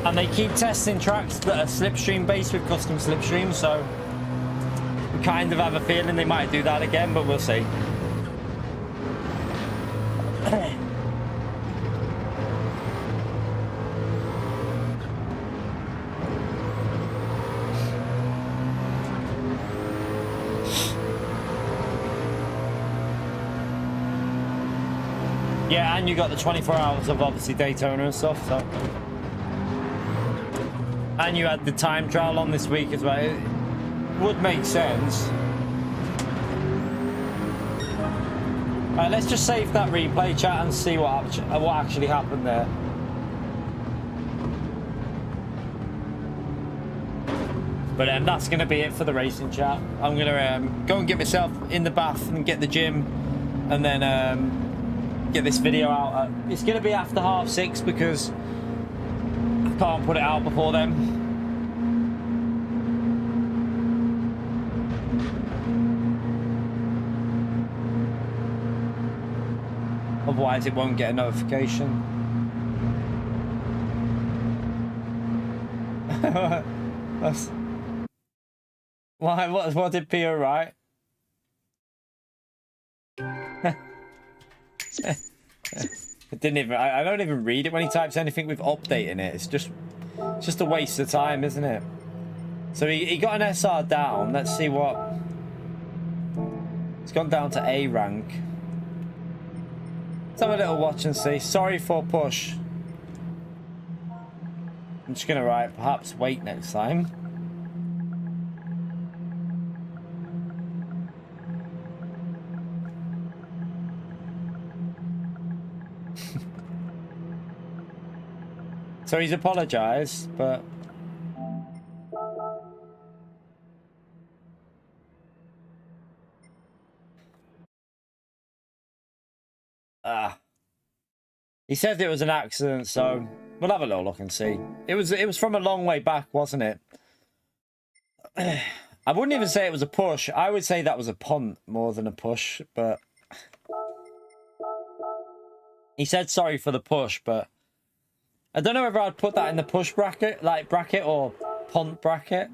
and they keep testing tracks that are slipstream based with custom slipstreams, so we kind of have a feeling they might do that again, but we'll see. Yeah, and you got the 24 hours of obviously Daytona and stuff, so. And you had the time trial on this week as well. It would make sense. Right, let's just save that replay chat and see what actually happened there. But that's going to be it for the racing chat. I'm going to go and get myself in the bath and get the gym, and then get this video out. It's going to be after 6:30 because I can't put it out before then. Otherwise it won't get a notification. Why? What did Pio write? I don't even read it when he types anything with updating it. It's just a waste of time, isn't it? So he got an SR down. Let's see what. It's gone down to A rank. Let's have a little watch and see. Sorry for push. I'm just gonna write perhaps wait next time. So he's apologised, but he said it was an accident, so we'll have a little look and see. It was from a long way back, wasn't it? I wouldn't even say it was a push. I would say that was a punt more than a push, but he said sorry for the push, but I don't know whether I'd put that in the push bracket, like bracket, or punt bracket.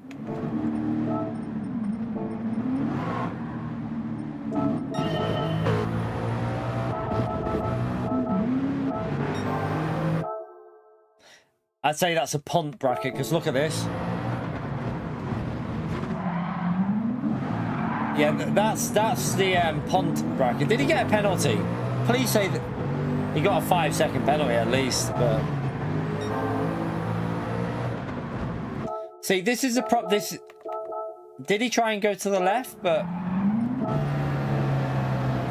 I'd say that's a punt bracket, because look at this. Yeah, that's the punt bracket. Did he get a penalty? Please say that he got a 5-second penalty at least, but see, this is a prop. This did he try and go to the left? But I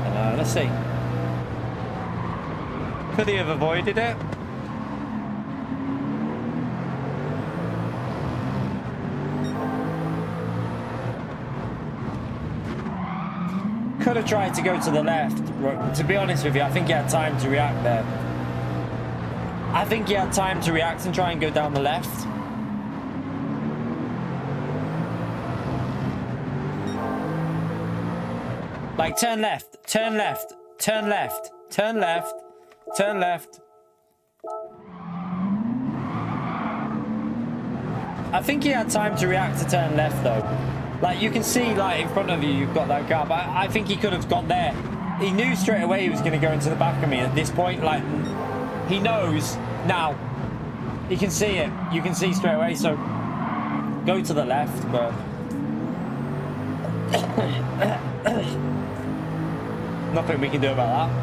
don't know. Let's see. Could he have avoided it? Could have tried to go to the left. To be honest with you, I think he had time to react there. I think he had time to react and try and go down the left. Like, turn left, turn left, turn left, turn left, turn left. I think he had time to react to turn left, though. Like, you can see, like, in front of you, you've got that gap. I think he could have got there. He knew straight away he was going to go into the back of me at this point. Like, he knows now. He can see it. You can see straight away, so go to the left, but nothing we can do about that.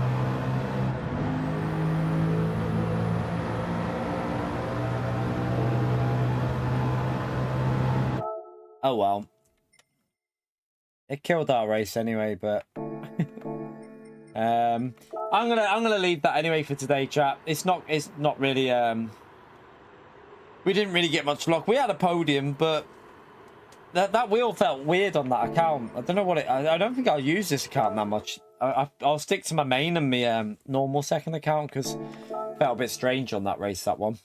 Oh well. It killed our race anyway, but I'm gonna leave that anyway for today, chat. It's not really we didn't really get much luck. We had a podium, but that wheel felt weird on that account. I don't know what it. I don't think I'll use this account that much. I'll stick to my main and my normal second account, because it felt a bit strange on that race, that one,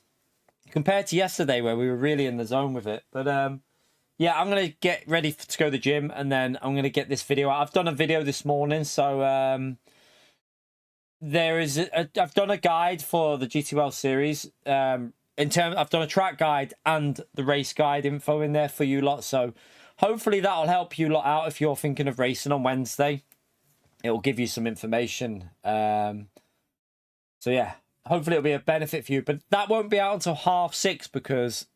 compared to yesterday where we were really in the zone with it. But yeah, I'm going to get ready to go to the gym, and then I'm going to get this video out. I've done a video this morning, so I've done a guide for the GT series. I've done a track guide and the race guide info in there for you lot. So hopefully that'll help you lot out if you're thinking of racing on Wednesday. It will give you some information. So yeah, hopefully it'll be a benefit for you. But that won't be out until 6:30 because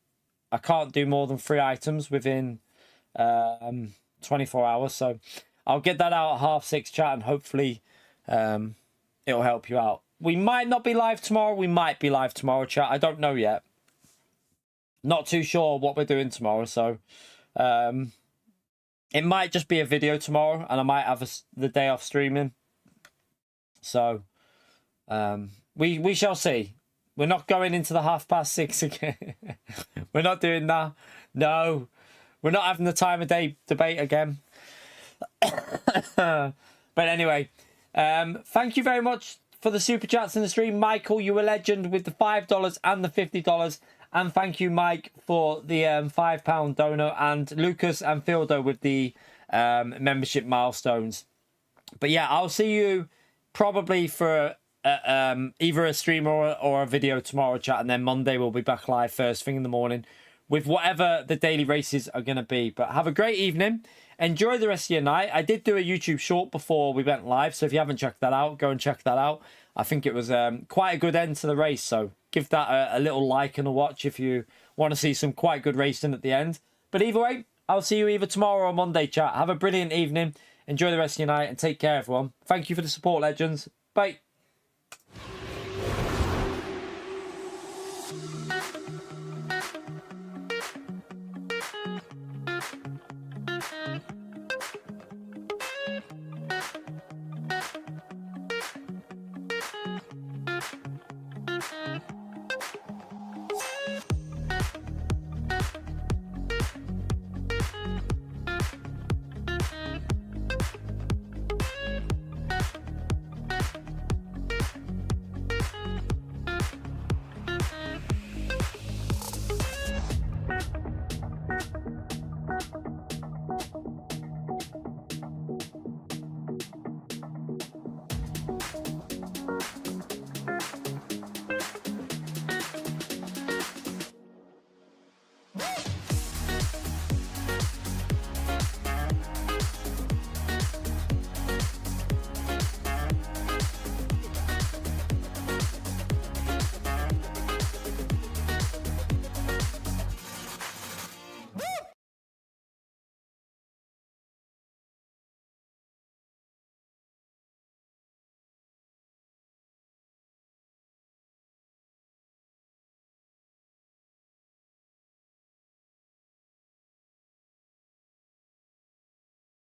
I can't do more than 3 items within 24 hours. So I'll get that out at 6:30, chat, and hopefully it'll help you out. We might not be live tomorrow. We might be live tomorrow, chat. I don't know yet. Not too sure what we're doing tomorrow. So it might just be a video tomorrow, and I might have the day off streaming. So we shall see. We're not going into the 6:30 again. We're not doing that. No. We're not having the time of day debate again. But anyway, thank you very much for the super chats in the stream. Michael, you were a legend with the $5 and the $50. And thank you, Mike, for the £5 donor. And Lucas and Fielder with the membership milestones. But yeah, I'll see you probably for either a stream or a video tomorrow, chat, and then Monday we'll be back live first thing in the morning with whatever the daily races are going to be. But have a great evening. Enjoy the rest of your night. I did do a YouTube short before we went live, so if you haven't checked that out, go and check that out. I think it was quite a good end to the race, so give that a little like and a watch if you want to see some quite good racing at the end. But either way, I'll see you either tomorrow or Monday, chat. Have a brilliant evening. Enjoy the rest of your night and take care, everyone. Thank you for the support, legends. Bye.